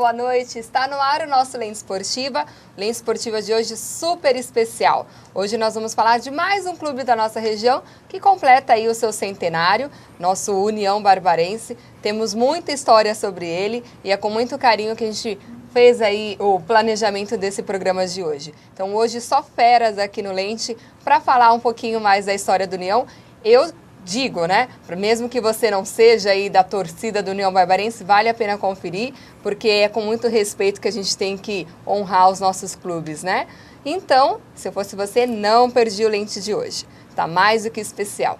boa noite. Está no ar o nosso Lente Esportiva. Lente Esportiva de hoje super especial. Hoje nós vamos falar de mais um clube da nossa região que completa aí o seu centenário, nosso União Barbarense. Temos muita história sobre ele e é com muito carinho que a gente fez aí o planejamento desse programa de hoje. Então hoje só feras aqui no Lente para falar um pouquinho mais da história do União. Eu digo, né, mesmo que você não seja aí da torcida do União Barbarense, vale a pena conferir, porque é com muito respeito que a gente tem que honrar os nossos clubes, né? Então, se eu fosse você, não perdi o Lente de hoje. Tá mais do que especial.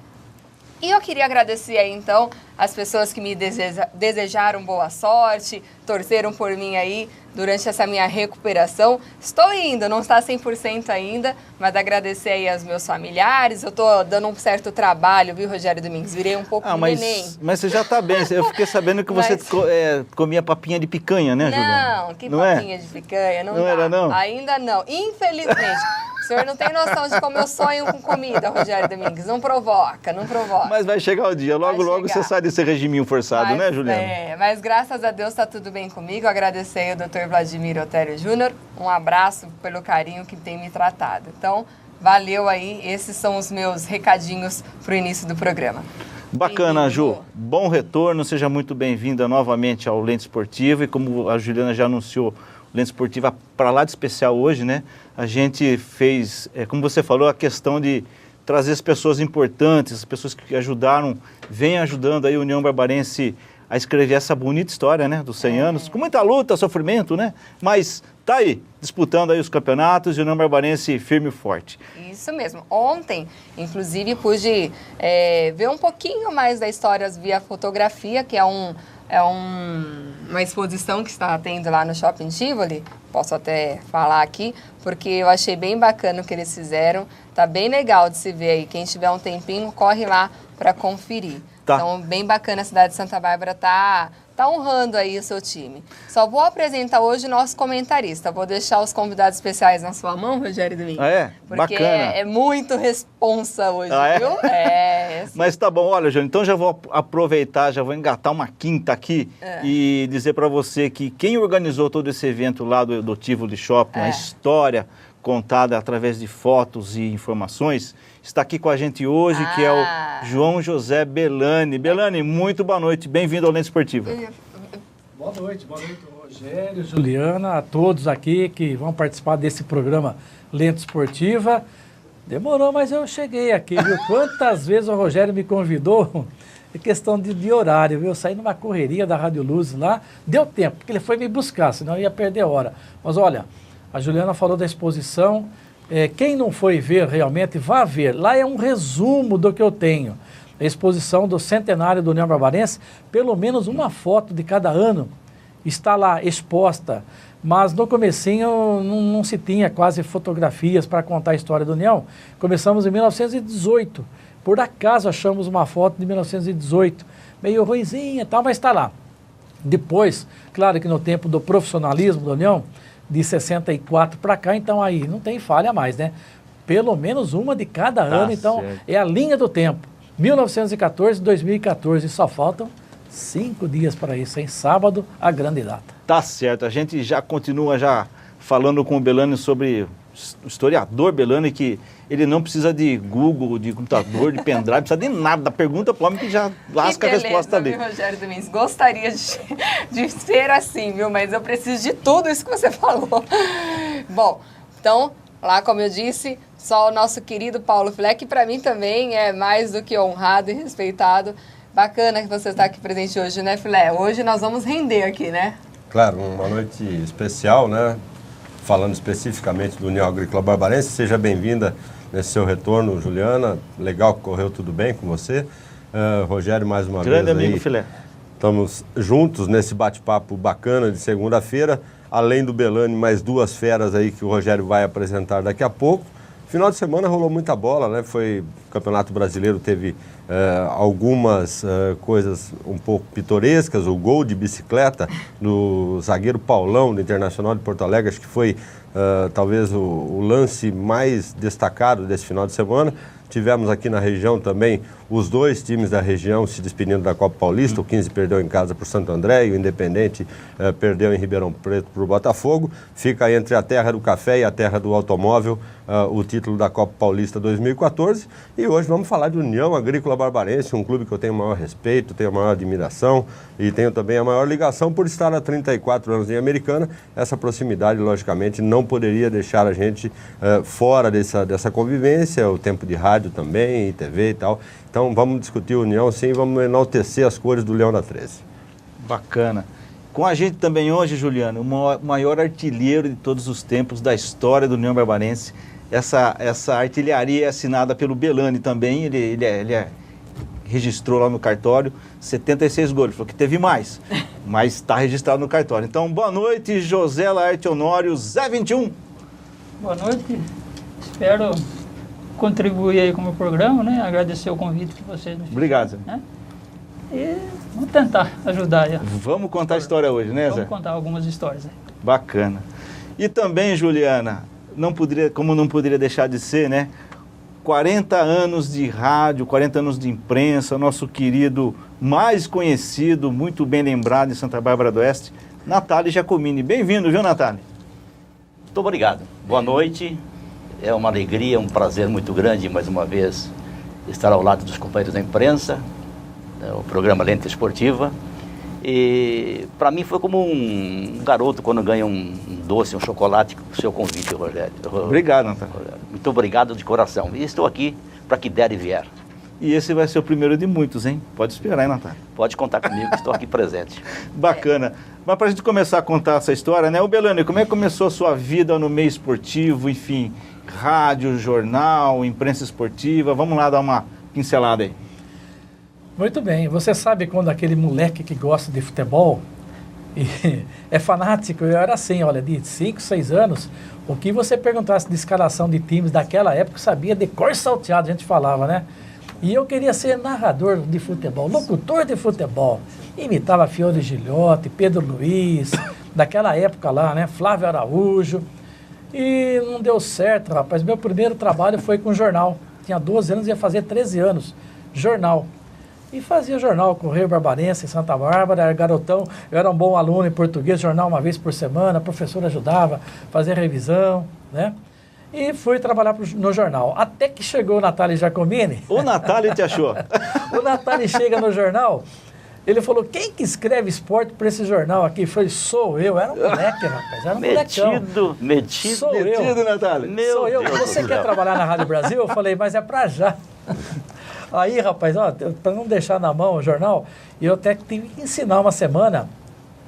E eu queria agradecer aí, então, as pessoas que me desejaram boa sorte, torceram por mim aí durante essa minha recuperação. Estou indo, não está 100% ainda, mas agradecer aí aos meus familiares. Eu estou dando um certo trabalho, viu, Rogério Domingues? Virei um pouco neném. Mas você já está bem. Eu fiquei sabendo que você comia papinha de picanha, né, Juliana? Não, que papinha de picanha? Não era, não? Ainda não. Infelizmente. O senhor não tem noção de como eu sonho com comida, Rogério Domingues. Não provoca, não provoca. Mas vai chegar o dia. Logo você sai desse regiminho forçado, né, Juliana? Mas graças a Deus está tudo bem comigo. Agradecer aí ao Dr. Vladimir Otério Júnior. Um abraço pelo carinho que tem me tratado. Então, valeu aí. Esses são os meus recadinhos para o início do programa. Bacana, Ju. Bom retorno. Seja muito bem-vinda novamente ao Lente Esportivo. E como a Juliana já anunciou, Lente Esportiva para lá de especial hoje, né? A gente fez, como você falou, a questão de trazer as pessoas importantes, as pessoas que ajudaram, vem ajudando aí a União Barbarense a escrever essa bonita história, né? Dos 100 anos, com muita luta, sofrimento, né? Mas tá aí, disputando aí os campeonatos e a União Barbarense firme e forte. Isso mesmo. Ontem, inclusive, pude ver um pouquinho mais da história via fotografia, que é uma exposição que está tendo lá no Shopping Tivoli. Posso até falar aqui, porque eu achei bem bacana o que eles fizeram. Tá bem legal de se ver aí. Quem tiver um tempinho, corre lá para conferir. Tá. Então, bem bacana a cidade de Santa Bárbara tá honrando aí o seu time. Só vou apresentar hoje o nosso comentarista. Vou deixar os convidados especiais na sua mão, Rogério Domingues. Ah, é? Porque bacana. É muito responsa hoje, viu? Assim. Mas tá bom, olha, Jânio, então já vou aproveitar, já vou engatar uma quinta aqui e dizer para você que quem organizou todo esse evento lá do Tivoli Shopping, a história contada através de fotos e informações, está aqui com a gente hoje, que é o João José Belani. Belani, muito boa noite, bem-vindo ao Lente Esportivo. Boa noite, Rogério, Juliana, a todos aqui que vão participar desse programa Lente Esportiva. Demorou, mas eu cheguei aqui, viu? Quantas vezes o Rogério me convidou, é questão de horário, viu? Eu saí numa correria da Rádio Luz lá, deu tempo, porque ele foi me buscar, senão eu ia perder hora. Mas olha, a Juliana falou da exposição, quem não foi ver realmente, vá ver. Lá é um resumo do que eu tenho. A exposição do centenário do União Barbarense, pelo menos uma foto de cada ano está lá exposta. Mas no comecinho não se tinha quase fotografias para contar a história da União. Começamos em 1918. Por acaso achamos uma foto de 1918, meio ruinzinha e tal, mas está lá. Depois, claro que no tempo do profissionalismo da União, de 64 para cá, então aí não tem falha mais, né? Pelo menos uma de cada ano, então certo. É a linha do tempo. 1914, 2014, só faltam 5 dias para isso, hein? Sábado, a grande data. Tá certo, a gente já continua falando com o Belani sobre o historiador Belani, que ele não precisa de Google, de computador, de pendrive, não precisa de nada, da pergunta para o homem que já lasca a resposta ali. Rogério Domingues, gostaria de ser assim, viu? Mas eu preciso de tudo isso que você falou. Bom, então, lá como eu disse, só o nosso querido Paulo Filé, que para mim também é mais do que honrado e respeitado. Bacana que você está aqui presente hoje, né, Filé? Hoje nós vamos render aqui, né? Claro, uma noite especial, né? Falando especificamente do União Agrícola Barbarense, seja bem-vinda nesse seu retorno, Juliana. Legal que correu tudo bem com você. Rogério, mais uma vez. Grande amigo, Filé. Estamos juntos nesse bate-papo bacana de segunda-feira. Além do Belani, mais 2 feras aí que o Rogério vai apresentar daqui a pouco. Final de semana rolou muita bola, né? O Campeonato Brasileiro teve algumas coisas um pouco pitorescas. O gol de bicicleta do zagueiro Paulão, do Internacional de Porto Alegre, acho que foi talvez o lance mais destacado desse final de semana. Tivemos aqui na região também os 2 times da região se despedindo da Copa Paulista. O 15 perdeu em casa para o Santo André e o Independente perdeu em Ribeirão Preto para o Botafogo. Fica entre a terra do café e a terra do automóvel o título da Copa Paulista 2014. E hoje vamos falar de União Agrícola Barbarense, um clube que eu tenho o maior respeito, tenho a maior admiração e tenho também a maior ligação por estar há 34 anos em Americana. Essa proximidade, logicamente, não poderia deixar a gente fora dessa convivência, o tempo de rádio também, e TV e tal. Então vamos discutir União, sim, vamos enaltecer as cores do Leão da 13. Bacana. Com a gente também hoje, Juliano, o maior artilheiro de todos os tempos da história do União Barbarense. Essa artilharia é assinada pelo Belani também, ele registrou lá no cartório 76 gols, ele falou que teve mais, mas está registrado no cartório. Então, boa noite, José Laerte Honório, Zé 21. Boa noite, espero contribuir aí com o meu programa, né? Agradecer o convite que vocês nos fizeram. Obrigado, Zé. Né? E vamos tentar ajudar aí. Vamos contar a história hoje, né, Zé? Vamos contar algumas histórias aí. Bacana. E também, Juliana, como não poderia deixar de ser, né? 40 anos de rádio, 40 anos de imprensa, nosso querido, mais conhecido, muito bem lembrado em Santa Bárbara do Oeste, Natália Giacomini. Bem-vindo, viu, Natália? Muito obrigado. Boa noite. É uma alegria, um prazer muito grande, mais uma vez, estar ao lado dos companheiros da imprensa, o programa Lente Esportiva. E para mim foi como um garoto quando ganha um doce, um chocolate, com o seu convite, Rogério. Obrigado, Natália. Muito obrigado de coração. E estou aqui para que der e vier. E esse vai ser o primeiro de muitos, hein? Pode esperar, hein, Natália? Pode contar comigo, que estou aqui presente. Bacana. Mas para a gente começar a contar essa história, né? Ô Belani, como é que começou a sua vida no meio esportivo, enfim, rádio, jornal, imprensa esportiva? Vamos lá dar uma pincelada aí. Muito bem. Você sabe quando aquele moleque que gosta de futebol e é fanático, eu era assim, olha, de 5, 6 anos, o que você perguntasse de escalação de times daquela época, sabia de cor salteado, a gente falava, né? E eu queria ser narrador de futebol, locutor de futebol. Imitava Fiore Gilhote, Pedro Luiz, daquela época lá, né? Flávio Araújo. E não deu certo, rapaz. Meu primeiro trabalho foi com jornal. Tinha 12 anos, ia fazer 13 anos. Jornal. E fazia jornal, Correio Barbarense, em Santa Bárbara, era garotão. Eu era um bom aluno em português, jornal uma vez por semana, a professora ajudava, fazia revisão, né? E fui trabalhar no jornal. Até que chegou o Natália Giacomini. O Natália te achou. O Natália chega no jornal, ele falou, quem que escreve esporte para esse jornal aqui? Eu falei, sou eu. Era um moleque, rapaz, era um molecão. Metido. Sou eu. Metido, Natália. Sou eu. Deus Você do quer céu. trabalhar na Rádio Brasil? Eu falei, mas é pra já. Aí, rapaz, para não deixar na mão o jornal, eu até tive que ensinar uma semana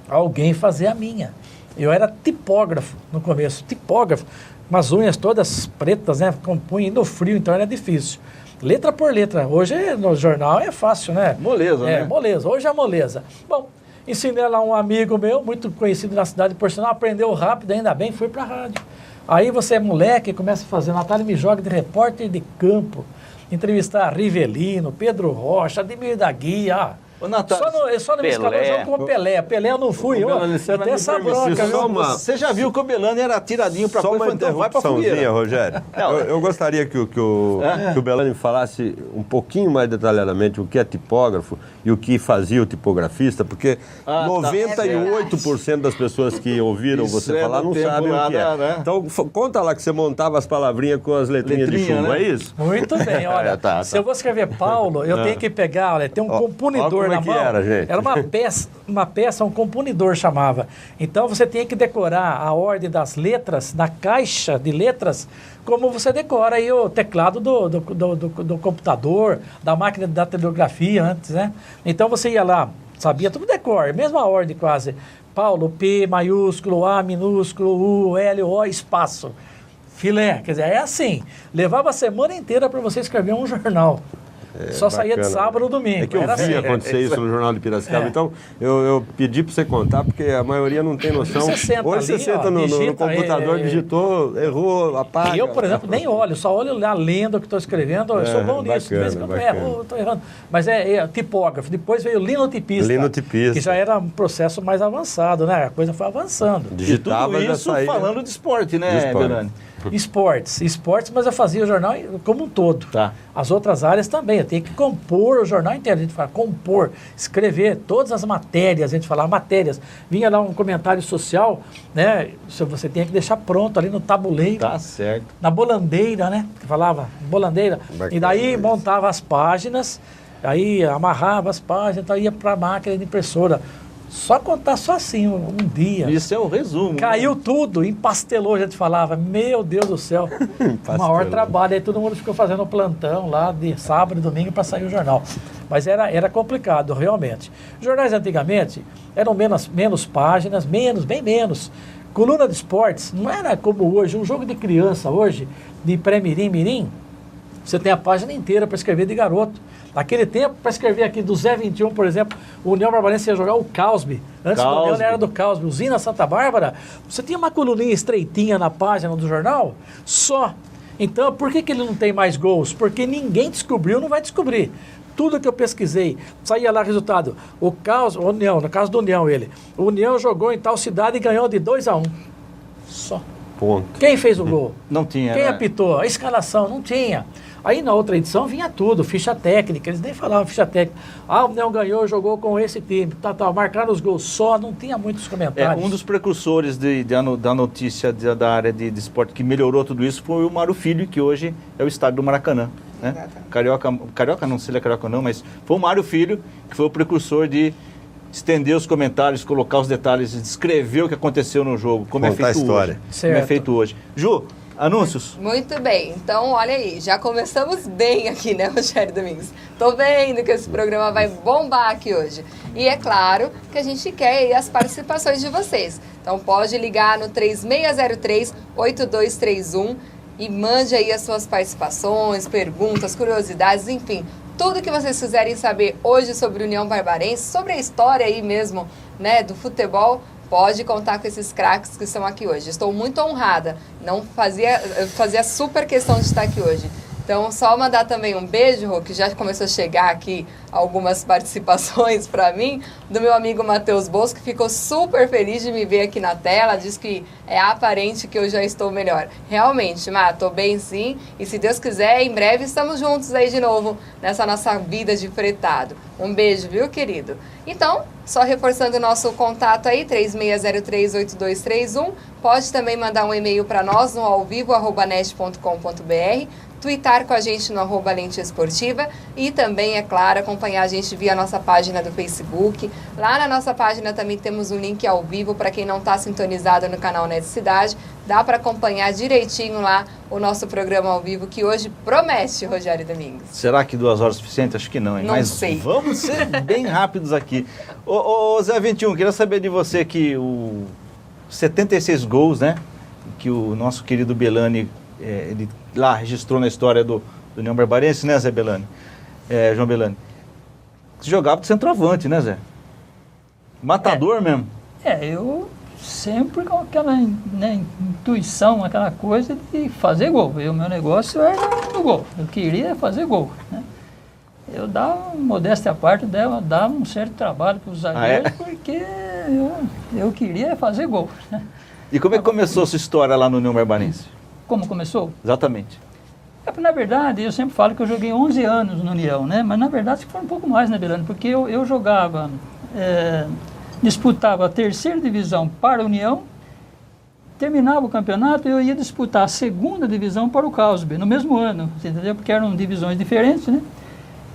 alguém fazer a minha. Eu era tipógrafo no começo, tipógrafo, umas unhas todas pretas, né? Compunha no frio, então era difícil. Letra por letra. Hoje no jornal é fácil, né? Moleza, né? Moleza. Hoje é moleza. Bom, ensinei lá um amigo meu, muito conhecido na cidade, por sinal, aprendeu rápido, ainda bem, fui pra rádio. Aí você é moleque, começa a fazer, Natália me joga de repórter de campo, entrevistar Rivelino, Pedro Rocha, Ademir da Guia, Ô, Natália, só não me escalou Pelé. jogo com o Pelé. Pelé eu não fui, Ô, eu Belani, você vai tenho me essa permitir bronca, só viu? uma- você já viu que o Belani era tiradinho pra Só fora, uma então vai pra interrupçãozinha, fogueira. Rogério. Eu gostaria que o Belani falasse um pouquinho mais detalhadamente o que é tipógrafo e o que fazia o tipografista, porque Ah, tá. 98% das pessoas que ouviram Isso você é falar do não tempo sabem lá, o que é. né? Então, conta lá que você montava as palavrinhas com as letrinhas de Letrinha, chumbo, né? é isso? Muito bem, olha, Tá. se eu vou escrever Paulo, eu tenho que pegar, olha, tem um Ó, compunidor ó como é na que mão. era, gente. Era uma peça, um compunidor chamava. Então você tinha que decorar a ordem das letras, da caixa de letras, como você decora aí o teclado do computador, da máquina da telegrafia antes, né? Então você ia lá, sabia tudo decor, mesma ordem quase. Paulo, P maiúsculo, A minúsculo, U, L, O, espaço. Filé, quer dizer, é assim. Levava a semana inteira para você escrever um jornal. Só saía de Bacana. sábado ou domingo. É que eu Era vi assim. acontecer isso no Jornal de Piracicaba. É. Então, eu pedi para você contar, porque a maioria não tem noção. Você senta Hoje ali, você senta ó, no digita, computador, digitou, errou, apaga. Eu, por exemplo, nem olho, só olho lá lendo o que estou escrevendo. Eu sou bom nisso, de vez em bacana, quando bacana. erro, estou errando. Mas é tipógrafo. Depois veio linotipista. Linotipista. Que já era um processo mais avançado, né? A coisa foi avançando. E Digitava tudo já isso saía. falando de esporte, né, De esporte. Belani? Esportes, mas eu fazia o jornal como um todo. Tá. As outras áreas também, eu tenho que compor o jornal inteiro. A gente fala compor, escrever todas as matérias, a gente falava matérias. Vinha lá um comentário social, né? Você tinha que deixar pronto ali no tabuleiro. Tá certo. Na bolandeira, né? Que falava, bolandeira. Bacana, E daí isso. montava as páginas, aí amarrava as páginas, então ia para a máquina de impressora. Só contar só assim, um dia. Isso é o resumo. Caiu tudo, empastelou, a gente falava, meu Deus do céu, o maior trabalho. Aí todo mundo ficou fazendo o plantão lá de sábado e domingo para sair o jornal. Mas era complicado, realmente. Jornais antigamente eram menos páginas, bem menos. Coluna de esportes não era como hoje, um jogo de criança hoje, de pré-mirim, você tem a página inteira para escrever de garoto. Naquele tempo, para escrever aqui do Zé 21, por exemplo, o União Barbarense ia jogar o Causby. Antes do União era do Causby. Usina Santa Bárbara, você tinha uma coluninha estreitinha na página do jornal, só. Então, por que ele não tem mais gols? Porque ninguém descobriu, não vai descobrir. Tudo que eu pesquisei, saía lá resultado. O União, no caso do União, o União jogou em tal cidade e ganhou de 2-1. Só. Ponto. Quem fez o gol? Não tinha, Quem né? apitou? A escalação, não tinha. Aí na outra edição vinha tudo, ficha técnica, eles nem falavam ficha técnica. O União ganhou, jogou com esse time, marcaram os gols só, não tinha muitos comentários. Um dos precursores da notícia da área de esporte que melhorou tudo isso foi o Mário Filho, que hoje é o estádio do Maracanã. Né? Carioca, não sei se ele é carioca ou não, mas foi o Mário Filho que foi o precursor de estender os comentários, colocar os detalhes, descrever o que aconteceu no jogo, como Contar é feito a história. hoje. Como é feito hoje. Ju, anúncios? Muito bem, então olha aí, já começamos bem aqui, né, Rogério Domingos? Tô vendo que esse programa vai bombar aqui hoje. E é claro que a gente quer aí as participações de vocês. Então pode ligar no 3603-8231 e mande aí as suas participações, perguntas, curiosidades, enfim, tudo que vocês quiserem saber hoje sobre a União Barbarense, sobre a história aí mesmo, né, do futebol. Pode contar com esses craques que estão aqui hoje. Estou muito honrada. Eu fazia super questão de estar aqui hoje. Então, só mandar também um beijo, Rô, que já começou a chegar aqui algumas participações para mim, do meu amigo Matheus Bosco, que ficou super feliz de me ver aqui na tela, diz que é aparente que eu já estou melhor. Realmente, Má, estou bem sim, e se Deus quiser, em breve estamos juntos aí de novo, nessa nossa vida de fretado. Um beijo, viu, querido? Então, só reforçando o nosso contato aí, 3603-8231, pode também mandar um e-mail para nós no alvivo@net.com.br, twittar com a gente no @lente esportiva e também, é claro, acompanhar a gente via nossa página do Facebook. Lá na nossa página também temos um link ao vivo para quem não está sintonizado no canal Net Cidade. Dá para acompanhar direitinho lá o nosso programa ao vivo, que hoje promete, Rogério Domingos. Será que 2 horas é suficiente? Acho que não, hein? Não Mas sei. Vamos ser bem rápidos aqui. Ô Zé 21, queria saber de você que o 76 gols, né? Que o nosso querido Belani, ele lá registrou na história do União Barbarense, né, Zé Belani? João Belani. Você jogava de centroavante, né, Zé? Matador mesmo. Eu sempre com aquela, né, intuição, aquela coisa de fazer gol. Meu negócio era no gol. Eu queria fazer gol, né? Eu dava, modéstia à parte, dava um certo trabalho para os zagueiros, porque eu queria fazer gol, né? E como é que começou a sua história lá no União Barbarense? Como começou? Exatamente. Na verdade, eu sempre falo que eu joguei 11 anos no União, né? Mas na verdade foi um pouco mais, né, Belani? Porque eu jogava, disputava a 3ª divisão para a União, terminava o campeonato e eu ia disputar a 2ª divisão para o Causby, no mesmo ano, você entendeu? Porque eram divisões diferentes, né?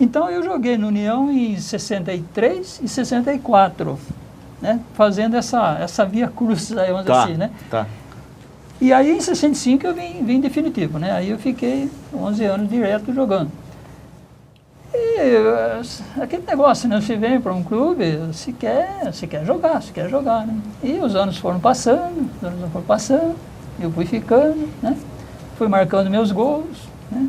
Então eu joguei no União em 63 e 64, né? Fazendo essa via cruzes aí, vamos dizer assim, né? Tá. E aí em 65 eu vim definitivo, né? Aí eu fiquei 11 anos direto jogando. E aquele negócio, né? Você vem para um clube, você quer jogar, né? E os anos foram passando, eu fui ficando, né? Fui marcando meus gols, né?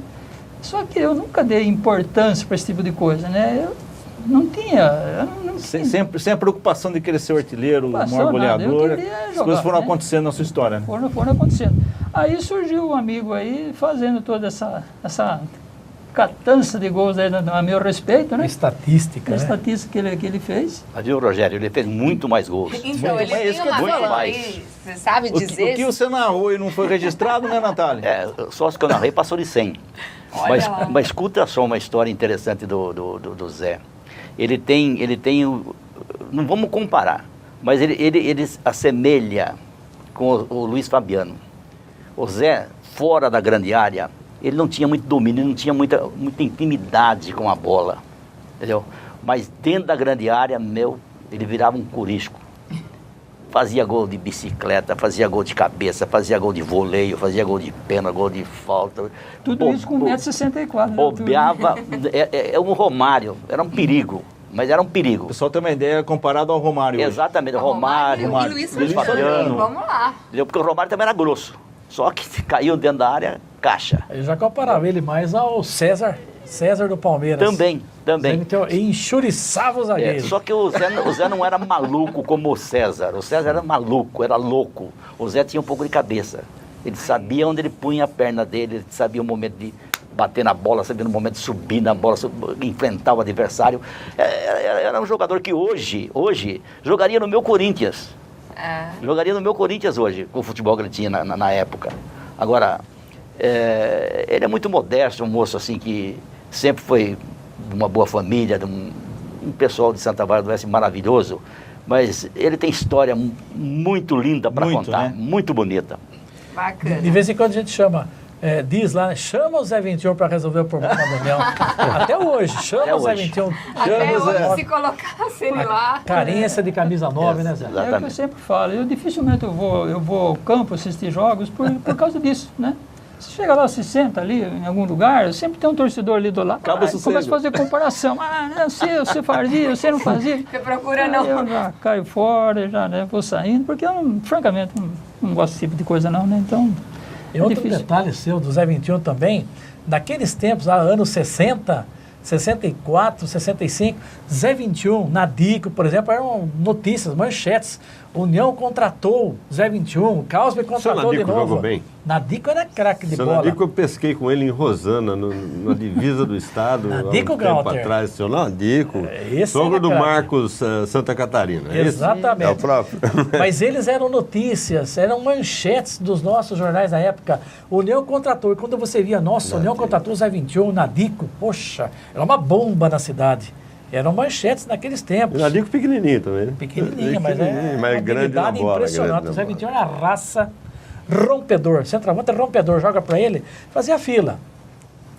Só que eu nunca dei importância para esse tipo de coisa, né? Eu não tinha... Sem a preocupação de querer ser o artilheiro, o maior goleador. As coisas foram acontecendo na sua história, né? Foram acontecendo. Aí surgiu um amigo aí fazendo toda essa catança de gols aí a meu respeito, né? Estatística, A né? estatística que ele fez. Mas viu, Rogério, ele fez muito mais gols. Então, ele mais, tem isso que eu uma ia coisa falar. aí, você sabe O dizer... que você narrou e não foi registrado, né, Natália? Só os que eu narrei passou de 100. Olha lá. Mas escuta só uma história interessante do Zé. Ele tem não vamos comparar, mas ele assemelha com o Luiz Fabiano. O Zé, fora da grande área, ele não tinha muito domínio, não tinha muita intimidade com a bola, entendeu? Mas dentro da grande área, ele virava um corisco. Fazia gol de bicicleta, fazia gol de cabeça, fazia gol de voleio, fazia gol de pênalti, gol de falta. Tudo isso com 1,64 m. Bobeava, é um Romário, era um perigo, mas era um O perigo. pessoal tem uma ideia comparado ao Romário hoje. Exatamente, Romário, e Luiz Fabiano. Fabiano. Vamos lá. Entendeu? Porque o Romário também era grosso, só que caiu dentro da área, caixa. Eu já comparava ele mais ao César do Palmeiras. Também. Então, enxuriçava os zagueiros. Só que o Zé não era maluco como o César. O César era maluco, era louco. O Zé tinha um pouco de cabeça. Ele sabia onde ele punha a perna dele, ele sabia o momento de bater na bola, sabia o momento de subir na bola, enfrentar o adversário. Era um jogador que hoje jogaria no meu Corinthians. Jogaria no meu Corinthians hoje, com o futebol que ele tinha na época. Agora, ele é muito modesto, um moço assim que sempre foi de uma boa família, de um pessoal de Santa Bárbara do Oeste maravilhoso, mas ele tem história muito linda para contar, né? muito bonita. Bacana. De vez em quando a gente diz lá, né, chama o Zé 21 para resolver o problema do União. Até hoje, chama Até o Zé hoje. 21. Até Chama o Zé. hoje, se colocasse ele lá... Carência de camisa 9, né, Zé? É o que eu Exatamente. sempre falo. Eu dificilmente eu vou ao campo assistir jogos por causa disso, né? Você chega lá, se senta ali em algum lugar, sempre tem um torcedor ali do lado. Acaba o Começa sossego. a fazer comparação. Você fazia, você não fazia. Você procura Aí não. eu já caio fora, já vou saindo, porque eu, francamente, não gosto desse tipo de coisa não, né? Então, E outro difícil. detalhe seu, do Zé 21 também, naqueles tempos, lá, anos 60, 64, 65, Zé 21, Nadico, por exemplo, eram notícias, manchetes. União contratou Zé 21, Causby contratou de Nadico novo. jogou bem? Nadico era craque de Seu bola. Nadico, eu pesquei com ele em Rosana, na divisa do estado, há um Nadico tempo Grauter. atrás. Seu Nadico, Esse sogro era do craque. Marcos Santa Catarina. é esse? Exatamente. É o próprio. Mas eles eram notícias, eram manchetes dos nossos jornais da época. União contratou, e quando você via, nossa, União contratou o Zé 21, Nadico, poxa, era uma bomba na cidade. Eram manchetes naqueles O tempos. Nadico pequenininho também. né? Pequenininha, mas mas uma grande na habilidade bola. impressionante. grande O Zé na 21 bola. era raça, rompedor. Centroavante é rompedor, joga pra ele, fazia fila.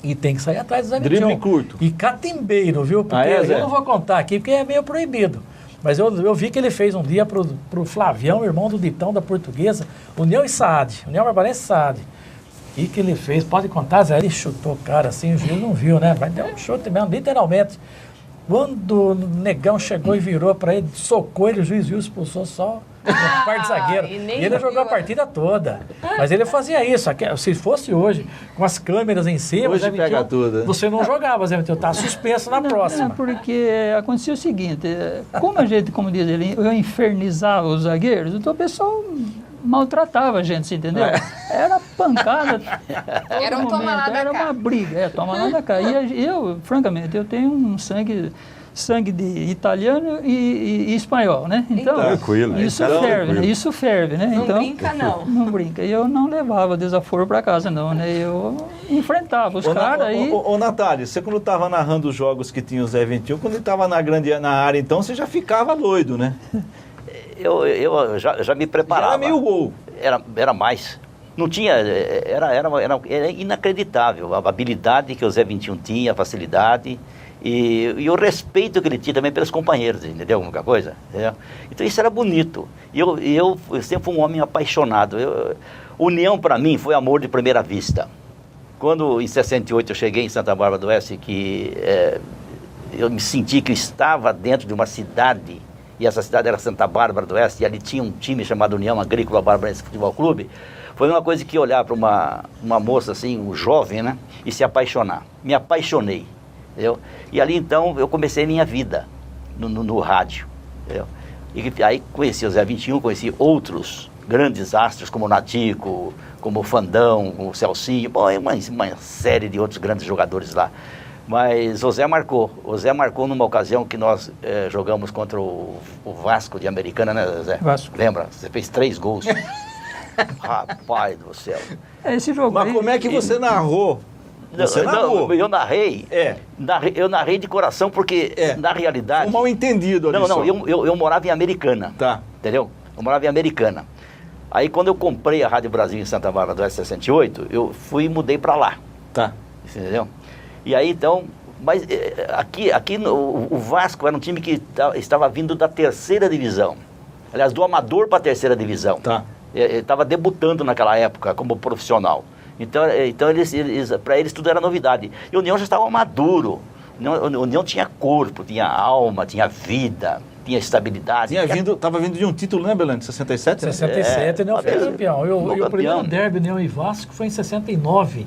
E tem que sair atrás do Zé 21. Drible curto. E catimbeiro, viu? Porque Zé? eu não vou contar aqui, porque é meio proibido. Mas eu vi que ele fez um dia pro Flavião, irmão do Ditão da Portuguesa, União e Saad, União Barbarense e Saad. E que ele fez, pode contar, Zé? Ele chutou o cara assim, o juiz não viu, né? Mas deu um chute mesmo, literalmente. Quando o negão chegou e virou para ele, socou ele, o juiz viu, expulsou só a parte zagueiro. e E nem ele jogou a viu. partida toda. Mas ele fazia isso. Se fosse hoje, com as câmeras em cima, Hoje Zé pega 21, tudo, né? você não jogava, Zé 21, tá suspenso na próxima. Porque acontecia o seguinte, como a gente, como diz ele, eu infernizava os zagueiros, então o pessoal maltratava a gente, você entendeu? Era pancada. todo Era um toma momento, lá da era cá. uma briga, toma lá da cá. E eu, francamente, eu tenho um sangue de italiano e espanhol, né? Então, Tranquilo, isso então, ferve, tranquilo. né? Isso ferve, né? Não Então, brinca, não. não brinca. E eu não levava desaforo para casa, não, né? Eu enfrentava os caras aí. Ô, Natália, você quando estava narrando os jogos que tinha o Zé 21, quando ele estava na área, então você já ficava doido, né? Eu já me Já preparava. era meio gol. Era mais. Não tinha, era inacreditável a habilidade que o Zé 21 tinha, a facilidade e o respeito que ele tinha também pelos companheiros, entendeu? Alguma coisa? Entendeu? Então isso era bonito. E eu sempre fui um homem apaixonado. União para mim foi amor de primeira vista. Quando em 68 eu cheguei em Santa Bárbara do Oeste, que eu me senti que eu estava dentro de uma cidade, e essa cidade era Santa Bárbara do Oeste, e ali tinha um time chamado União Agrícola Barbarense Futebol Clube. Foi uma coisa que olhar para uma moça assim, um jovem, né, e se apaixonar. Me apaixonei, entendeu? E ali então eu comecei minha vida no rádio, entendeu? E aí conheci o Zé 21, conheci outros grandes astros como o Natico, como o Fandão, o Celcinho, bom, uma série de outros grandes jogadores lá. Mas o Zé marcou numa ocasião que nós jogamos contra o Vasco de Americana, né, Zé? Vasco. Lembra? Você fez 3 gols. Rapaz do céu. Esse jogo Mas aí, como é que você narrou? Você narrou. Eu narrei. Eu narrei de coração porque, na realidade... Um mal entendido ali só. Eu morava em Americana. Tá. Entendeu? Eu morava em Americana. Aí quando eu comprei a Rádio Brasil em Santa Bárbara do S68, eu fui e mudei para lá. Tá. Entendeu? E aí então... Mas aqui o Vasco era um time que estava vindo da 3ª divisão. Aliás, do amador para a 3ª divisão. Tá. Ele estava debutando naquela época como profissional. Então para eles tudo era novidade. E o União já estava maduro. O União tinha corpo, tinha alma, tinha vida, tinha estabilidade. Estava vindo de um título, né, Belânio? 67? 67, União foi campeão. E o primeiro derby União e Vasco foi em 69.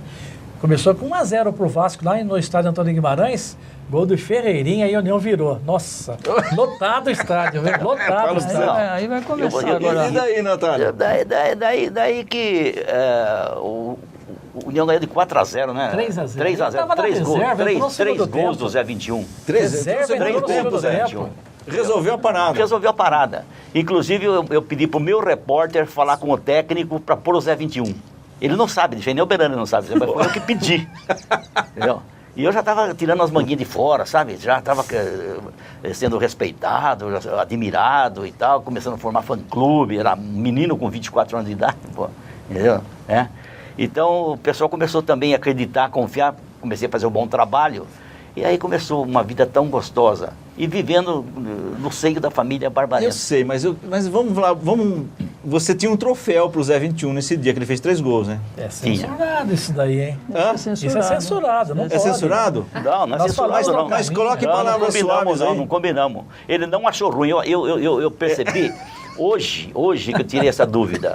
Começou com 1-0 pro Vasco lá no estádio Antônio Guimarães. Gol do Ferreirinha e a União virou. Nossa, lotado o estádio, velho. Lotado o estádio. Aí vai começar agora. E daí, Natália? Daí que o União ganhou de 4-0, né? 3-0. 3-0. 3 gols. 3 gols do Zé 21. 3 gols do Zé. tempo. Resolveu a parada. Resolveu a parada. Inclusive, eu pedi pro meu repórter falar com o técnico para pôr o Zé 21. Ele não sabe, nem o Berano não sabe, foi eu que pedi. Entendeu? E eu já estava tirando as manguinhas de fora, sabe? Já estava sendo respeitado, admirado e tal, começando a formar fã-clube, era menino com 24 anos de idade, pô, entendeu? Então o pessoal começou também a acreditar, confiar, comecei a fazer um bom trabalho. E aí começou uma vida tão gostosa. E vivendo no seio da família Barbarena. Eu sei, mas vamos lá, você tinha um troféu pro Zé 21 nesse dia, que ele fez 3 gols, né? É censurado isso daí, hein? Isso é censurado, não pode. É censurado? Não é censurado não. Mas coloque palavras suaves aí. Não combinamos. Ele não achou ruim, eu percebi... Hoje que eu tirei essa dúvida,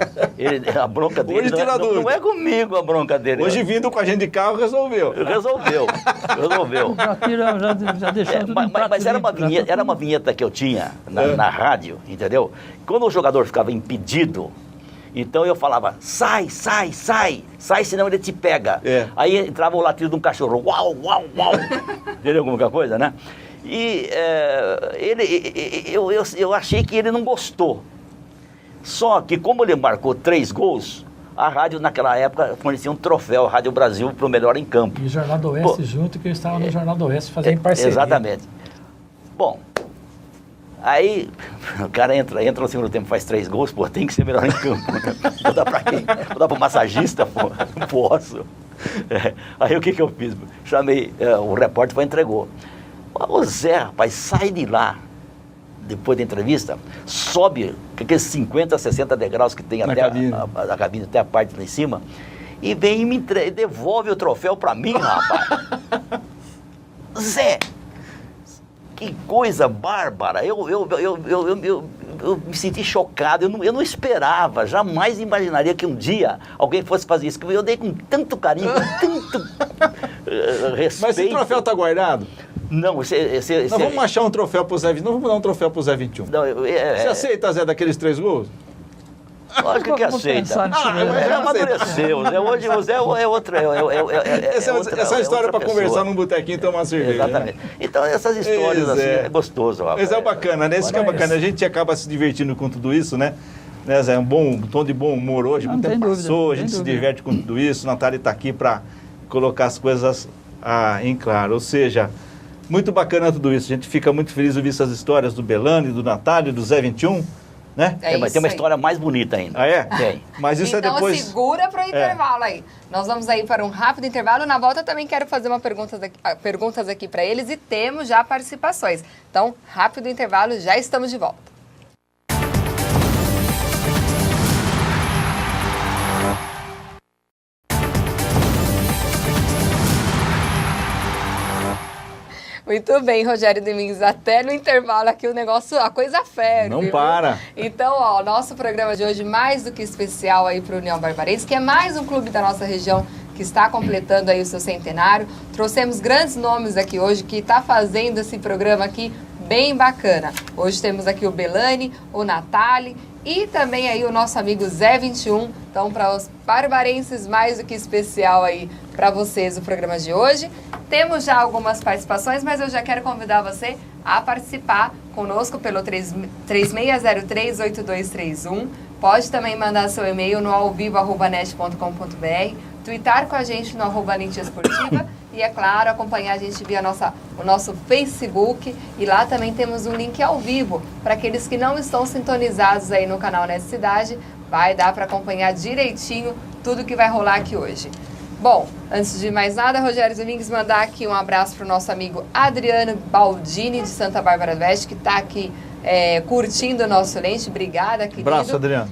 a bronca dele Hoje tira a dúvida. Não é comigo a bronca dele. Hoje vindo com a gente de carro resolveu. Resolveu. Já deixou tudo em prato Mas limpo, era uma vinheta que eu tinha na rádio, entendeu? Quando o jogador ficava impedido, então eu falava, sai, senão ele te pega. Aí entrava o latido de um cachorro, uau, uau, uau. Entendeu alguma coisa, né? E eu achei que ele não gostou. Só que como ele marcou 3 gols, a rádio naquela época fornecia um troféu, Rádio Brasil, para o melhor em campo. E o Jornal do Oeste junto, que eu estava no Jornal do Oeste fazendo parceria. Exatamente. Bom, aí o cara entra no segundo tempo, faz 3 gols, pô, tem que ser melhor em campo. Vou dar para quem? Vou dar para o massagista, pô, não posso. Aí o que eu fiz? Chamei, o repórter foi e entregou. O Zé, rapaz, sai de lá, depois da entrevista, sobe aqueles 50, 60 degraus que tem até a cabine, até a parte lá em cima, e vem e me devolve o troféu pra mim, rapaz. Zé, que coisa bárbara, eu me senti chocado, eu não esperava, jamais imaginaria que um dia alguém fosse fazer isso, que eu dei com tanto carinho, com tanto respeito. Mas esse troféu está guardado? Não, nós vamos achar um troféu pro Zé 21. Não vamos dar um troféu pro Zé 21. Não, você aceita, Zé, daqueles 3 gols? Lógico que aceita. Já amadureceu. Hoje o Zé é outra. Essa é uma história para conversar num botequinho e tomar cerveja. Exatamente. Né? Então, essas histórias assim, é gostoso, rapaz. Mas é bacana, né? Isso que é bacana. A gente acaba se divertindo com tudo isso, né? Zé, um tom de bom humor hoje. Muito tempo passou, a gente se diverte com tudo isso. A Natália está aqui para colocar as coisas em claro. Ou seja, muito bacana tudo isso. A gente fica muito feliz de ouvir essas histórias do Belânio, do Natália, do Zé 21. Né? Mas tem uma história mais bonita ainda. Ah, é? Tem. Mas isso então, é depois... segura para o intervalo aí. Nós vamos aí para um rápido intervalo. Na volta eu também quero fazer perguntas aqui para eles e temos já participações. Então, rápido intervalo, já estamos de volta. Muito bem, Rogério Domingues, até no intervalo aqui o negócio, a coisa ferve. Não para. Então, nosso programa de hoje mais do que especial aí para o União Barbarense, que é mais um clube da nossa região que está completando aí o seu centenário. Trouxemos grandes nomes aqui hoje que está fazendo esse programa aqui bem bacana. Hoje temos aqui o Belani, o Natali E também aí o nosso amigo Zé 21. Então, para os barbarenses, mais do que especial aí para vocês o programa de hoje. Temos já algumas participações, mas eu já quero convidar você a participar conosco pelo 3603-8231. Pode também mandar seu e-mail no alvivo@net.com.br, twittar com a gente no @lintesportiva e, é claro, acompanhar a gente via o nosso Facebook. E lá também temos um link ao vivo para aqueles que não estão sintonizados aí no canal Net Cidade. Vai dar para acompanhar direitinho tudo que vai rolar aqui hoje. Bom, antes de mais nada, Rogério Domingues, mandar aqui um abraço para o nosso amigo Adriano Baldini, de Santa Bárbara do Oeste, que está aqui curtindo o nosso lente. Obrigada, querido. Abraço, Adriano.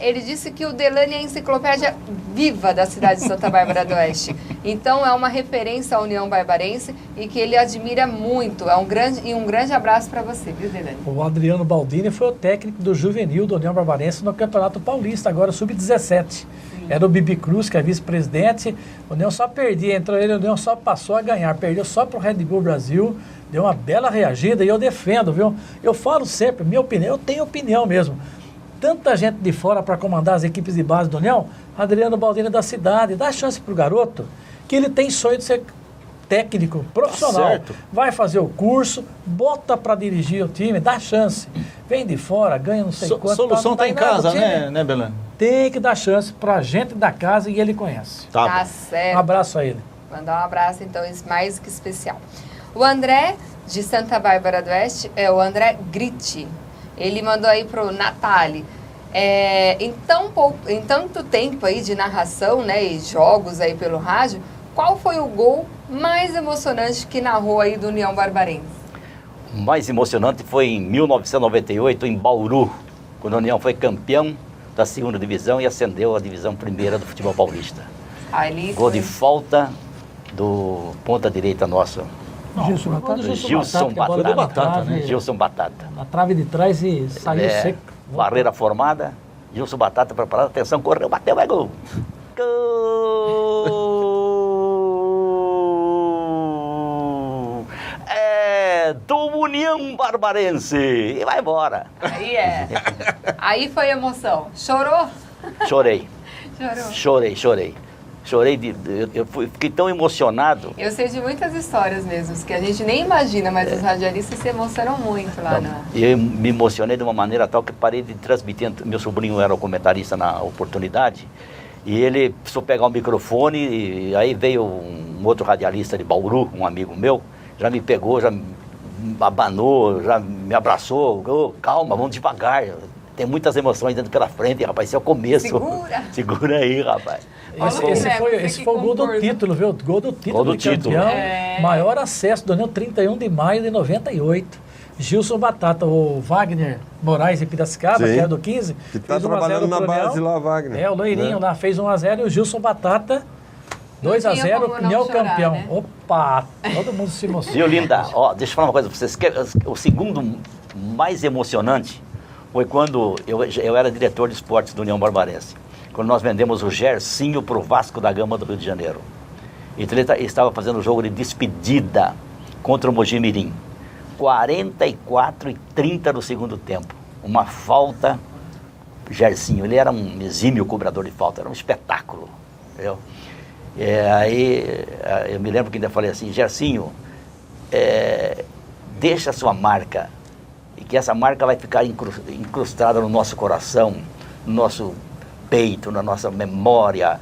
Ele disse que o Delane é a enciclopédia viva da cidade de Santa Bárbara do Oeste. Então, é uma referência à União Barbarense e que ele admira muito. Um grande abraço para você, viu, Delane? O Adriano Baldini foi o técnico do juvenil do União Barbarense no Campeonato Paulista, agora sub-17. Era o Bibi Cruz, que é vice-presidente. O União só perdia, entrou ele, o União só passou a ganhar. Perdeu só para o Red Bull Brasil. Deu uma bela reagida e eu defendo, viu? Eu falo sempre, minha opinião, eu tenho opinião mesmo. Tanta gente de fora para comandar as equipes de base do União, Adriano Baldini da cidade, dá chance pro garoto, que ele tem sonho de ser técnico, profissional. Certo. Vai fazer o curso, bota para dirigir o time, dá chance. Vem de fora, ganha não sei quanto. Solução está em casa, né, Belane? Tem que dar chance pra gente da casa e ele conhece. Tá certo. Um abraço a ele. Mandar um abraço, então, mais que especial. O André, de Santa Bárbara do Oeste, é o André Gritti. Ele mandou aí pro Natali. Em tanto tempo aí de narração, né, e jogos aí pelo rádio, qual foi o gol mais emocionante que narrou aí do União Barbarense? O mais emocionante foi em 1998, em Bauru, quando a União foi campeão da segunda divisão e ascendeu à divisão primeira do futebol paulista. Gol de falta do ponta direita nosso. Gilson Batata. Gilson Batata, né? Gilson Batata. Na trave de trás e saiu seco. Barreira formada, Gilson Batata preparado, atenção, correu, bateu, vai gol. Gol! Do União Barbarense. E vai embora. Aí foi emoção. Chorou? Chorei. Chorou. Chorei. Fiquei tão emocionado. Eu sei de muitas histórias mesmo, que a gente nem imagina, mas os radialistas se emocionam muito lá. Eu me emocionei de uma maneira tal que parei de transmitir. Meu sobrinho era o comentarista na oportunidade, e ele precisou pegar o microfone, e aí veio um outro radialista de Bauru, um amigo meu, já me pegou, já me abanou, já me abraçou. Calma, vamos devagar. Tem muitas emoções dentro pela frente, rapaz. Esse é o começo. Segura aí, rapaz. Esse foi o gol do título, viu? Gol do título de campeão. Maior acesso do União, 31 de maio de 98. Gilson Batata, o Wagner Moraes de Piracicaba, que é do 15. Que está trabalhando na base lá, Wagner. O loirinho lá fez 1-0 e o Gilson Batata 2-0, União campeão. Né? Opa, todo mundo se emociona. Viu, linda? Ó, deixa eu falar uma coisa para vocês. O segundo mais emocionante foi quando eu era diretor de esportes do União Barbarense. Quando nós vendemos o Gersinho para o Vasco da Gama do Rio de Janeiro. Então ele estava fazendo o jogo de despedida contra o Mojimirim. 44-30 no segundo tempo. Uma falta, Gersinho. Ele era um exímio cobrador de falta, era um espetáculo. Entendeu? Aí eu me lembro que ainda falei assim, Gersinho, deixa a sua marca, e que essa marca vai ficar incrustada no nosso coração, no nosso peito, na nossa memória,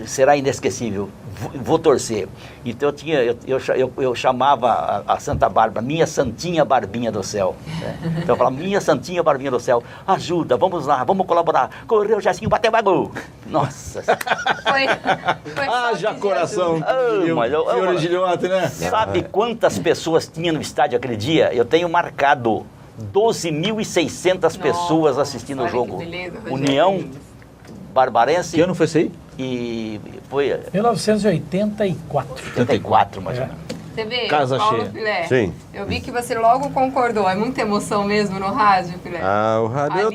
será inesquecível, vou torcer. Então eu chamava a Santa Bárbara, minha santinha barbinha do céu. Né? Então eu falava, minha santinha barbinha do céu, ajuda, vamos lá, vamos colaborar. Correu, Jacinho, bateu, bagulho. Nossa. Já coração. Gilhote, né? Sabe quantas pessoas tinha no estádio aquele dia? Eu tenho marcado 12.600 pessoas assistindo o jogo. Beleza, União Barbarense. Que ano foi isso aí? E foi 1984. 84, mais ou menos. Você vê, Casa Paulo cheia. Filé, Sim. Eu vi que você logo concordou. É muita emoção mesmo no rádio, Filé? O rádio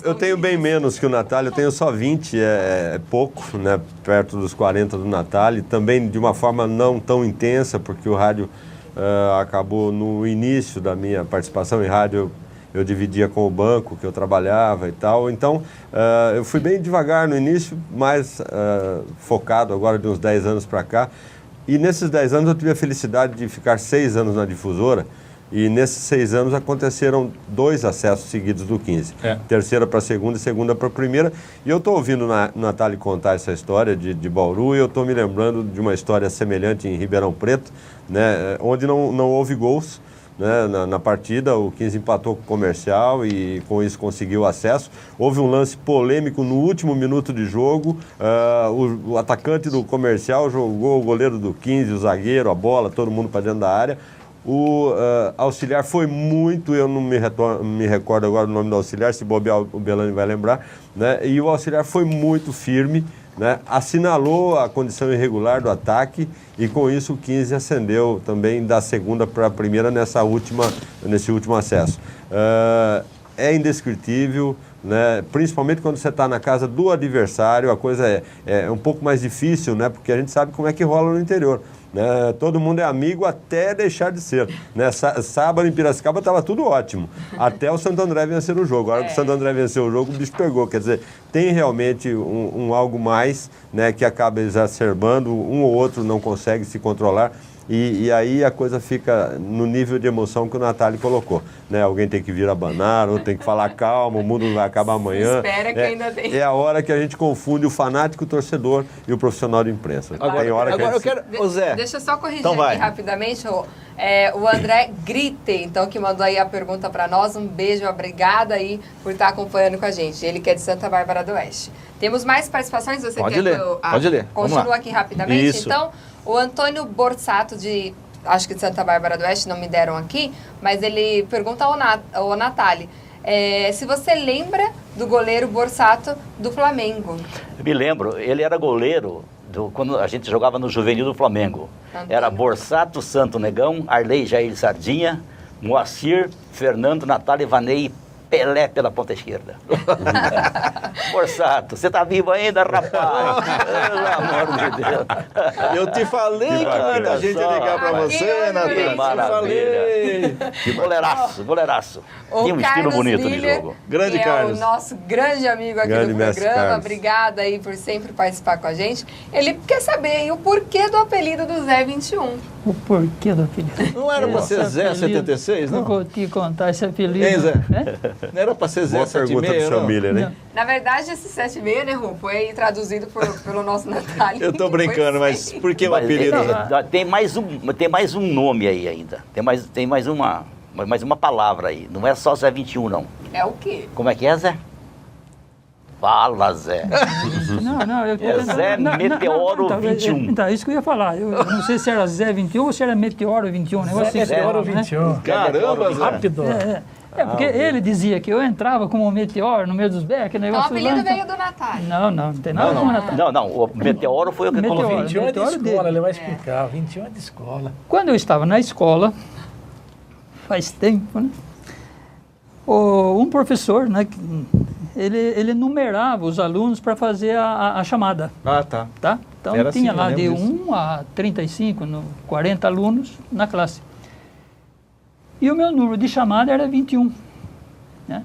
eu tenho bem menos que o Natália, eu tenho só 20, é pouco, né? Perto dos 40 do Natália. Também de uma forma não tão intensa, porque o rádio acabou no início da minha participação em rádio. eu dividia com o banco que eu trabalhava e tal. Então, eu fui bem devagar no início, mais focado agora de uns 10 anos para cá. E nesses 10 anos eu tive a felicidade de ficar 6 anos na difusora. E nesses 6 anos aconteceram 2 acessos seguidos do 15. Terceira para a segunda e segunda para a primeira. E eu estou ouvindo a Natália contar essa história de Bauru e eu estou me lembrando de uma história semelhante em Ribeirão Preto, né, onde não houve gols, né, na partida. O 15 empatou com o Comercial e com isso conseguiu acesso. Houve um lance polêmico no último minuto de jogo. O atacante do Comercial jogou o goleiro do 15, o zagueiro, a bola, todo mundo para dentro da área. O auxiliar foi muito, eu não me recordo agora o nome do auxiliar, se bobear o Belani vai lembrar, né? E o auxiliar foi muito firme, né? Assinalou a condição irregular do ataque e com isso o 15 ascendeu também da segunda para a primeira nesse último acesso. É indescritível, né? Principalmente quando você está na casa do adversário, a coisa é um pouco mais difícil, né? Porque a gente sabe como é que rola no interior. Né? Todo mundo é amigo até deixar de ser. Né? Sábado em Piracicaba estava tudo ótimo, até o Santo André vencer o jogo. A hora que o Santo André venceu o jogo, o bicho pegou. Quer dizer, tem realmente um algo mais, né, que acaba exacerbando, um ou outro não consegue se controlar. E aí a coisa fica no nível de emoção que o Natália colocou. Né? Alguém tem que vir abanar, outro tem que falar calma, o mundo não vai acabar amanhã. Espera que ainda tem. É a hora que a gente confunde o fanático torcedor e o profissional de imprensa. Agora eu quero... Ô Zé, deixa eu só corrigir então aqui rapidamente. O André Grite, então, que mandou aí a pergunta para nós. Um beijo, obrigada aí por estar acompanhando com a gente. Ele que é de Santa Bárbara do Oeste. Temos mais participações? Você pode quer ler, pode ler. Continua aqui rapidamente. Isso. Então, o Antônio Borsato, acho que de Santa Bárbara do Oeste, não me deram aqui, mas ele pergunta ao Natália, se você lembra do goleiro Borsato do Flamengo. Eu me lembro, ele era goleiro quando a gente jogava no Juvenil do Flamengo. Antônio. Era Borsato, Santo Negão, Arley, Jair Sardinha, Moacir, Fernando, Natália, Ivanei, Pelé pela ponta esquerda. Borsato, você tá vivo ainda, rapaz? Pelo amor de Deus. Eu te falei que a gente ia ligar pra você, Natália. Que maravilha. Goleiraço. Tinha um estilo bonito de jogo. Grande que Carlos. É o nosso grande amigo aqui Grande do mestre programa. Carlos. Obrigada aí por sempre participar com a gente. Ele quer saber aí o porquê do apelido do Zé 21. O porquê do apelido? Não era pra ser Zé 76, Eu não? vou te contar esse apelido. Hein, Zé? Né? Não era pra ser Zé Boa pergunta do 76, seu não? Miller, né? Na verdade, esse 76, né, Rô, foi traduzido pelo nosso Natália. Eu tô brincando, mas por que o apelido? Tem mais um nome aí ainda. Tem mais uma palavra aí. Não é só Zé 21, não. É o quê? Como é que é, Zé? Fala, Zé. Não, eu É Zé Meteoro 21. Então, isso que eu ia falar. Eu não sei se era Zé 21 ou se era Meteoro 21. Um negócio Zé assim, Meteoro né? 21. Caramba, Zé. Rápido. Porque ele dizia que eu entrava como um meteoro no meio dos becos, aquele Então o negócio apelido lá, veio do Natália. Não tem nada com o Natália. Não, o Meteoro foi o que Meteoro. coloquei. 21 é de Meteoro escola, dele. ele vai explicar. 21 é de escola. Quando eu estava na escola, faz tempo, né? Um professor, né? Ele numerava os alunos para fazer a chamada, Ah, tá. tá? Então Era tinha assim, lá eu de lembro disso. 1 a 35, 40 alunos na classe. E o meu número de chamada era 21. Né?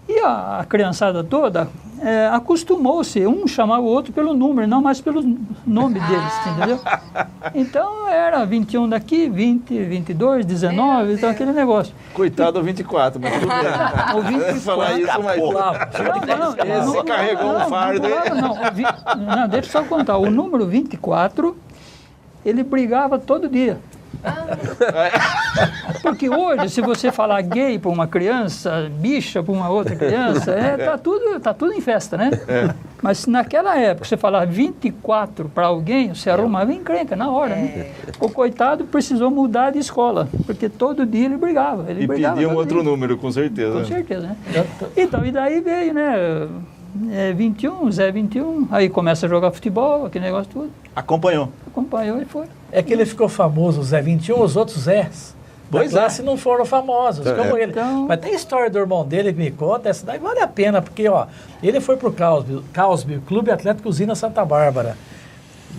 E a criançada toda acostumou-se, um chamar o outro pelo número, não mais pelo nome deles, entendeu? Então era 21 daqui, 20, 22, 19, então aquele negócio. Coitado do 24, mas tudo bem. O 24. Falar isso, mas... Esse carregou um fardo aí. Não, deixa eu só contar. O número 24, ele brigava todo dia. Porque hoje, se você falar gay para uma criança, bicha para uma outra criança, tá tudo em festa, né? Mas se naquela época você falar 24 para alguém, você arrumava encrenca na hora, né? O coitado precisou mudar de escola, porque todo dia ele brigava. E pedia um outro número, com certeza. Com certeza, né? Então, e daí veio, né? 21, Zé 21, aí começa a jogar futebol, aquele negócio tudo. Acompanhou. Acompanhou e foi. É que ele ficou famoso, o Zé 21, os outros Zés da Pois classe não foram famosos, como ele. Então- Mas tem a história do irmão dele que me conta, essa daí vale a pena, porque ó, ele foi pro Causby, Clube Atlético Usina Santa Bárbara.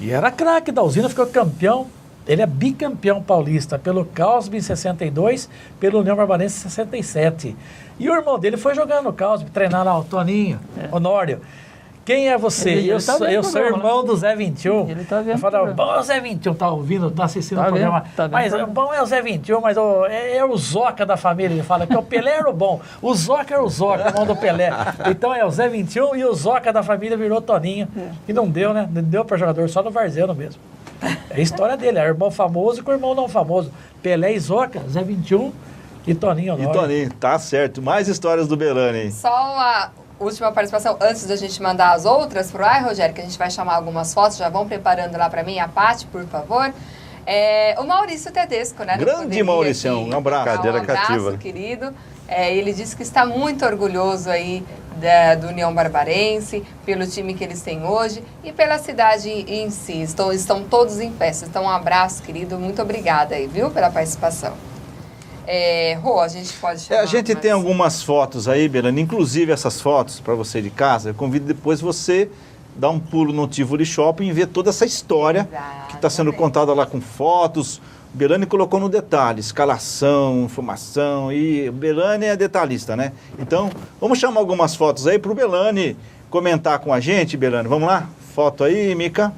E era craque da Usina, ficou campeão Ele é bicampeão paulista pelo Causb em 62, pelo União Barbarense em 67. E o irmão dele foi jogar no Causb, treinar lá, o Toninho, Honório. Quem é você? Eu sou irmão do Zé 21. Ele tá vendo. Eu falo, bom é o Zé 21, tá ouvindo, tá assistindo o programa. Mas bom é o Zé 21, mas é o Zoca da família. Ele fala que o Pelé era o bom. O Zoca era o Zoca, irmão do Pelé. Então é o Zé 21 e o Zoca da família virou Toninho. E não deu, né? Não deu para jogador, só no Varzeno mesmo. É a história dele, é irmão famoso com irmão não famoso. Pelé e Zoca, Zé 21 e Toninho Honório. E Toninho, tá certo. Mais histórias do Belani, hein? Só uma última participação, antes da gente mandar as outras pro ar, Rogério, que a gente vai chamar algumas fotos, já vão preparando lá para mim, a Paty, por favor. O Maurício Tedesco, né? Grande Mauricião, um abraço. Cadeira cativa. Querido. Ele disse que está muito orgulhoso aí do União Barbarense, pelo time que eles têm hoje e pela cidade em si. Estão todos em festa. Então, um abraço, querido. Muito obrigada aí, viu, pela participação. Rô, a gente pode chamar. A gente tem algumas fotos aí, Belani, inclusive essas fotos para você de casa. Eu convido depois você dar um pulo no Tivoli Shopping e ver toda essa história que está sendo contada lá com fotos. O Belani colocou no detalhe, escalação, informação, e o Belani é detalhista, né? Então, vamos chamar algumas fotos aí para o Belani comentar com a gente, Belani. Vamos lá? Foto aí, Mica.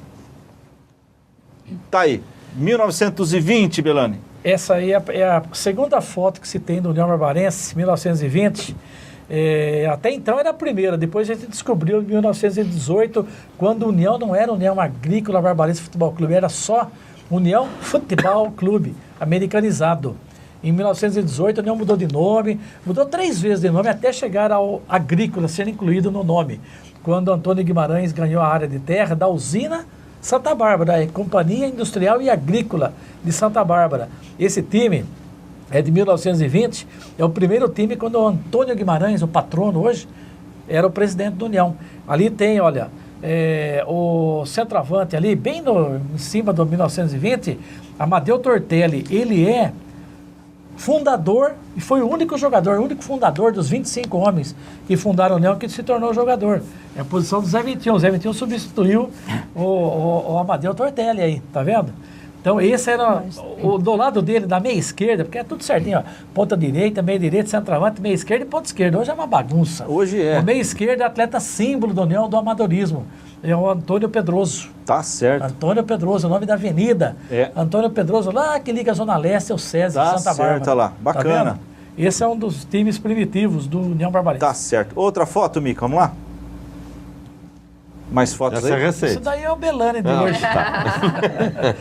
Tá aí, 1920, Belani. Essa aí é a segunda foto que se tem do União Barbarense, 1920. Até então era a primeira, depois a gente descobriu em 1918, quando a União não era União Agrícola Barbarense Futebol Clube, era só União Futebol Clube, americanizado. Em 1918 a União mudou de nome, mudou 3 vezes de nome até chegar ao Agrícola, ser incluído no nome. Quando Antônio Guimarães ganhou a área de terra da usina Santa Bárbara, Companhia Industrial e Agrícola de Santa Bárbara. Esse time é de 1920, é o primeiro time quando o Antônio Guimarães, o patrono hoje, era o presidente da União. Ali tem, olha, o centroavante ali, bem em cima do 1920, Amadeu Tortelli, ele é fundador e foi o único jogador, o único fundador dos 25 homens que fundaram a União que se tornou jogador. É a posição do Zé 21. O Zé 21 substituiu o Amadeu Tortelli aí, tá vendo? Então esse era do lado dele, da meia esquerda, porque é tudo certinho, ó. Ponta direita, meia direita, centroavante, meia esquerda e ponta esquerda. Hoje é uma bagunça. Hoje é. O meia esquerda é atleta símbolo da União do amadorismo. É o Antônio Pedroso. Tá certo. Antônio Pedroso, o nome da avenida. Antônio Pedroso, lá que liga a Zona Leste, é o César, tá Santa Bárbara. Tá lá, bacana. Tá esse é um dos times primitivos do União Barbarense. Tá certo. Outra foto, Mica, vamos lá? Mais fotos Essa aí? é recente. Isso daí é o Belani de hoje.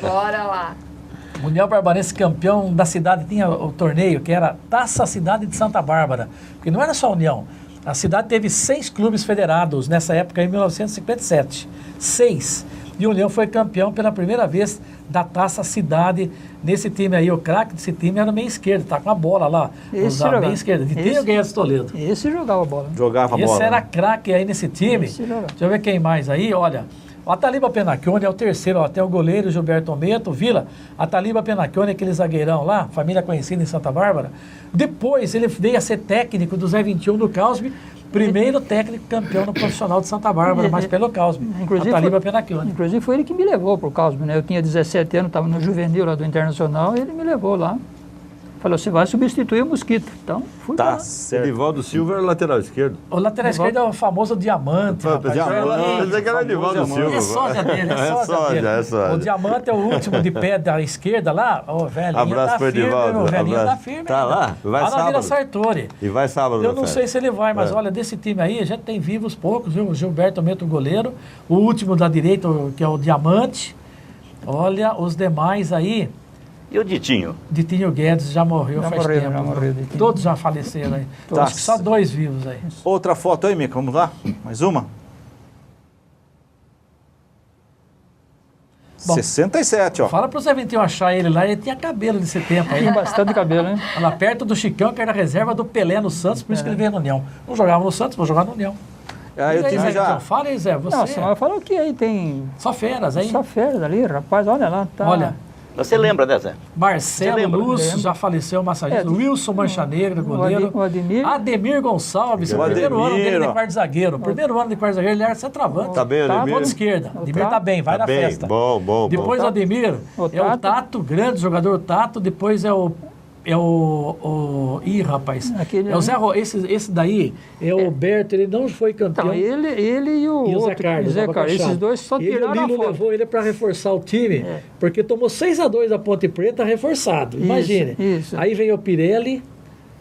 Bora lá. União Barbarense campeão da cidade, tinha o torneio que era Taça Cidade de Santa Bárbara, porque não era só a União. A cidade teve 6 clubes federados nessa época, em 1957. 6. E o União foi campeão pela primeira vez da Taça Cidade. Nesse time aí, o craque desse time era o meio esquerdo, tá com a bola lá. Esse meio esquerdo. De Tino Guedes Toledo. Esse jogava bola. Jogava bola. Esse era craque aí nesse time. Deixa eu ver quem mais aí, olha. O Ataliba Penacchione é o terceiro, ó, tem o goleiro Gilberto Meto, Vila. Ataliba Penacchione, aquele zagueirão lá, família conhecida em Santa Bárbara. Depois ele veio a ser técnico do Zé 21 do Causb, primeiro técnico campeão no profissional de Santa Bárbara, mas pelo Causb. Ataliba Penacchione. Inclusive foi ele que me levou para o Causb, né? Eu tinha 17 anos, estava no juvenil lá do Internacional, e ele me levou lá. Falou, você vai substituir o Mosquito. Então, fui tá lá. certo. Edivaldo Silva era lateral esquerdo. O lateral esquerdo é o famoso Diamante. Pensei que era Edivaldo Silva. É sósia dele, é sósia dele. É sósia. O Diamante é o último de pé da esquerda lá. Ô, velho, abraço tá pro firme, Edivaldo. o velhinho tá Abraço. firme. Tá ainda. lá? Vai lá na Vila sábado. Sartori. E vai sábado. Eu não sei se ele vai, mas olha, desse time aí, a gente tem vivos poucos, viu? O Gilberto Meto, o goleiro. O último da direita, que é o Diamante. Olha, os demais aí. E o Ditinho? Ditinho Guedes já morreu faz tempo. Já morreu, Todos já faleceram aí. Tá. Acho que só 2 vivos aí. Outra foto aí, Mica, vamos lá? Mais uma? Bom, 67, ó. Fala pro Zé Ventinho achar ele lá, ele tinha cabelo desse tempo aí. Tinha bastante cabelo, né? Lá perto do Chicão, que era reserva do Pelé no Santos, por isso que ele veio no União. Não jogava no Santos, vou jogar no União. Aí o Zé time já... Ventinho, fala aí, Zé, você. Nossa, mas fala o que aí tem... Só feras aí. Só férias ali, rapaz, olha lá. Tá... Olha, Você lembra, né, Zé? Marcelo Você lembra? Lúcio, Lembro. já faleceu, massagista. Wilson Mancha Negra, goleiro. O Ademir. Ademir Gonçalves, O primeiro ano dele de Ademir, ó. quarto zagueiro. Primeiro ano de quarto zagueiro, ele era centroavante. Tá bem, Ademir? Ponta esquerda. O Ademir tá Tato. bem, vai Tá na bem, festa. bom. Depois o Ademir O é o Tato. Tato, grande jogador Tato. Depois Ih, rapaz. Aquele É o Zé esse daí é o Berto, ele não foi campeão. Então, ele e o E o Zé outro, Carlos. o Zé tava Carlos. baixado. Esses dois só Ele, tiraram o a Lilo foto. levou ele para reforçar o time, porque tomou 6-2 da Ponte Preta reforçado. Imagine. isso. Aí vem o Pirelli,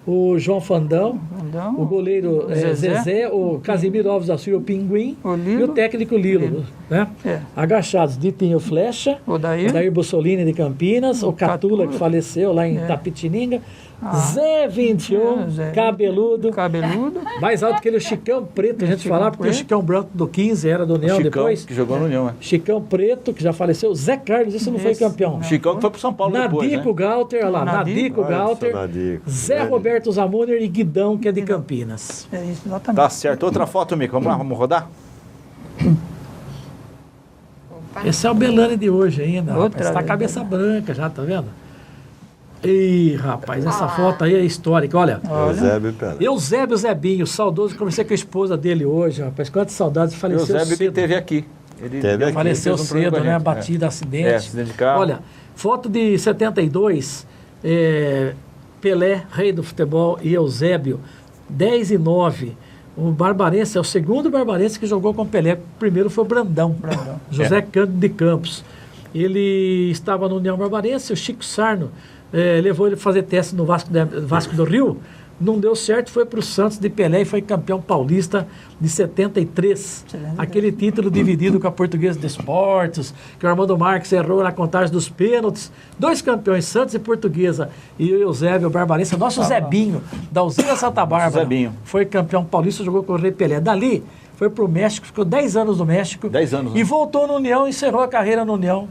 o João Fandão, Fandão, o goleiro Zezé, o Casimiro Alves da Silva, o Pinguim, O Lilo. e o técnico Lilo. Né? É. Agachados, Ditinho Flecha, O Dair. Bussolini de Campinas, o Catula, que faleceu lá em Tapetininga, Zé 21, Zé. cabeludo, Cabeludo. mais alto que ele, o Chicão Preto, a gente Chicão falava, porque o Preto. Chicão Branco do 15 era do União Chicão, depois. que jogou no União, né? Chicão Preto, que já faleceu. Zé Carlos, esse não foi Esse campeão. não. Chicão que foi pro São Paulo depois, Nadico né? Galter, olha lá, Nadico Nadico. Galter, Nadico. Zé Roberto Zamuner e Guidão, que é de Campinas. É isso, exatamente. Tá certo. Outra foto, Mico. Vamos lá, vamos rodar? Esse é o Belane de hoje ainda, Outra rapaz. Tá vez, cabeça branca já, tá vendo? Ih, rapaz, essa foto aí é histórica, olha. Eusébio Pelé. Eusébio Zebinho, saudoso, conversei com a esposa dele hoje, rapaz. Quantas saudades, E o faleceu Zébio que cedo. teve aqui. Ele Teve aqui. Faleceu fez um programa cedo, com a né? gente. Batida, acidente. É, acidente de carro. Olha, foto de 72, Pelé, rei do futebol, e Eusébio, 10 e 9. O Barbarense é o segundo Barbarense que jogou com o Pelé. O primeiro foi o Brandão. José Cândido de Campos. Ele estava no União Barbarense, o Chico Sarno levou ele a fazer teste no Vasco do Rio. Não deu certo, foi para o Santos de Pelé e foi campeão paulista de 73. Aquele título dividido com a Portuguesa de Esportes, que o Armando Marques errou na contagem dos pênaltis. 2 campeões, Santos e Portuguesa. E o Eusébio Barbarense, nosso Zebinho, da usina Santa Bárbara. Zebinho. Foi campeão paulista, jogou com o Rei Pelé. Dali, foi para o México, ficou 10 anos no México. 10 anos, né? E voltou no União, encerrou a carreira no União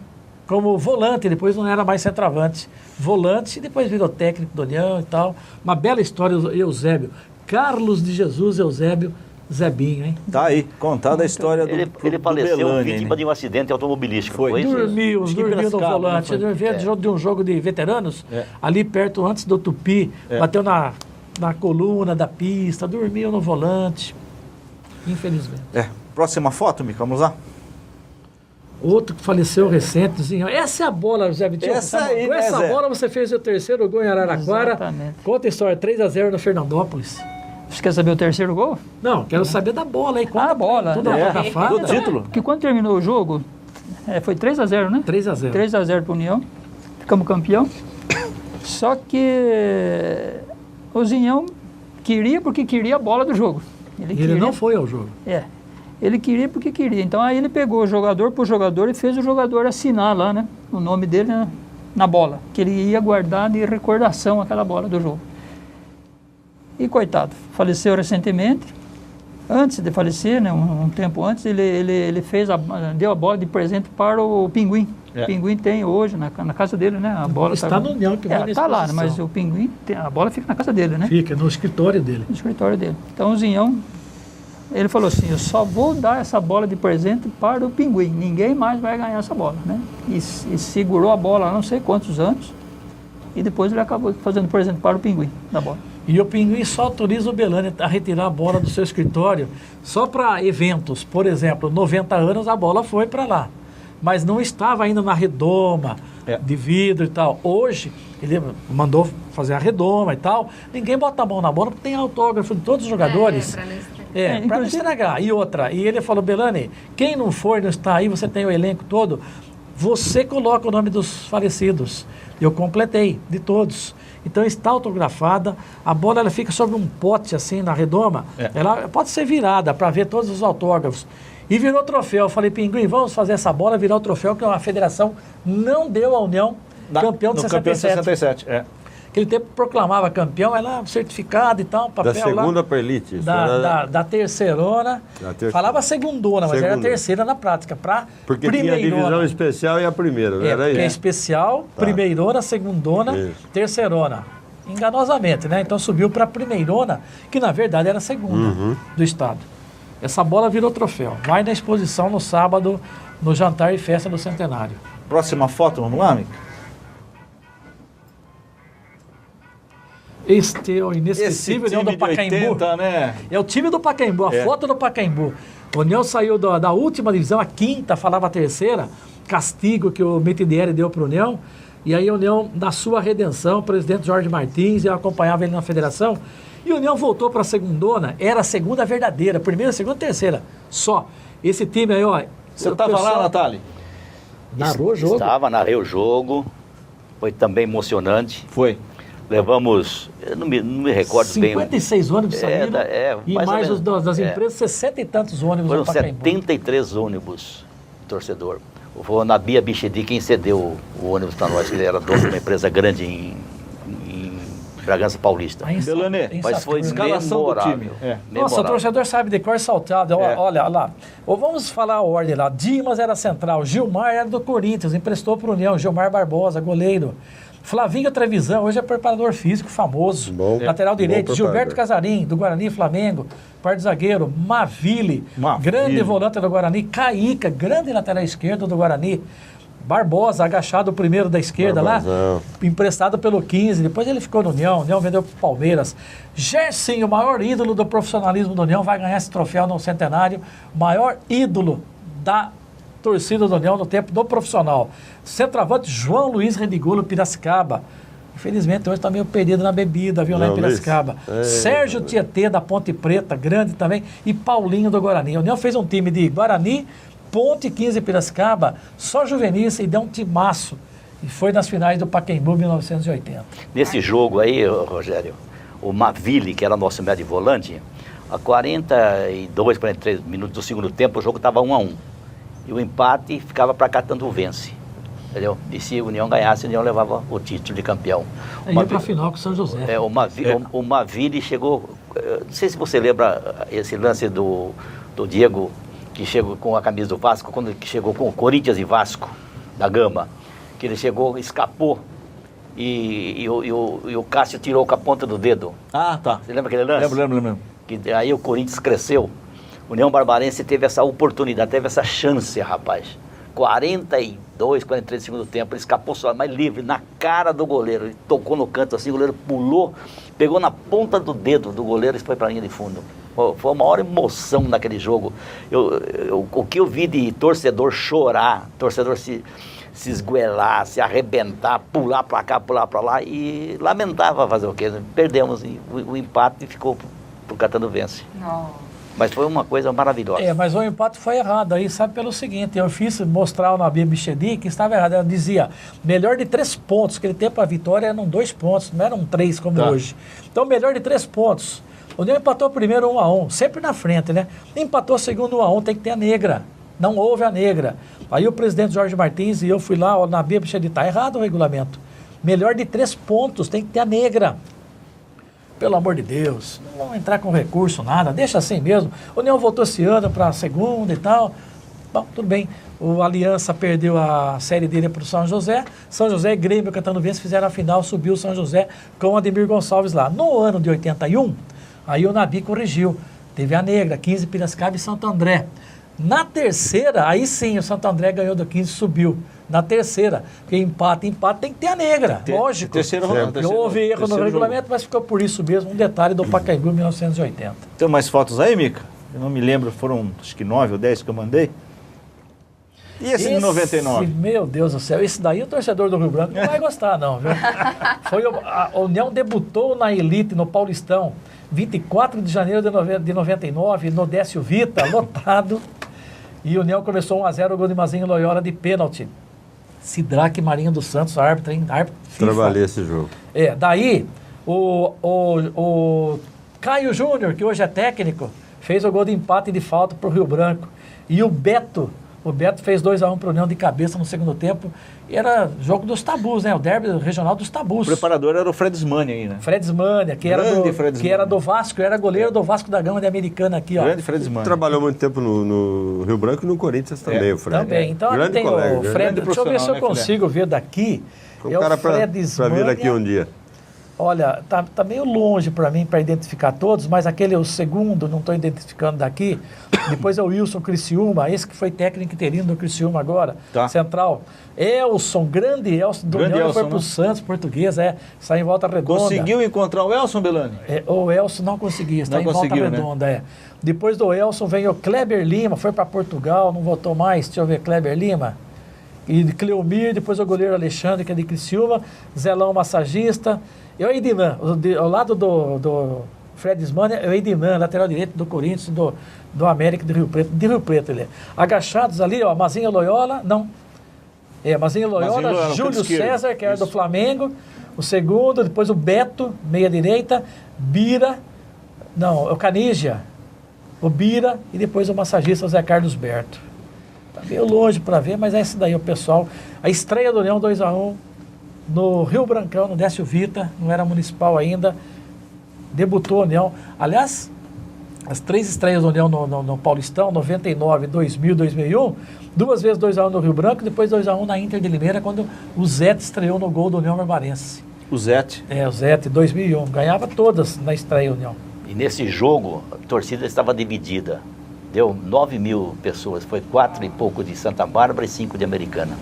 como volante, depois não era mais centroavante. Volante, e depois virou técnico do União e tal. Uma bela história, Eusébio. Carlos de Jesus Eusébio Zebinho, hein? Tá aí, contada a história do Ele faleceu Belane, vítima né? de um acidente automobilístico. Foi. isso? Dormiu Acho que em no Piracicaba, volante. não foi? Ele de um jogo de veteranos, É. ali perto, antes do Tupi, bateu na coluna da pista, dormiu no volante. Infelizmente. Próxima foto, Mico, vamos lá? Outro que faleceu recentezinho. Essa é a bola, José Vitinho. Essa aí, Com né, essa Zé? bola você fez o terceiro gol em Araraquara. Exatamente. Conta a história, 3-0 no Fernandópolis. Você quer saber o terceiro gol? Não, quero saber da bola aí. Conta A bola. Toda É, fotografada. do título. Porque quando terminou o jogo, foi 3-0, né? 3-0. 3-0 para o União. Ficamos campeão. Só que o Zinhão queria porque queria a bola do jogo. Ele queria, não foi ao jogo. Ele queria porque queria. Então aí ele pegou jogador por jogador e fez o jogador assinar lá, né? O nome dele na bola. Que ele ia guardar de recordação aquela bola do jogo. E coitado, faleceu recentemente. Antes de falecer, né, um tempo antes, ele deu a bola de presente para o Pinguim. É. O Pinguim tem hoje na casa dele, né? A bola Está no União, que vai na tá lá, exposição. mas o Pinguim, a bola fica na casa dele, né? Fica no escritório dele. No escritório dele. Então o Zinhão, ele falou assim, eu só vou dar essa bola de presente para o Pinguim, ninguém mais vai ganhar essa bola, né? E segurou a bola há não sei quantos anos, e depois ele acabou fazendo presente para o Pinguim da bola. E o Pinguim só autoriza o Belane a retirar a bola do seu escritório só para eventos. Por exemplo, 90 anos a bola foi para lá. Mas não estava ainda na redoma de vidro e tal. Hoje, ele mandou fazer a redoma e tal. Ninguém bota a mão na bola porque tem autógrafo de todos os jogadores. Para não estragar. Para não inclusive- estragar. E outra, e ele falou, Belane, quem não for, não está aí, você tem o elenco todo, você coloca o nome dos falecidos. Eu completei, de todos. Então está autografada, a bola ela fica sobre um pote assim na redoma, ela pode ser virada para ver todos os autógrafos. E virou troféu. Eu falei, Pinguim, vamos fazer essa bola virar o troféu que a federação não deu à União, campeão de no 67. campeão de 67, Aquele tempo proclamava campeão, ela certificado e tal, papel Da segunda lá. para elite. isso era- Da terceirona. Da terceira. Falava segundona, mas era Segunda. terceira na prática. Para Porque tinha a divisão especial e a primeira, não era porque é isso? especial, primeirona, segundona, Isso. terceirona. Enganosamente, né? Então subiu para a primeirona, que na verdade era a segunda do estado. Essa bola virou troféu. Vai na exposição no sábado, no jantar e festa do centenário. Próxima foto, vamos lá, Mico? Este é o inesquecível União do Pacaembu. 80, né? É o time do Pacaembu, a foto do Pacaembu. O União saiu da última divisão, a quinta, falava a terceira, castigo que o Metidieri deu para o União. E aí a União, na sua redenção, o presidente Jorge Martins, eu acompanhava ele na federação, e a União voltou para a segundona, era a segunda verdadeira, primeira, segunda, terceira, só. Esse time aí, ó... Você estava lá, Natália? Narrou o jogo. Narrei o jogo, foi também emocionante. Foi. Levamos, eu não me recordo 56 bem. ônibus saíram, e mais os das empresas, 60 e tantos ônibus. Foram 73 ônibus, torcedor. Foi o Nabia Bichedi quem cedeu o ônibus para nós, que ele era dono de uma empresa grande em Bragança Paulista. Belane, mas foi escalação do time. Nossa, o torcedor sabe de cor salteado. Olha lá. Ou vamos falar a ordem lá. Dimas era central, Gilmar era do Corinthians, emprestou para o União, Gilmar Barbosa, goleiro. Flavinho Trevisan, hoje é preparador físico famoso. Lateral direito, Gilberto Casarim, do Guarani Flamengo. Par de zagueiro, Maville, grande volante do Guarani. Caíca, grande lateral esquerdo do Guarani. Barbosa, agachado o primeiro da esquerda lá, emprestado pelo 15. Depois ele ficou no União vendeu para o Palmeiras. Gerson, o maior ídolo do profissionalismo do União, vai ganhar esse troféu no centenário. Maior ídolo da torcida do União no tempo do profissional. Centroavante João Luiz Redigolo, Piracicaba. Infelizmente hoje está meio perdido na bebida, viu, lá em Piracicaba. Sérgio Tietê, da Ponte Preta, grande também. E Paulinho do Guarani. A União fez um time de Guarani, Ponte 15 Piracicaba, só juvenis e deu um timaço. E foi nas finais do Pacaembu 1980. Nesse jogo aí, Rogério, o Maville, que era nosso médio volante, a 42, 43 minutos do segundo tempo, o jogo estava 1-1. E o empate ficava para cá, tanto vence. Entendeu? E se a União ganhasse, a União levava o título de campeão. Ia para a final com o São José. O Maville chegou... Não sei se você lembra esse lance do Diego, que chegou com a camisa do Vasco, quando que chegou com o Corinthians e Vasco, da Gama, que ele chegou, escapou, e o Cássio tirou com a ponta do dedo. Ah, tá. Você lembra aquele lance? Lembro. Que aí o Corinthians cresceu. União Barbarense teve essa oportunidade, teve essa chance, rapaz. 42, 43 do segundo tempo, ele escapou só, mas livre, na cara do goleiro. Ele tocou no canto assim, o goleiro pulou, pegou na ponta do dedo do goleiro e foi para a linha de fundo. Foi uma maior emoção naquele jogo. O que eu vi de torcedor chorar, torcedor se esguelar, se arrebentar, pular para cá, pular para lá, e lamentava fazer o quê? Perdemos, e o empate ficou pro Catano Vence. Não. Mas foi uma coisa maravilhosa. Mas o empate foi errado aí, sabe, pelo seguinte, eu fiz mostrar o Nabia Bichedi que estava errado. Ela dizia, melhor de 3 pontos, que ele teve para a vitória eram 2 pontos, não eram 3 como hoje. Então, melhor de 3 pontos. O União empatou primeiro 1-1, sempre na frente, né? Empatou segundo 1-1, tem que ter a negra. Não houve a negra. Aí o presidente Jorge Martins e eu fui lá, o Nabia Bichedi, está errado o regulamento. Melhor de 3 pontos, tem que ter a negra. Pelo amor de Deus, não vamos entrar com recurso, nada, deixa assim mesmo. O União voltou esse ano para a segunda e tal. Bom, tudo bem. O Aliança perdeu a série dele para o São José. São José e Grêmio Catano Vence fizeram a final, subiu o São José com o Ademir Gonçalves lá. No ano de 81, aí o Nabi corrigiu. Teve a negra, 15 Piracicaba e Santo André. Na terceira, aí sim, o Santo André ganhou do 15 e subiu. Na terceira, porque empate tem que ter a negra, lógico. Houve erro no regulamento, mas ficou por isso mesmo. Um detalhe do Pacaembu 1980. Tem mais fotos aí, Mica? Eu não me lembro, foram acho que 9 ou 10 que eu mandei. E esse de 99? Meu Deus do céu, esse daí o torcedor do Rio Branco não vai gostar não, viu? A União debutou na elite, no Paulistão, 24 de janeiro de 99, no Décio Vita, lotado. E o União começou 1-0, o gol de Mazinho Loyola de pênalti. Sidraque Marinho dos Santos, árbitro FIFA. Trabalhei esse jogo. Daí o Caio Júnior, que hoje é técnico, fez o gol de empate de falta para o Rio Branco. E o Beto fez 2-1 para o União de cabeça no segundo tempo. E era jogo dos tabus, né? O derby regional dos tabus. O preparador era o Fred Smania aí, né? Fred Smania, que era do Vasco, era goleiro do Vasco da Gama de Americana aqui, ó. Grande Fred Smania. Trabalhou muito tempo no Rio Branco e no Corinthians também, o Fred. Também. Então grande tem colega, o Fred. Deixa eu ver se eu consigo ver daqui. Foi um cara para vir aqui um dia. Olha, tá meio longe para mim para identificar todos, mas o segundo, não estou identificando daqui. Depois é o Wilson Criciúma, esse que foi técnico interino do Criciúma agora, Tá. Central. Elson, grande Elson, do Grande União, Elson, foi pro né? Santos, português, sai em Volta Redonda. Conseguiu encontrar o Elson, Belani? O Elson não conseguia, está Não em Volta conseguiu, né? Redonda, Depois do Elson vem o Kleber Lima, foi para Portugal, não voltou mais, deixa eu ver, Kleber Lima. E Cleomir, depois o goleiro Alexandre, que é de Criciúma, Zelão massagista, e o Ednan, ao lado do Fred Ismani, é o Ednan, lateral direito do Corinthians, do América de Rio Preto ele é. Agachados ali, ó, Mazinho Loyola, não. Mazinho Loyola, Júlio César, que era do Flamengo, o segundo, depois o Beto, meia direita, Bira, não, o Canígia, o Bira, e depois o massagista, o Zé Carlos Berto. Tá meio longe para ver, mas é esse daí o pessoal. A estreia do União 2-1 no Rio Brancão, no Décio Vita, não era municipal ainda, debutou a União. Aliás, as 3 estreias do União no Paulistão, 99, 2000, 2001, 2 vezes 2-1 no Rio Branco, depois 2-1 na Inter de Limeira, quando o Zete estreou no gol do União Barbarense. O Zete. O Zete, 2001, ganhava todas na estreia União. E nesse jogo, a torcida estava dividida. Deu 9.000 pessoas, foi 4 e pouco de Santa Bárbara e 5 de Americana.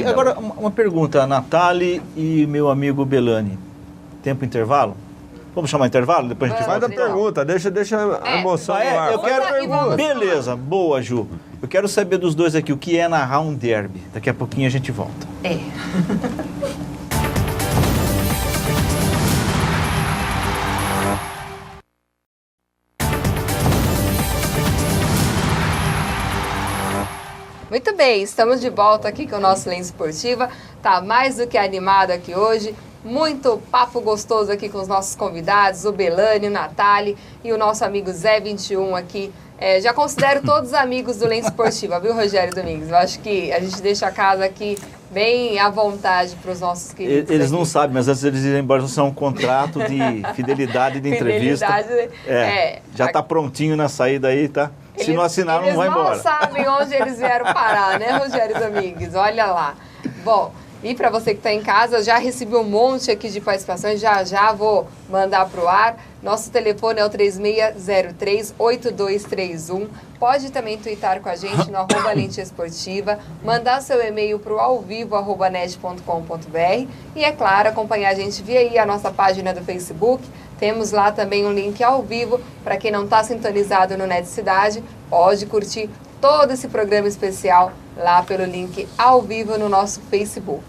Agora, uma pergunta, Natália e meu amigo Belani. Tempo intervalo? Vamos chamar intervalo? Depois a gente Faz volta. a pergunta, deixa a emoção no ar. Eu quero... Vamos lá, vamos. Beleza, boa, Ju. Eu quero saber dos dois aqui o que é narrar um derby. Daqui a pouquinho a gente volta. Muito bem, estamos de volta aqui com o nosso Lente Esportiva. Tá mais do que animado aqui hoje. Muito papo gostoso aqui com os nossos convidados, o Belani, o Natália e o nosso amigo Zé 21 aqui. Já considero todos amigos do Lente Esportiva, viu, Rogério Domingues? Eu acho que a gente deixa a casa aqui bem à vontade para os nossos queridos. Eles aqui. não sabem, mas antes eles irem embora, isso é um contrato de fidelidade de entrevista. Já está prontinho na saída aí, tá? Se não assinar, não vai embora. Eles mal sabem onde eles vieram parar, né, Rogério Domingues? Olha lá. Bom, e para você que está em casa, já recebi um monte aqui de participações, já vou mandar para o ar. Nosso telefone é o 3603-8231. Pode também twittar com a gente no @Lente Esportiva, mandar seu e-mail para o alvivo@net.com.br e, é claro, acompanhar a gente via aí a nossa página do Facebook. Temos lá também um link ao vivo, para quem não está sintonizado no Net Cidade, pode curtir todo esse programa especial lá pelo link ao vivo no nosso Facebook.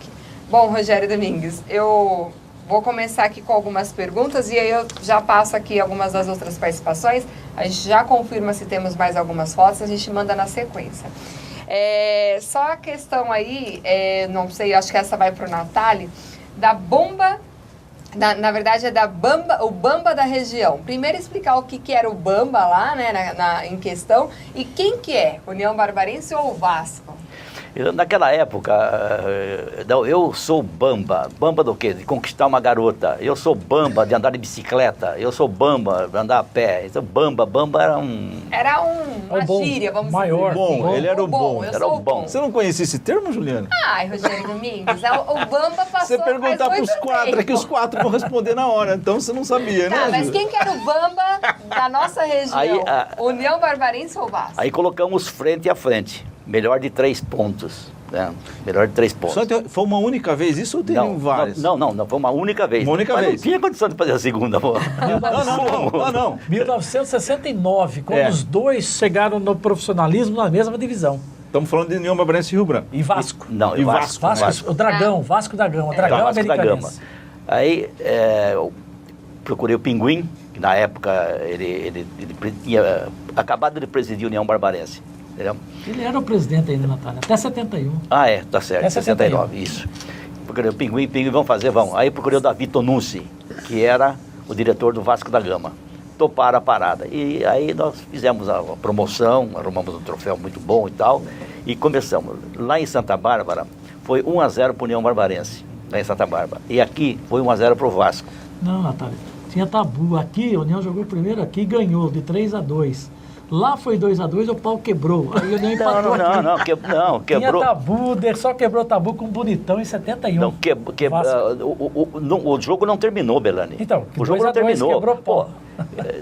Bom, Rogério Domingues, eu vou começar aqui com algumas perguntas e aí eu já passo aqui algumas das outras participações. A gente já confirma se temos mais algumas fotos, a gente manda na sequência. Só a questão aí, não sei, acho que essa vai para o Natália, da bomba... Na verdade é o Bamba da região. Primeiro explicar o que era o Bamba lá, né, em questão, e quem que é, União Barbarense ou o Vasco? Naquela época, eu sou bamba. Bamba do quê? De conquistar uma garota. Eu sou bamba de andar de bicicleta. Eu sou bamba de andar a pé. Então, bamba era um... Era uma gíria, vamos maior. dizer. Bom, ele era o bom. Eu Era sou o bom. Você não conhecia esse termo, Juliana? Ai, Rogério Domingues, o Bamba passou. Você perguntar para os faz muito 4, é que tempo. os 4 vão responder na hora. Então você não sabia, Tá, né, mas Ju? quem que era o Bamba da nossa região? Aí, União Barbarense ou Vasco? Aí colocamos frente a frente. Melhor de 3 pontos. Né? Melhor de 3 pontos. Foi uma única vez isso ou teriam várias? Não, foi uma única vez. Uma única Mas vez. não tinha condição de fazer a segunda, pô. Não. 1969, quando os dois chegaram no profissionalismo na mesma divisão. Estamos falando de União Barbarense e Rio Branco. E Vasco. Não, E Vasco. O Dragão, Vasco da Gama, o Dragão Vasco da Gama. americanense. Aí eu procurei o Pinguim, que na época ele tinha acabado de presidir a União Barbarense. Entendeu? Ele era o presidente ainda, Natália, até 71. Tá certo, Até 69, isso. Procurei o Pinguim, vamos. Aí procurei o Davi Tonucci, que era o diretor do Vasco da Gama. Toparam a parada. E aí nós fizemos a promoção, arrumamos um troféu muito bom e tal, e começamos. Lá em Santa Bárbara, foi 1-0 para a União Barbarense, lá em Santa Bárbara. E aqui foi 1-0 para o Vasco. Não, Natália, tinha tabu. Aqui, a União jogou primeiro aqui e ganhou de 3-2. Lá foi 2-2, o pau quebrou. Aí o União empatou Não, aqui. quebrou. Tinha tabu, só quebrou tabu com o Bonitão em 71. Não, o jogo não terminou, Belani. Então, o jogo não terminou. Quebrou pau.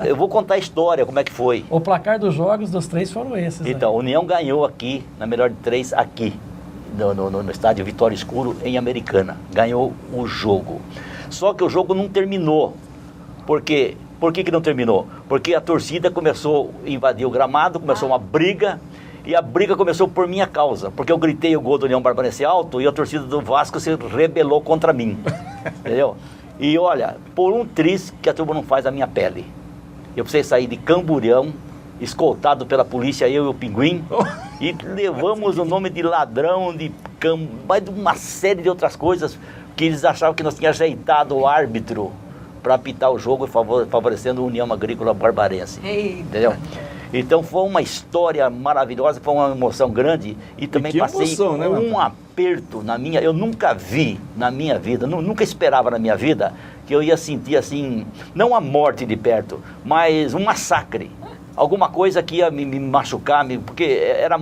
Eu vou contar a história, como é que foi. O placar dos jogos dos 3 foram esses. Então, a União ganhou aqui, na melhor de 3, aqui, no estádio Vitória Escuro, em Americana. Ganhou o jogo. Só que o jogo não terminou. Por quê? Por que não terminou? Porque a torcida começou a invadir o gramado, começou uma briga, e a briga começou por minha causa, porque eu gritei o gol do União Barbarense alto e a torcida do Vasco se rebelou contra mim, entendeu? E olha, por um triz que a turma não faz a minha pele. Eu precisei sair de Camborião, escoltado pela polícia, eu e o Pinguim, e levamos o nome de ladrão, mas de uma série de outras coisas, que eles achavam que nós tínhamos ajeitado o árbitro para apitar o jogo, favorecendo a União Agrícola Barbarense. Eita. Entendeu? Então foi uma história maravilhosa, foi uma emoção grande e também passei emoção, né, um aperto na minha... Eu nunca vi na minha vida, nunca esperava na minha vida que eu ia sentir assim, não a morte de perto, mas um massacre. Alguma coisa que ia me machucar, porque era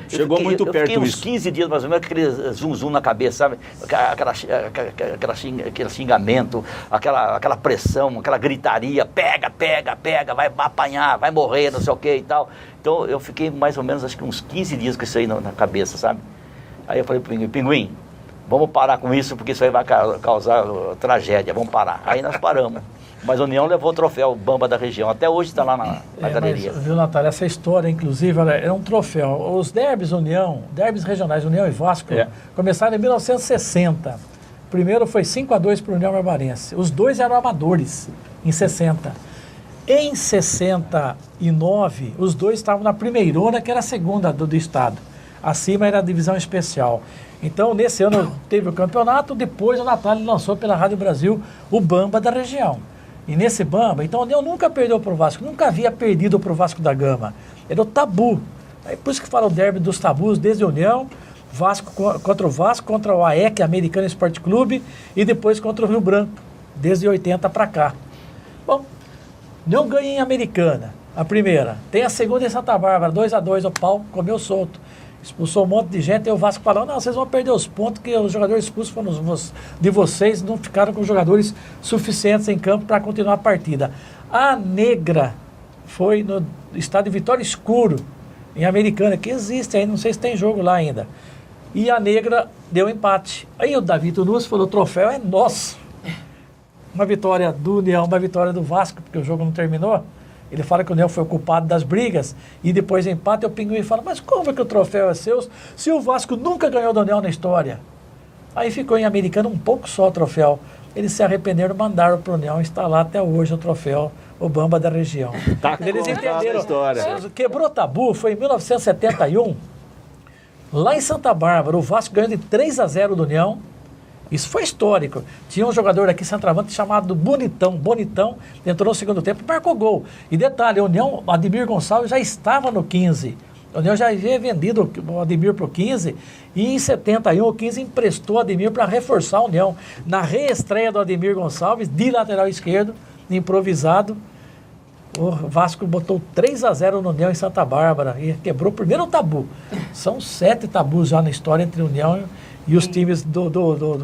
Chegou muito perto Eu fiquei uns isso. 15 dias mais ou menos com aquele zum na cabeça, sabe? Aquele xingamento, aquela pressão, aquela gritaria, pega, vai apanhar, vai morrer, não sei o que e tal. Então eu fiquei mais ou menos, acho que uns 15 dias com isso aí na cabeça, sabe? Aí eu falei pro Pinguim, vamos parar com isso, porque isso aí vai causar tragédia, vamos parar. Aí nós paramos. Mas a União levou o troféu Bamba da região. Até hoje está lá na galeria. Mas, viu, Natália, essa história, inclusive, é um troféu. Os derbys União, derbys regionais União e Vasco, começaram em 1960. O primeiro foi 5-2 para o União Barbarense. Os dois eram amadores, em 60. Em 69, os dois estavam na primeirona, que era a segunda do estado. Acima era a divisão especial. Então, nesse ano teve o campeonato, depois o Natália lançou pela Rádio Brasil o Bamba da região. E nesse Bamba, então o União nunca perdeu para o Vasco, nunca havia perdido para o Vasco da Gama. Era o tabu. Aí, por isso que fala o derby dos tabus, desde a União, Vasco contra o AEC, Americano Esporte Clube, e depois contra o Rio Branco, desde 80 para cá. Bom, União ganha em Americana, a primeira. Tem a segunda em Santa Bárbara, 2-2, o pau comeu solto. Expulsou um monte de gente, aí o Vasco falou, não, vocês vão perder os pontos, que os jogadores expulsos foram de vocês, não ficaram com jogadores suficientes em campo para continuar a partida. A Negra foi no estádio Vitória Escuro, em Americana, que existe aí, não sei se tem jogo lá ainda. E a Negra deu empate. Aí o Davi Tunuas falou, o troféu é nosso. Uma vitória do União, uma vitória do Vasco, porque o jogo não terminou. Ele fala que o União foi o culpado das brigas e depois empate, o Pinguim fala, mas como é que o troféu é seu se o Vasco nunca ganhou do União na história? Aí ficou em Americana um pouco só o troféu. Eles se arrependeram, mandaram para o União, está lá até hoje o troféu, o Bamba da região. Eles entenderam. Quebrou tabu, foi em 1971, lá em Santa Bárbara, o Vasco ganhou de 3-0 do União. Isso foi histórico. Tinha um jogador aqui, centroavante, chamado Bonitão. Bonitão entrou no segundo tempo e marcou gol. E detalhe, a União, o Ademir Gonçalves já estava no 15. A União já havia vendido o Ademir para o 15 e em 71 o 15 emprestou o Ademir para reforçar a União. Na reestreia do Ademir Gonçalves, de lateral esquerdo, improvisado, o Vasco botou 3-0 no União em Santa Bárbara e quebrou o primeiro tabu. São 7 tabus já na história entre a União e os times do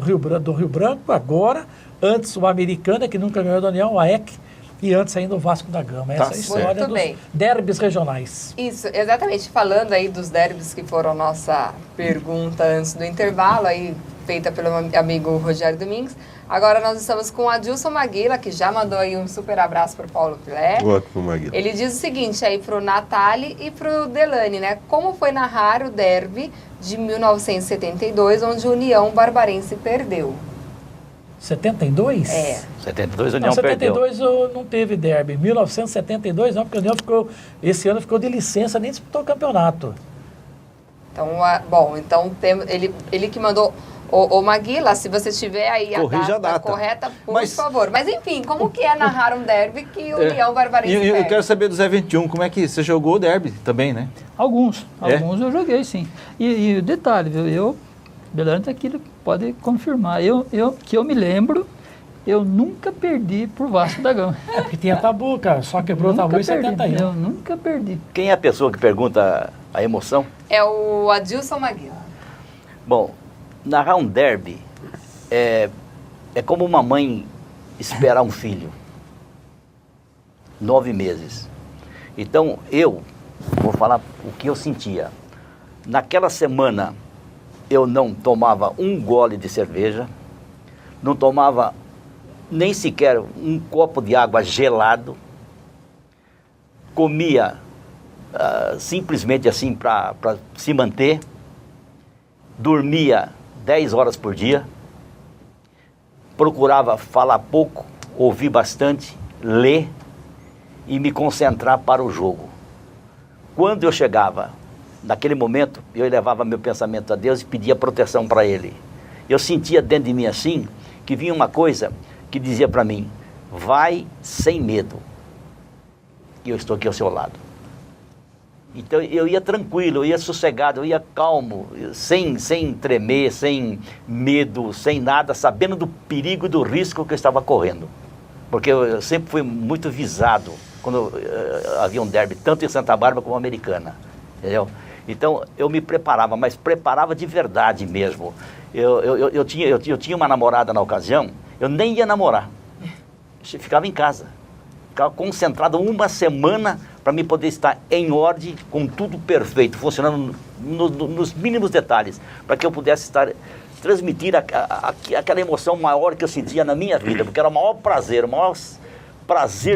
Rio Branco, agora, antes o Americana, que nunca ganhou da União, o AEC, e antes ainda o Vasco da Gama. Essa é a história dos derbys regionais. Isso, exatamente. Falando aí dos derbys, que foram a nossa pergunta antes do intervalo, aí feita pelo amigo Rogério Domingues. Agora nós estamos com o Adilson Maguila, que já mandou aí um super abraço para o Paulo Pilé. Ele diz o seguinte aí para o Natali e para o Delane, né? Como foi narrar o derby de 1972, onde o União Barbarense perdeu? 72? É. 72 a União perdeu. 72 não teve derby. 1972 não, porque a União esse ano ficou de licença, nem disputou o campeonato. Então, bom, então ele que mandou... Ô Maguila, se você tiver aí a data correta, por favor. Mas enfim, como que é narrar um derby que o União Barbarense perde? Eu quero saber do Zé 21, como é que você jogou o derby também, né? Alguns eu joguei, sim. E o detalhe, viu, Belante aqui pode confirmar, que eu me lembro, eu nunca perdi por Vasco da Gama. É porque tinha tabu, cara. Só quebrou o tabu em 71. Eu nunca perdi. Quem é a pessoa que pergunta a emoção? É o Adilson Maguila. Bom, narrar um derby é como uma mãe esperar um filho. 9 meses. Então, eu vou falar o que eu sentia. Naquela semana, eu não tomava um gole de cerveja, não tomava nem sequer um copo de água gelado, comia simplesmente assim para se manter, dormia 10 horas por dia, procurava falar pouco, ouvir bastante, ler e me concentrar para o jogo. Quando eu chegava, naquele momento, eu elevava meu pensamento a Deus e pedia proteção para Ele. Eu sentia dentro de mim assim, que vinha uma coisa que dizia para mim, vai sem medo, e eu estou aqui ao seu lado. Então eu ia tranquilo, eu ia sossegado, eu ia calmo, sem tremer, sem medo, sem nada, sabendo do perigo e do risco que eu estava correndo. Porque eu sempre fui muito visado quando havia um derby, tanto em Santa Bárbara como Americana, entendeu? Então eu me preparava, mas preparava de verdade mesmo. Eu tinha uma namorada na ocasião, eu nem ia namorar, eu ficava em casa, ficava concentrado uma semana para me poder estar em ordem, com tudo perfeito, funcionando nos mínimos detalhes, para que eu pudesse transmitir aquela emoção maior que eu sentia na minha vida, porque era o maior prazer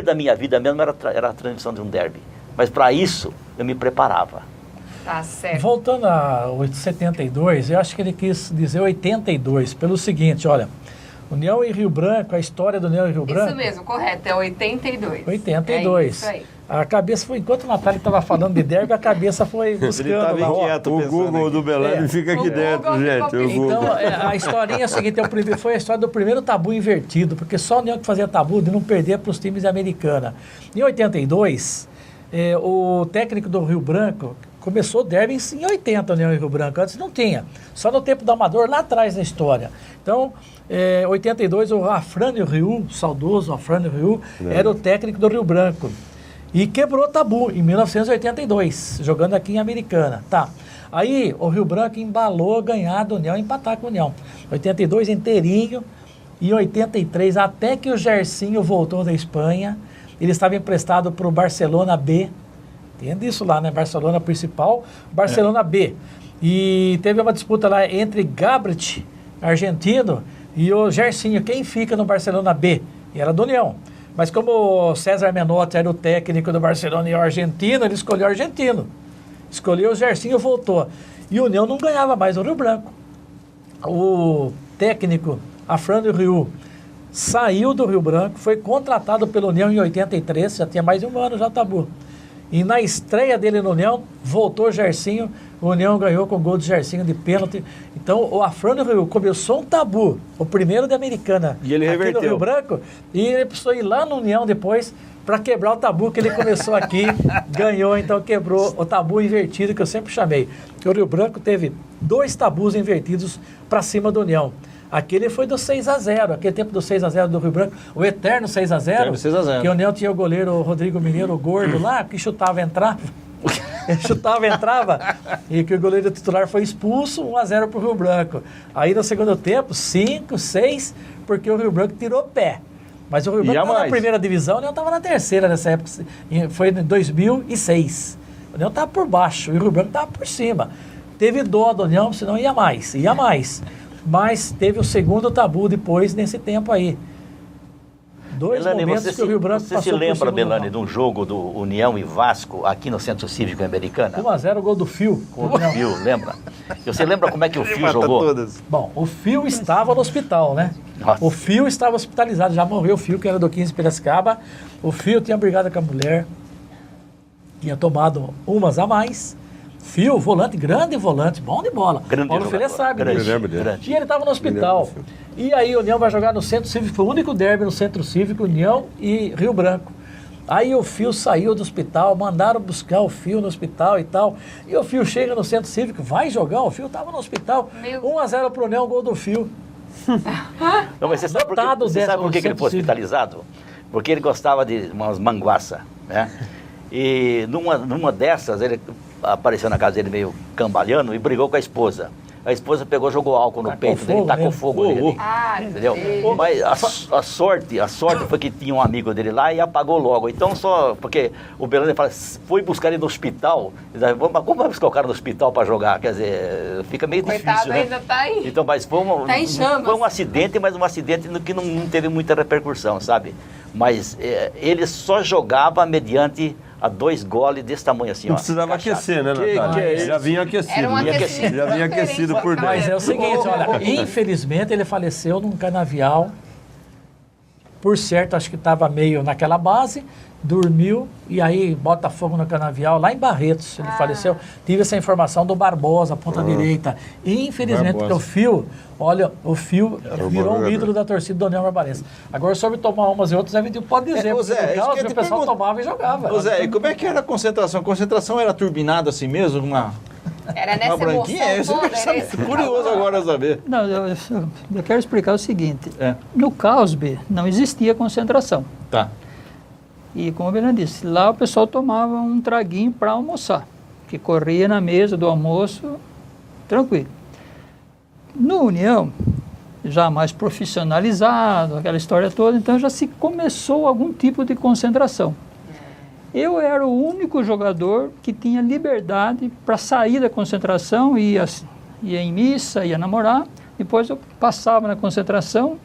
da minha vida mesmo, era a transmissão de um derby. Mas para isso, eu me preparava. Tá certo. Voltando a 72, eu acho que ele quis dizer 82, pelo seguinte, olha, União e Rio Branco, a história do União e Rio Branco... Isso mesmo, correto, é 82. 82. É isso aí. A cabeça foi, enquanto o Natália estava falando de derby, a cabeça foi buscando. Ele estava lá. inquieto, o Google aqui. do Belânio fica aqui O dentro, Google gente. ficou O Google. Então, a historinha é a seguinte, foi a história do primeiro tabu invertido, porque só a União que fazia tabu de não perder para os times americanos. Em 82, o técnico do Rio Branco começou o derby em 80, União e Rio Branco, antes não tinha, só no tempo do Amador, lá atrás na história. Então, 82, o Afrânio Riu, saudoso Afrânio Riu, era o técnico do Rio Branco. E quebrou o tabu em 1982, jogando aqui em Americana. Tá. Aí o Rio Branco embalou ganhar do União, empatar com o União. 82 inteirinho e 83, até que o Gersinho voltou da Espanha, ele estava emprestado para o Barcelona B. Entende isso lá, né? Barcelona principal, Barcelona B. E teve uma disputa lá entre Gabrit, argentino, e o Gersinho. Quem fica no Barcelona B? E era do União. Mas como o César Menotti era o técnico do Barcelona e o argentino, ele escolheu o argentino. Escolheu o Gersinho e voltou. E o União não ganhava mais o Rio Branco. O técnico Afrânio Riu saiu do Rio Branco, foi contratado pelo União em 83, já tinha mais de um ano já tabu. E na estreia dele no União, voltou o Gersinho, o União ganhou com o gol de Gersinho de pênalti. Então o Afrânio Riu começou um tabu, o primeiro de Americana, e ele aqui reverteu. no Rio Branco, e ele precisou ir lá no União depois para quebrar o tabu que ele começou aqui, ganhou, então quebrou o tabu invertido que eu sempre chamei. Que o Rio Branco teve 2 tabus invertidos para cima do União. Aquele foi do 6-0, aquele tempo do 6-0 do Rio Branco, o eterno 6-0, Eterno 6-0. que o União tinha o goleiro Rodrigo Mineiro, o gordo lá, que chutava e entrava. Ele chutava e entrava, e que o goleiro titular foi expulso, 1-0 para o Rio Branco. Aí no segundo tempo, 5, 6, porque o Rio Branco tirou o pé. Mas o Rio Branco estava na primeira divisão, o União estava na terceira nessa época, foi em 2006. O União estava por baixo, e o Rio Branco estava por cima. Teve dó do União, senão ia mais. Mas teve o segundo tabu depois, nesse tempo aí. 2 Belânio, momentos que o Rio Branco você passou se por lembra, cima do Belânio, União. de um jogo do União e Vasco aqui no Centro Cívico Americana? 1-0 o gol do Fio. Com o Fio, lembra? E você lembra como é que o Fio Mata jogou? todas. Bom, o Fio estava no hospital, né? Nossa. O Fio estava hospitalizado, já morreu o Fio, que era do 15 Piracicaba. O Fio tinha brigado com a mulher, tinha tomado umas a mais. Fio, volante, grande volante, bom de bola. Grande Paulo jogador, Ferreira sabe grande, disso. Eu lembro dele. grande. E ele estava no hospital. E aí o União vai jogar no Centro Cívico, foi o único derby no Centro Cívico, União e Rio Branco. Aí o Fio saiu do hospital, mandaram buscar o Fio no hospital e tal. E o Fio chega no Centro Cívico, vai jogar, o Fio estava no hospital. 1-0 pro União, gol do Fio. Não, mas você sabe por que ele foi hospitalizado? Porque ele gostava de umas manguaças, né? E numa dessas, ele apareceu na casa dele meio cambalhando e brigou com a esposa. A esposa pegou, jogou álcool no peito dele, tacou fogo nele. Entendeu? Mas a sorte foi que tinha um amigo dele lá e apagou logo. Então só, porque o Belândia fala, foi buscar ele no hospital, mas como vai buscar o cara no hospital para jogar? Quer dizer, fica meio difícil, né? Ainda tá aí. Então, mas foi um acidente, mas um acidente que não teve muita repercussão, sabe? Mas ele só jogava mediante a 2 goles desse tamanho assim, não ó. Precisava aquecer, né, Natália? Já vinha aquecido. Era um aquecimento Já vinha aquecido por dentro. Mas é o seguinte, olha, infelizmente ele faleceu num canavial. Por certo, acho que estava meio naquela base, dormiu e aí bota fogo no canavial, lá em Barretos, ele faleceu. Tive essa informação do Barbosa, ponta direita. E infelizmente, porque o Fio virou um ídolo da torcida do União Barbarense. Agora, sobre tomar umas e outras, pode dizer, Ô, Zé, porque no isso caso, que eu o te pessoal pergunto. tomava e jogava. Ô Zé, e como é que era a concentração? A concentração era turbinada assim mesmo? Era nessa Uma branquinha? emoção toda, era Isso é curioso agora saber. Não, eu quero explicar o seguinte. É. No CAUSB não existia concentração. Tá. E como o Belândia disse, lá o pessoal tomava um traguinho para almoçar, que corria na mesa do almoço, tranquilo. No União, já mais profissionalizado, aquela história toda, então já se começou algum tipo de concentração. Eu era o único jogador que tinha liberdade para sair da concentração, ia em missa, ia namorar, depois eu passava na concentração,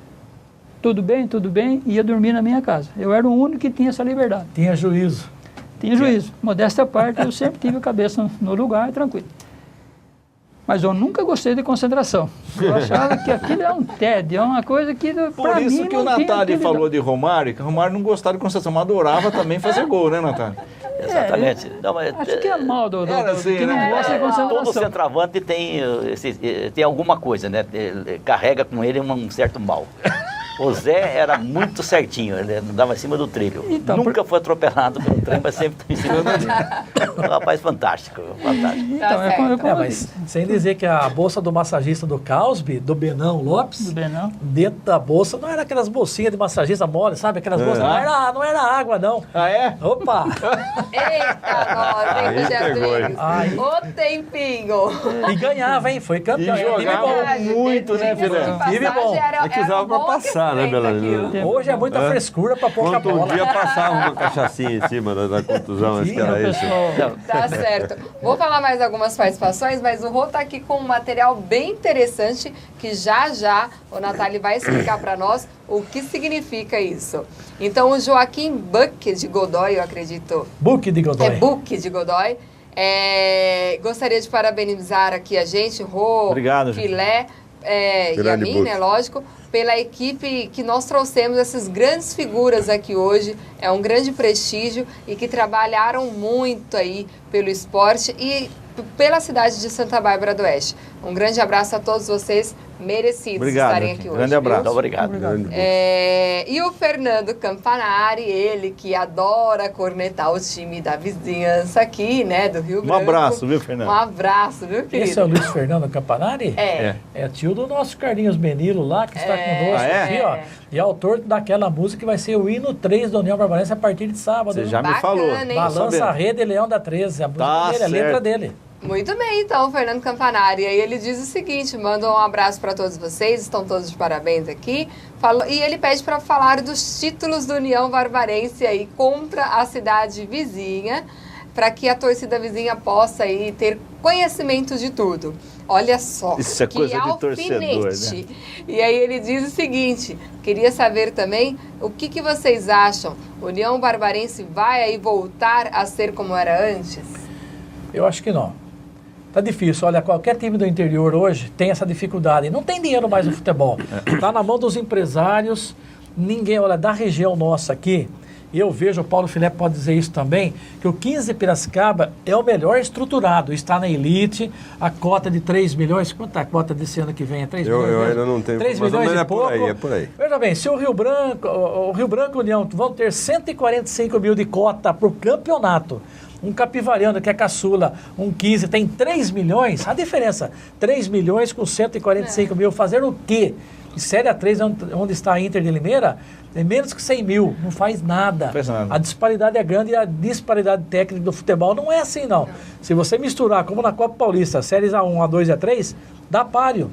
tudo bem, ia dormir na minha casa. Eu era o único que tinha essa liberdade. Tinha juízo. Tinha juízo. Modéstia à parte, eu sempre tive a cabeça no lugar, tranquilo. Mas eu nunca gostei de concentração. Eu achava que aquilo é um tédio, é uma coisa que, para mim, Por isso que o não tinha Natália utilidade. falou de Romário, que o Romário não gostava de concentração, mas adorava também fazer gol, né, Natália? Exatamente. Não, mas, Acho que é mal do Era assim, que não né? gosta de todo concentração. centroavante tem alguma coisa, né? Ele carrega com ele um certo mal. O Zé era muito certinho, ele andava em cima do trilho. Então, Nunca foi atropelado pelo trem, mas sempre em cima do trilho. Um rapaz fantástico, fantástico. Então, é como eu Mas disse. sem dizer que a bolsa do massagista do CAUSB, do Benão Lopes, Do Benão. dentro da bolsa não era aquelas bolsinhas de massagista mole, sabe? Aquelas bolsas, não era água, não. Ah, é? Opa! Eita, nós, hein, Aí Rogério pegou, Rodrigues? hein? O tempinho. E ganhava, hein? Foi campeão. E Era time jogava bom. muito, né, Diga-se de Fernando? passagem, Time bom. era É que usava um pra bom passar, né, aquecimento Belândia? aquilo. Hoje é muita frescura pra pouca Quanto um bola. dia passava uma cachaçinha em cima da contusão, acho que era O isso. pessoal, Tá certo. Vou falar mais algumas participações, mas o Rô tá aqui com um material bem interessante que já o Natália vai explicar para nós o que significa isso. Então, o Joaquim Buck de Godoy, eu acredito. Buque de Godoy. É Buck de Godoy. Gostaria de parabenizar aqui a gente, Rô, Obrigado, gente. Filé e a Grande mim, Buck. né, lógico, pela equipe que nós trouxemos essas grandes figuras aqui hoje. É um grande prestígio e que trabalharam muito aí pelo esporte e pela cidade de Santa Bárbara do Oeste. Um grande abraço a todos vocês, merecidos Obrigado. estarem aqui hoje. Grande abraço. viu? Muito obrigado. Grande Buck. E o Fernando Campanari, ele que adora cornetar o time da vizinhança aqui, né, do Rio Branco. abraço, viu, Fernando? Um abraço, viu, querido? Esse é o Luiz Fernando Campanari? É. É tio do nosso Carlinhos Benilo lá, que está conosco Ah, é? aqui, ó. E é autor daquela música que vai ser o hino 3 da União Barbarense a partir de sábado. Você já me Bacana, falou. hein? Tô Balança a sabendo. Rede Leão da 13. A música Tá dele, a letra certo. dele. Muito bem, então, Fernando Campanari. Aí ele diz o seguinte, manda um abraço para todos vocês, estão todos de parabéns aqui. E ele pede para falar dos títulos do União Barbarense aí contra a cidade vizinha, para que a torcida vizinha possa aí ter conhecimento de tudo. Olha só, Isso é que coisa de torcedor, alfinete. E aí ele diz o seguinte, queria saber também o que vocês acham. O União Barbarense vai aí voltar a ser como era antes? Eu acho que não. Tá difícil. Olha, qualquer time do interior hoje tem essa dificuldade. Não tem dinheiro mais no futebol. Tá na mão dos empresários. Ninguém, olha, da região nossa aqui, eu vejo, o Paulo Filé pode dizer isso também, que o 15 de Piracicaba é o melhor estruturado. Está na elite, a cota de 3 milhões. Quanto é a cota desse ano que vem? É 3 milhões? Eu mesmo? ainda não tenho, 3 mas milhões e é por pouco. aí, é por aí. Veja bem, se o Rio Branco e União vão ter 145 mil de cota para o campeonato, um Capivariano, que é caçula, um 15, tem 3 milhões, a diferença, 3 milhões com 145 mil, fazer o quê? E Série A3, onde está a Inter de Limeira, é menos que 100 mil, não faz nada. Não faz nada. A disparidade é grande e a disparidade técnica do futebol não é assim, não. Se você misturar, como na Copa Paulista, séries A1, A2 e A3, dá páreo.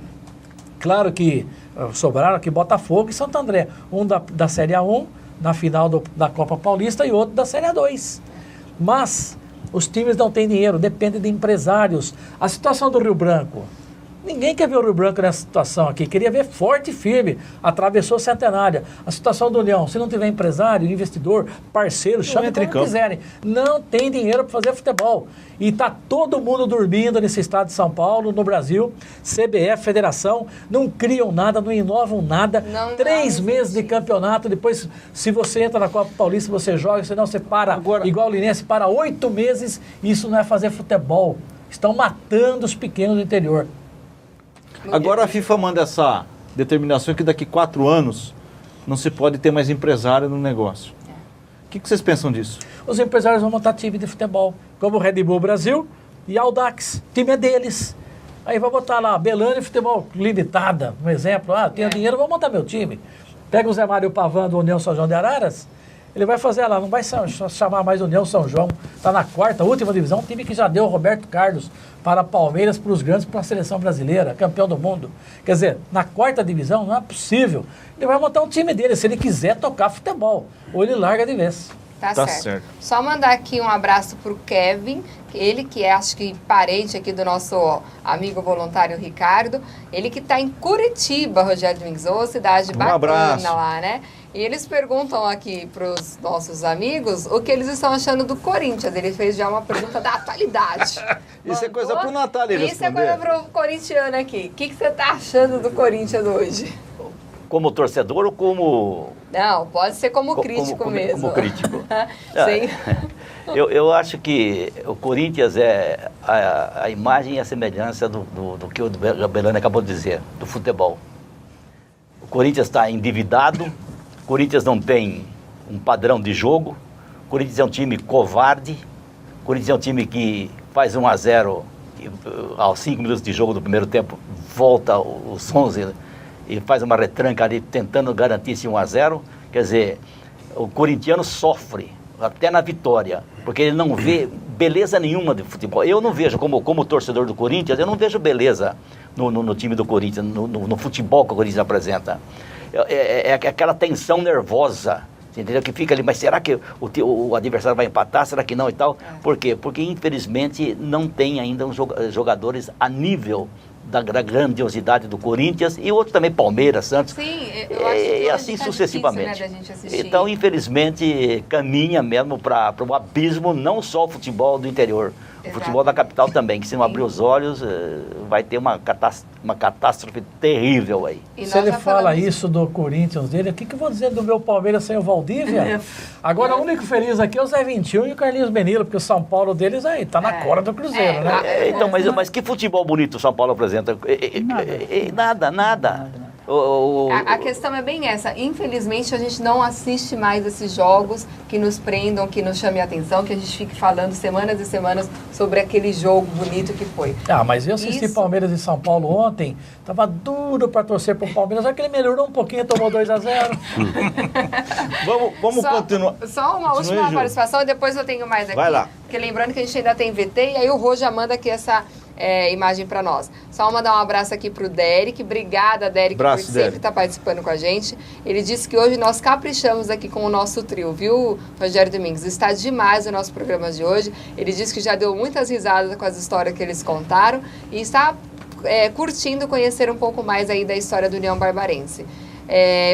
Claro que sobraram aqui Botafogo e Santo André. Um da Série A1, na final da Copa Paulista, e outro da Série A2. Mas os times não têm dinheiro, dependem de empresários. A situação do Rio Branco, ninguém quer ver o Rio Branco nessa situação aqui, queria ver forte e firme, atravessou a centenária. A situação do União, se não tiver empresário, investidor, parceiro, chame como quiserem, não tem dinheiro para fazer futebol. E está todo mundo dormindo nesse estado de São Paulo, no Brasil, CBF, Federação, não criam nada, não inovam nada. 3 meses de campeonato, depois, se você entra na Copa Paulista, você joga, senão você para, agora, igual o Linense, para 8 meses, isso não é fazer futebol. Estão matando os pequenos do interior. Agora a FIFA manda essa determinação que daqui 4 anos não se pode ter mais empresário no negócio. O que vocês pensam disso? Os empresários vão montar time de futebol, como o Red Bull Brasil e Audax. O time é deles. Aí vai botar lá, Belânio Futebol Limitada, um exemplo. Tenho dinheiro, vou montar meu time. Pega o Zé Mário Pavan do União São João de Araras, ele vai fazer lá, não vai chamar mais União São João. Está na 4ª, última divisão, um time que já deu o Roberto Carlos para Palmeiras, para os grandes, para a seleção brasileira, campeão do mundo. Quer dizer, na 4ª divisão não é possível. Ele vai montar um time dele, se ele quiser tocar futebol. Ou ele larga de vez. Tá certo. Só mandar aqui um abraço pro Kevin, ele que é, acho que, parente aqui do nosso amigo voluntário Ricardo. Ele que está em Curitiba, Rogério Domingues, ou cidade bacana lá, né? E eles perguntam aqui para os nossos amigos o que eles estão achando do Corinthians. Ele fez já uma pergunta da atualidade. Isso é coisa para o Natália responder. Isso é coisa para o corintiano aqui. O que você está achando do Corinthians hoje? Como torcedor ou como... Não, pode ser como crítico mesmo. Como crítico. Eu acho que o Corinthians é a imagem e a semelhança do que o Belânio acabou de dizer, do futebol. O Corinthians está endividado, o Corinthians não tem um padrão de jogo, o Corinthians é um time covarde, o Corinthians é um time que faz 1-0 aos 5 minutos de jogo do primeiro tempo, volta os 11 e faz uma retranca ali tentando garantir esse 1-0. Quer dizer, o corintiano sofre até na vitória, porque ele não vê beleza nenhuma de futebol. Eu não vejo, como torcedor do Corinthians, eu não vejo beleza no time do Corinthians, no futebol que o Corinthians apresenta. É aquela tensão nervosa, entendeu? Que fica ali, mas será que o adversário vai empatar? Será que não e tal? Por quê? Porque infelizmente não tem ainda jogadores a nível da grandiosidade do Corinthians e outros também, Palmeiras, Santos. Sim, eu acho que é assim sucessivamente. Difícil, né, da gente assistir. Então, infelizmente, caminha mesmo para o abismo, não só o futebol do interior, o futebol da capital também, que se não abrir os olhos, vai ter uma catástrofe terrível aí. Se ele fala isso do Corinthians dele, o que eu vou dizer do meu Palmeiras sem o Valdívia? Agora, o único feliz aqui é o Zé 21 e o Carlinhos Benilo, porque o São Paulo deles aí tá na cora do Cruzeiro, né? Então, mas que futebol bonito o São Paulo apresenta? Nada. A questão é bem essa. Infelizmente, a gente não assiste mais esses jogos que nos prendam, que nos chamem a atenção, que a gente fique falando semanas e semanas sobre aquele jogo bonito que foi. Mas eu assisti Palmeiras e São Paulo ontem, tava duro para torcer pro Palmeiras, só que ele melhorou um pouquinho, tomou 2-0. Vamos continuar. Só uma última participação e depois eu tenho mais aqui. Vai lá. Porque lembrando que a gente ainda tem VT e aí o Rô já manda aqui essa imagem para nós. Só mandar um abraço aqui pro Derek. Obrigada, Derek, por sempre estar participando com a gente. Ele disse que hoje nós caprichamos aqui com o nosso trio, viu, Rogério Domingues? Está demais o nosso programa de hoje. Ele disse que já deu muitas risadas com as histórias que eles contaram e está curtindo conhecer um pouco mais aí da história do União Barbarense.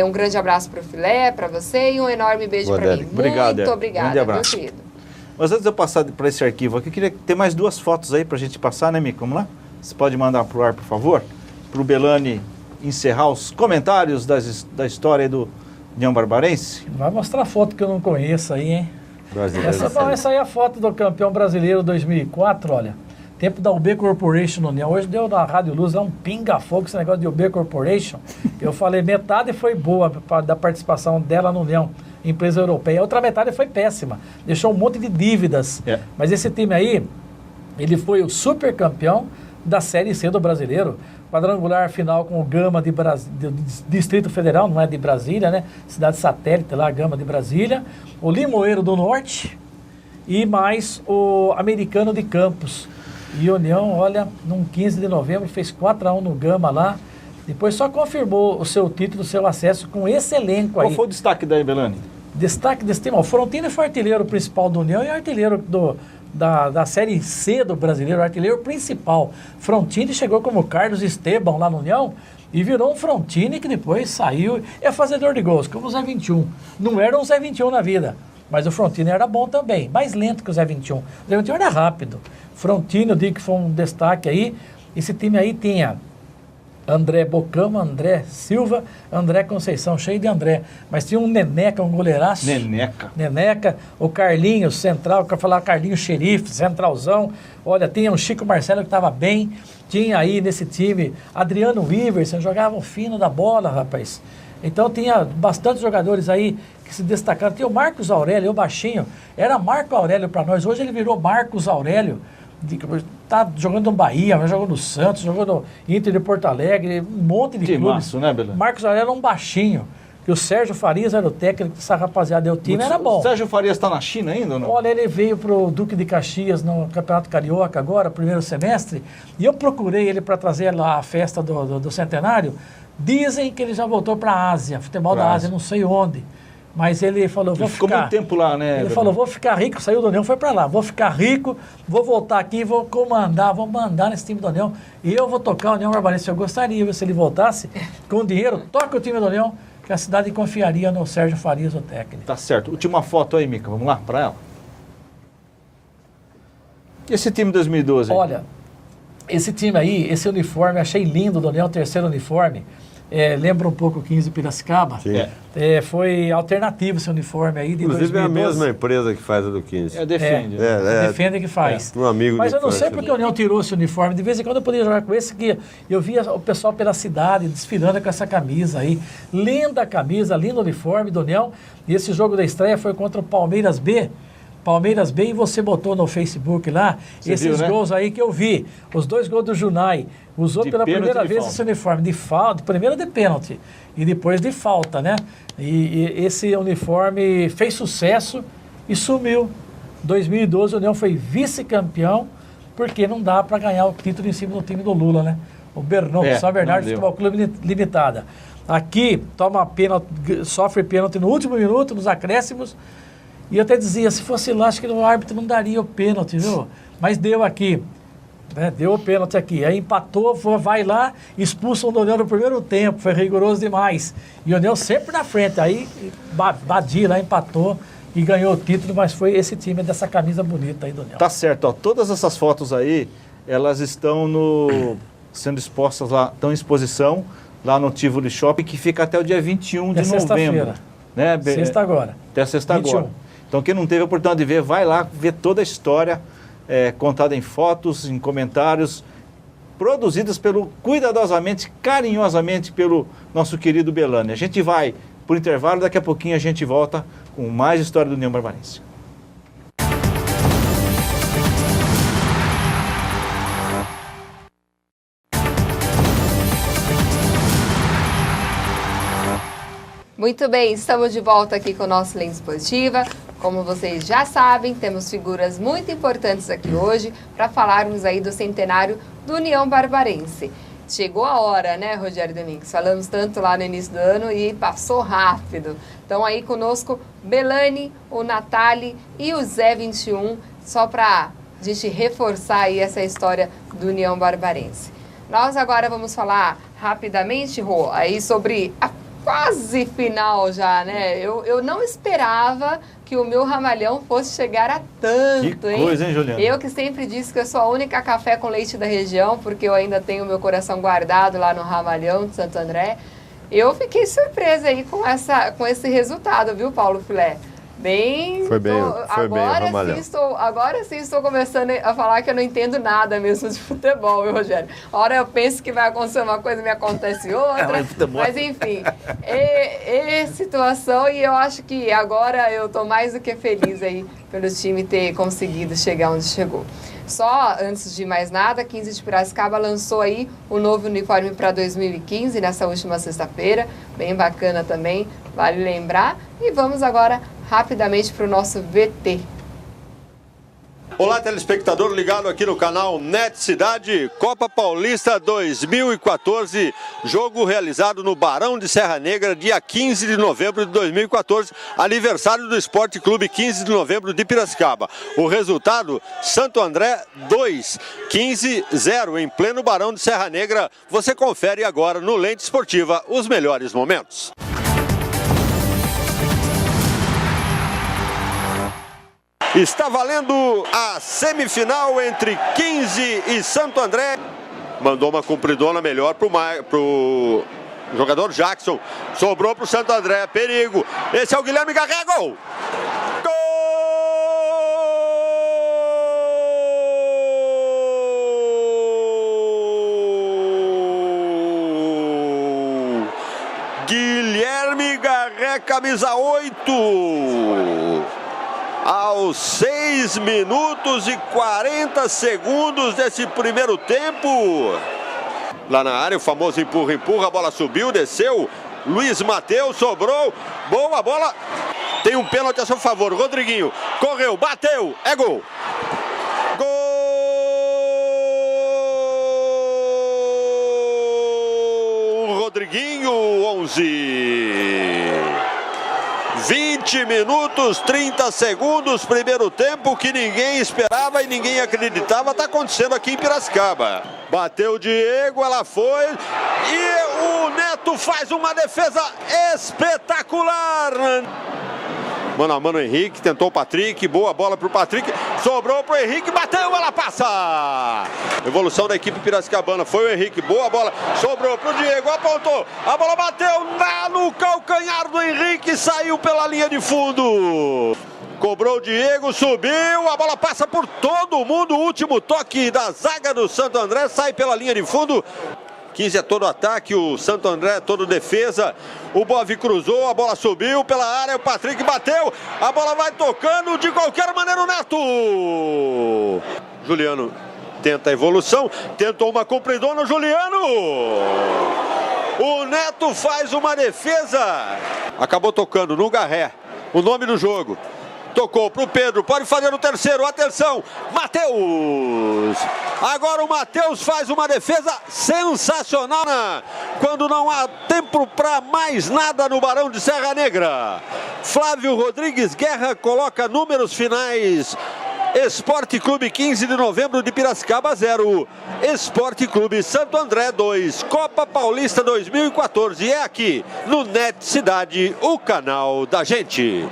Um grande abraço para o Filé, para você e um enorme beijo para mim. Obrigado, muito obrigada, grande abraço. meu querido. Mas antes de eu passar para esse arquivo aqui, eu queria ter mais 2 fotos aí para a gente passar, né, Mico? Vamos lá? Você pode mandar para o ar, por favor? Para o Belani encerrar os comentários da história do União Barbarense. Vai mostrar foto que eu não conheço aí, hein? Essa aí é a foto do campeão brasileiro 2004, olha. Tempo da UB Corporation no União. Hoje deu na Rádio Luz, é um pinga-fogo esse negócio de UB Corporation. Eu falei, metade foi boa da participação dela no União, empresa europeia. A outra metade foi péssima. Deixou um monte de dívidas. Mas esse time aí, ele foi o super campeão da Série C do Brasileiro. quadrangular final com o Gama do Distrito Federal, não é de Brasília, né? Cidade satélite lá, Gama de Brasília. O Limoeiro do Norte e mais o Americano de Campos. E União, olha, num 15 de novembro, fez 4-1 no Gama lá. Depois só confirmou o seu título, o seu acesso com esse elenco aí. Qual foi o destaque daí, Belani? Destaque desse time, o Frontini foi artilheiro principal do União e artilheiro da Série C do Brasileiro, artilheiro principal. Frontini chegou como Carlos Esteban lá no União e virou um Frontini que depois saiu, é fazedor de gols, como o Zé 21. Não era um Zé 21 na vida, mas o Frontini era bom também, mais lento que o Zé 21. O Zé 21 era rápido. Frontini, eu digo que foi um destaque aí. Esse time aí tinha André Bocama, André Silva, André Conceição, cheio de André. Mas tinha um Neneca, um goleiraço. Neneca, o Carlinhos, central, quero falar Carlinhos Xerife, centralzão. Olha, tinha o Chico Marcelo que estava bem. Tinha aí nesse time Adriano Wiverson, jogava o fino da bola, rapaz. Então tinha bastante jogadores aí que se destacaram. Tinha o Marcos Aurélio, o baixinho. Era Marco Aurélio para nós. Hoje ele virou Marcos Aurélio. Tá jogando no Bahia, jogou no Santos, jogou no Inter de Porto Alegre, um monte de clubes. Massa, né, Belano? Marcos Aurélio era um baixinho, que o Sérgio Farias era o técnico, essa rapaziada, o time era bom. O Sérgio Farias está na China ainda ou não? Olha, ele veio pro Duque de Caxias no Campeonato Carioca agora, primeiro semestre, e eu procurei ele para trazer lá a festa do centenário. Dizem que ele já voltou para a Ásia, futebol da Ásia, não sei onde. Mas ele falou, ficou muito tempo lá, né? Ele falou, vou ficar rico, saiu do União, foi para lá. Vou ficar rico, vou voltar aqui, vou mandar nesse time do União. E eu vou tocar o União Barbarense. Eu gostaria, se ele voltasse, com dinheiro, toca o time do União, que a cidade confiaria no Sérgio Farias, o técnico. Tá certo. Última foto aí, Mica. Vamos lá, para ela. E esse time 2012? Aí? Olha, esse time aí, esse uniforme, achei lindo do União, o terceiro uniforme. Lembra um pouco o 15 Piracicaba. Foi alternativo esse uniforme aí de Inclusive 2012. é a mesma empresa que faz a do 15. Defende. Defende que faz. Um amigo. Mas eu não sei porque o União tirou esse uniforme. De vez em quando eu podia jogar com esse, que eu via o pessoal pela cidade desfilando com essa camisa aí. Linda camisa, lindo uniforme do União. E esse jogo da estreia foi contra o Palmeiras B. Palmeiras B, e você botou no Facebook lá, você esses viu, né? Gols aí que eu vi. Os 2 gols do Junai. Usou pela primeira vez falta. esse uniforme de falta, primeiro de pênalti e depois de falta, né? E esse uniforme fez sucesso e sumiu. 2012 o União foi vice-campeão, porque não dá para ganhar o título em cima do time do Lula, né? O Bernão, São Bernardo Futebol Clube Limitada. Aqui toma pênalti, sofre pênalti no último minuto, nos acréscimos. E eu até dizia, se fosse lá, acho que o árbitro não daria o pênalti, viu? Mas deu aqui, né? Deu o pênalti aqui. Aí empatou, vai lá, expulsa o União no primeiro tempo, foi rigoroso demais. E o União sempre na frente, aí Badia lá empatou e ganhou o título, mas foi esse time dessa camisa bonita aí do União. Tá certo, ó. Todas essas fotos aí, elas estão sendo expostas lá, estão em exposição lá no Tivoli Shopping, que fica até o dia 21 de novembro. Né? Sexta agora. Até sexta 21. agora. Então, quem não teve a oportunidade de ver, vai lá ver toda a história contada em fotos, em comentários, produzidas cuidadosamente, carinhosamente pelo nosso querido Belani. A gente vai por intervalo, daqui a pouquinho a gente volta com mais história do União Barbarense. Muito bem, estamos de volta aqui com o nosso Lente Esportiva. Como vocês já sabem, temos figuras muito importantes aqui hoje para falarmos aí do centenário do União Barbarense. Chegou a hora, né, Rogério Domingues? Falamos tanto lá no início do ano e passou rápido. Então aí conosco Belani, o Natali e o Zé 21, só para a gente reforçar aí essa história do União Barbarense. Nós agora vamos falar rapidamente, Rô, aí sobre a quase final já, né? Eu não esperava que o meu ramalhão fosse chegar a tanto, hein? Que coisa, hein, Juliana? Eu que sempre disse que eu sou a única café com leite da região, porque eu ainda tenho meu coração guardado lá no ramalhão de Santo André. Eu fiquei surpresa aí com esse resultado, viu, Paulo Filé? Foi bem o ramalhão. Agora sim estou começando a falar que eu não entendo nada mesmo de futebol, viu, Rogério? A hora eu penso que vai acontecer uma coisa, me acontece outra. Mas enfim, é situação, e eu acho que agora eu estou mais do que feliz aí pelo time ter conseguido chegar onde chegou. Só antes de mais nada, 15 de Piracicaba lançou aí o novo uniforme para 2015, nessa última sexta-feira, bem bacana também, vale lembrar. E vamos agora rapidamente para o nosso VT. Olá, telespectador ligado aqui no canal Net Cidade, Copa Paulista 2014, jogo realizado no Barão de Serra Negra, dia 15 de novembro de 2014, aniversário do Esporte Clube 15 de novembro de Piracicaba. O resultado, Santo André 2, 15-0 em pleno Barão de Serra Negra. Você confere agora no Lente Esportiva os melhores momentos. Está valendo a semifinal entre 15 e Santo André. Mandou uma compridona melhor pro jogador Jackson. Sobrou pro Santo André, perigo. Esse é o Guilherme Garré, gol! Gol! Guilherme Garré, camisa 8. Aos 6 minutos e 40 segundos desse primeiro tempo. Lá na área, o famoso empurra-empurra, a bola subiu, desceu. Luiz Matheus sobrou. Boa bola. Tem um pênalti a seu favor. Rodriguinho correu, bateu. É gol. Gol! Rodriguinho, 11. 20 minutos, 30 segundos, primeiro tempo que ninguém esperava e ninguém acreditava, está acontecendo aqui em Piracicaba. Bateu o Diego, ela foi e o Neto faz uma defesa espetacular. Mano a mano, Henrique, tentou o Patrick, boa bola pro Patrick, sobrou pro Henrique, bateu, ela passa! Evolução da equipe piracicabana, foi o Henrique, boa bola, sobrou pro Diego, apontou, a bola bateu no calcanhar do Henrique, saiu pela linha de fundo. Cobrou o Diego, subiu, a bola passa por todo mundo, o último toque da zaga do Santo André, sai pela linha de fundo. 15 é todo ataque, o Santo André é todo defesa. O Bovi cruzou, a bola subiu pela área, o Patrick bateu. A bola vai tocando, de qualquer maneira o Neto. Juliano tenta a evolução, tentou uma compridona, o Juliano. O Neto faz uma defesa. Acabou tocando no Garré, o nome do jogo. Tocou pro Pedro, pode fazer o terceiro, atenção, Matheus! Agora o Matheus faz uma defesa sensacional, quando não há tempo para mais nada no Barão de Serra Negra. Flávio Rodrigues Guerra coloca números finais. Esporte Clube 15 de novembro de Piracicaba 0, Esporte Clube Santo André 2, Copa Paulista 2014. É aqui no Net Cidade, o canal da gente.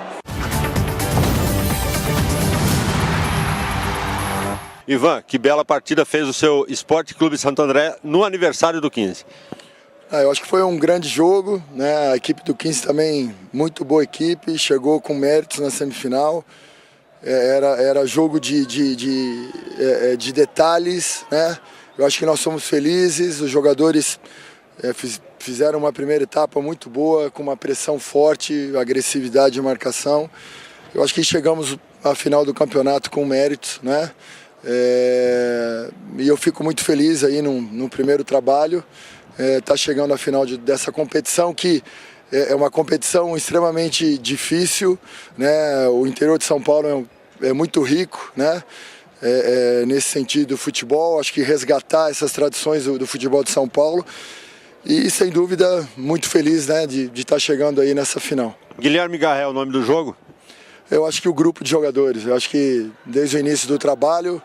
Ivan, que bela partida fez o seu Esporte Clube Santo André no aniversário do 15. Eu acho que foi um grande jogo, né? A equipe do 15 também, muito boa equipe, chegou com méritos na semifinal. Era jogo de detalhes, né? Eu acho que nós somos felizes, os jogadores fizeram uma primeira etapa muito boa, com uma pressão forte, agressividade de marcação. Eu acho que chegamos à final do campeonato com méritos, né? E eu fico muito feliz aí no primeiro trabalho, tá chegando à final dessa competição, que é uma competição extremamente difícil, né? O interior de São Paulo é muito rico, né? Nesse sentido, futebol, acho que resgatar essas tradições do futebol de São Paulo, e sem dúvida muito feliz, né, de estar chegando aí nessa final. Guilherme Garré é o nome do jogo? Eu acho que o grupo de jogadores, eu acho que desde o início do trabalho,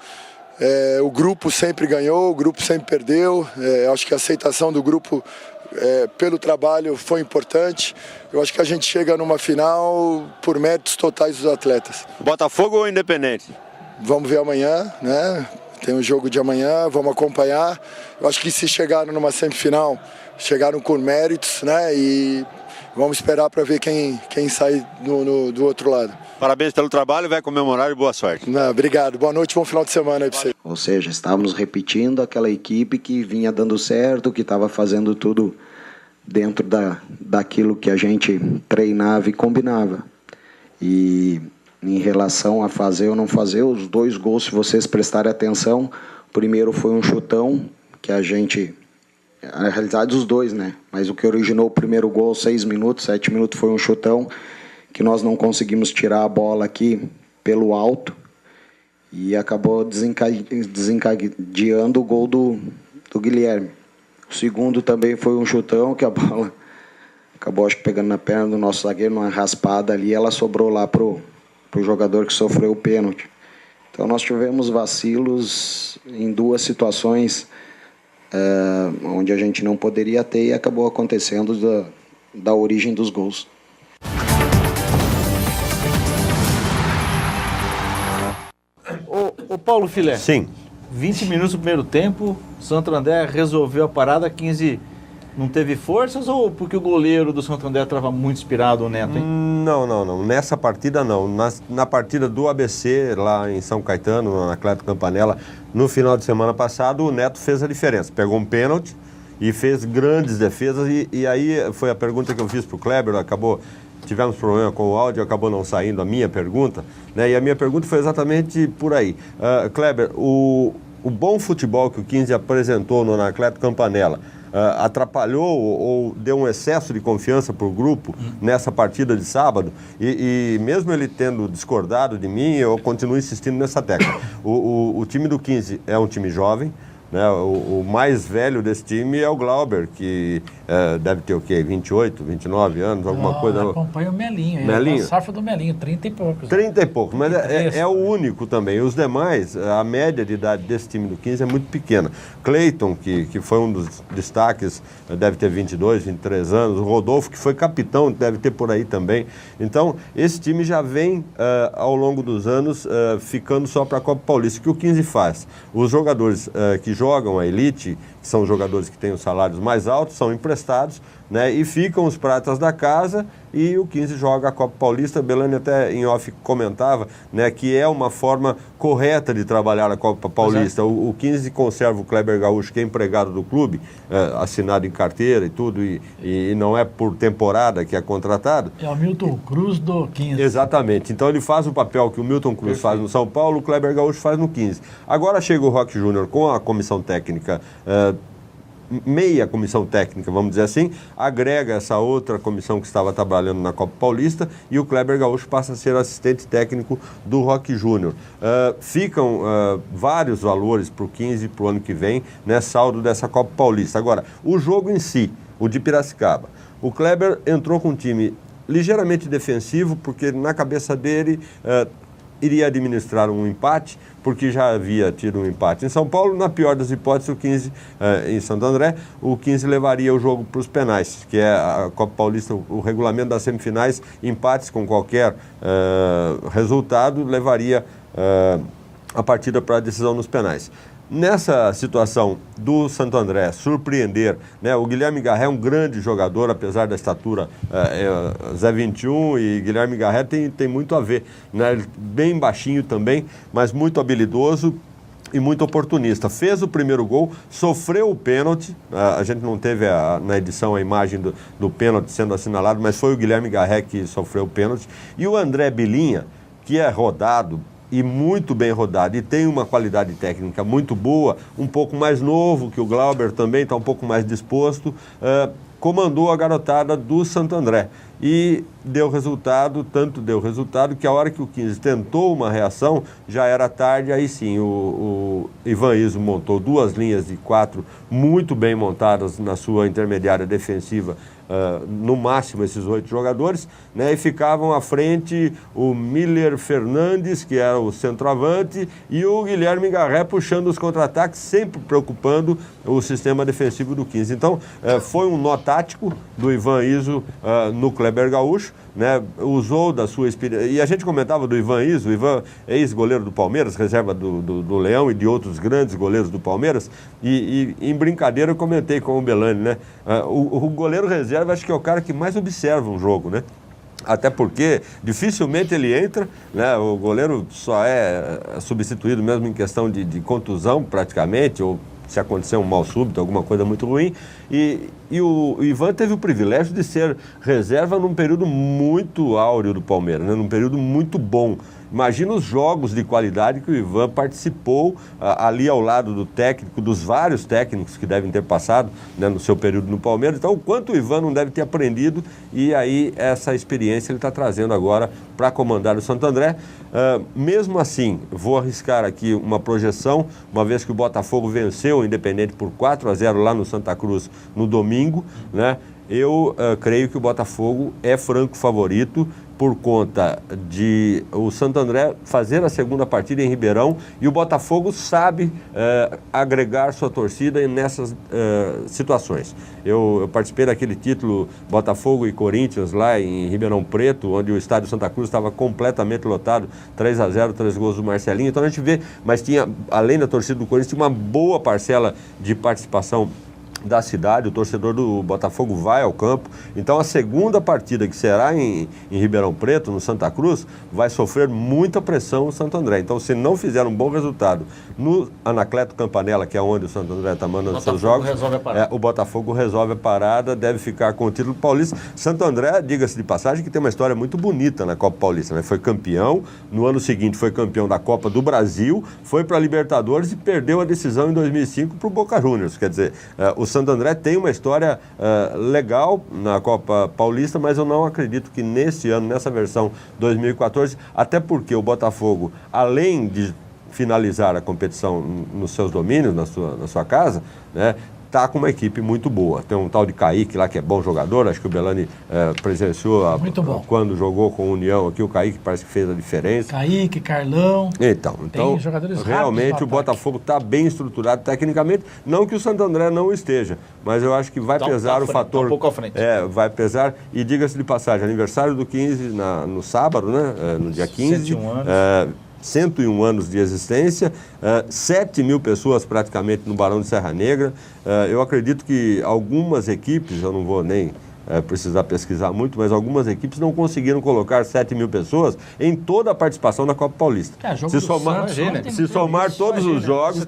o grupo sempre ganhou, o grupo sempre perdeu. Eu acho que a aceitação do grupo pelo trabalho foi importante. Eu acho que a gente chega numa final por méritos totais dos atletas. Botafogo ou Independente? Vamos ver amanhã, né? Tem um jogo de amanhã, vamos acompanhar. Eu acho que se chegaram numa semifinal, chegaram com méritos, né? E vamos esperar para ver quem sai do outro lado. Parabéns pelo trabalho, vai comemorar e boa sorte. Obrigado, boa noite, bom final de semana aí para você. Ou seja, estávamos repetindo aquela equipe que vinha dando certo, que estava fazendo tudo dentro daquilo que a gente treinava e combinava. E em relação a fazer ou não fazer. Os 2 gols, se vocês prestarem atenção, o primeiro foi um chutão que a gente... Na realidade, os 2, né? Mas o que originou o primeiro gol, 6 minutos, 7 minutos, foi um chutão que nós não conseguimos tirar a bola aqui pelo alto e acabou desencadeando o gol do Guilherme. O segundo também foi um chutão que a bola acabou, acho que, pegando na perna do nosso zagueiro, numa raspada ali, ela sobrou lá pro jogador que sofreu o pênalti. Então nós tivemos vacilos em 2 situações onde a gente não poderia ter e acabou acontecendo da origem dos gols. Ô Paulo Filé. Sim. 20 minutos no primeiro tempo, Santo André resolveu a parada, 15 não teve forças ou porque o goleiro do Santo André estava muito inspirado, o Neto, hein? Não. Nessa partida não. Na partida do ABC, lá em São Caetano, no Anacleto Campanella, no final de semana passado, o Neto fez a diferença. Pegou um pênalti e fez grandes defesas e aí foi a pergunta que eu fiz para o Kleber, tivemos problema com o áudio, acabou não saindo a minha pergunta, né? E a minha pergunta foi exatamente por aí. Kleber, o bom futebol que o 15 apresentou no Anacleto Campanella atrapalhou ou deu um excesso de confiança para o grupo nessa partida de sábado e mesmo ele tendo discordado de mim, eu continuo insistindo nessa tecla. O time do 15 é um time jovem, né? O mais velho desse time é o Glauber, que deve ter o quê? 28, 29 anos, alguma coisa. Acompanha o Melinho. Melinho? A safra do Melinho, 30 e poucos. 30 e poucos, mas é o único também. Os demais, a média de idade desse time do 15 é muito pequena. Cleiton, que foi um dos destaques, deve ter 22, 23 anos. O Rodolfo, que foi capitão, deve ter por aí também. Então, esse time já vem, ao longo dos anos, ficando só para a Copa Paulista. O que o 15 faz? Os jogadores que jogam a elite, que são os jogadores que têm os salários mais altos, são emprestados, né, e ficam os pratas da casa e o 15 joga a Copa Paulista. Belani até em off comentava, né, que é uma forma correta de trabalhar a Copa Paulista. O 15 conserva o Kleber Gaúcho, que é empregado do clube, assinado em carteira e tudo, e não é por temporada que é contratado. É o Milton Cruz do 15. Exatamente. Então ele faz o papel que o Milton Cruz faz no São Paulo, o Kleber Gaúcho faz no 15. Agora chega o Roque Júnior com a comissão técnica, meia comissão técnica, vamos dizer assim, agrega essa outra comissão que estava trabalhando na Copa Paulista e o Kleber Gaúcho passa a ser assistente técnico do Roque Júnior. Ficam vários valores para o 15 para o ano que vem, né, saldo dessa Copa Paulista. Agora, o jogo em si, o de Piracicaba, o Kleber entrou com um time ligeiramente defensivo, porque na cabeça dele iria administrar um empate, porque já havia tido um empate em São Paulo. Na pior das hipóteses, o 15 em Santo André, o 15 levaria o jogo para os penais, que é a Copa Paulista, o regulamento das semifinais, empates com qualquer resultado, levaria a partida para a decisão nos penais. Nessa situação do Santo André surpreender, né, o Guilherme Garré é um grande jogador, apesar da estatura Zé 21, e Guilherme Garré tem muito a ver, né, bem baixinho também, mas muito habilidoso e muito oportunista. Fez o primeiro gol, sofreu o pênalti, a gente não teve na edição a imagem do pênalti sendo assinalado, mas foi o Guilherme Garré que sofreu o pênalti, e o André Bilinha, que é rodado, e muito bem rodado, e tem uma qualidade técnica muito boa, um pouco mais novo que o Glauber também, está um pouco mais disposto, comandou a garotada do Santo André. E deu resultado, tanto deu resultado, que a hora que o 15 tentou uma reação, já era tarde, aí sim, o Ivan Iso montou 2 linhas de 4 muito bem montadas na sua intermediária defensiva, no máximo esses 8 jogadores, né, e ficavam à frente o Miller Fernandes, que era o centroavante, e o Guilherme Garré puxando os contra-ataques, sempre preocupando o sistema defensivo do 15. Então, foi um nó tático do Ivan Iso no Kleber Gaúcho, né, usou da sua experiência. E a gente comentava do Ivan Iso, o Ivan é ex-goleiro do Palmeiras, reserva do Leão e de outros grandes goleiros do Palmeiras, e em brincadeira eu comentei com o Belani, né, o goleiro reserva acho que é o cara que mais observa um jogo, né? Até porque dificilmente ele entra, né? O goleiro só é substituído mesmo em questão de contusão praticamente, ou se acontecer um mal súbito, alguma coisa muito ruim. E o Ivan teve o privilégio de ser reserva num período muito áureo do Palmeiras, né? Num período muito bom. Imagina os jogos de qualidade que o Ivan participou ali ao lado do técnico, dos vários técnicos que devem ter passado, né, no seu período no Palmeiras. Então, o quanto o Ivan não deve ter aprendido, e aí essa experiência ele está trazendo agora para comandar o Santo André. Mesmo assim, vou arriscar aqui uma projeção, uma vez que o Botafogo venceu o Independente por 4-0 lá no Santa Cruz no domingo, né? Eu creio que o Botafogo é franco favorito por conta de o Santo André fazer a segunda partida em Ribeirão, e o Botafogo sabe agregar sua torcida nessas situações. Eu participei daquele título Botafogo e Corinthians lá em Ribeirão Preto, onde o estádio Santa Cruz estava completamente lotado, 3-0, 3 gols do Marcelinho. Então a gente vê, mas tinha, além da torcida do Corinthians, tinha uma boa parcela de participação da cidade. O torcedor do Botafogo vai ao campo. Então a segunda partida, que será em Ribeirão Preto, no Santa Cruz, vai sofrer muita pressão o Santo André. Então, se não fizer um bom resultado no Anacleto Campanella, que é onde o Santo André está mandando seus jogos, o Botafogo resolve a parada, deve ficar com o título paulista. Santo André, diga-se de passagem, que tem uma história muito bonita na Copa Paulista, né? Foi campeão, no ano seguinte foi campeão da Copa do Brasil, foi para a Libertadores e perdeu a decisão em 2005 para o Boca Juniors. Quer dizer, o Santo André tem uma história legal na Copa Paulista, mas eu não acredito que neste ano, nessa versão 2014, até porque o Botafogo, além de finalizar a competição nos seus domínios, na sua casa, né, está com uma equipe muito boa. Tem um tal de Kaique lá, que é bom jogador, acho que o Belani presenciou quando jogou com a União aqui, o Kaique parece que fez a diferença. Kaique, Carlão. Então jogadores realmente o Botafogo está bem estruturado tecnicamente, não que o Santo André não esteja, mas eu acho que vai pesar o fator... um pouco à frente. Vai pesar, e diga-se de passagem, aniversário do 15 no sábado, né, no dia 15. 101 anos. 101 anos de existência, 7 mil pessoas praticamente no Barão de Serra Negra. Eu acredito que algumas equipes, eu não vou nem precisar pesquisar muito, mas algumas equipes não conseguiram colocar 7 mil pessoas em toda a participação da Copa Paulista. Se somar todos os jogos,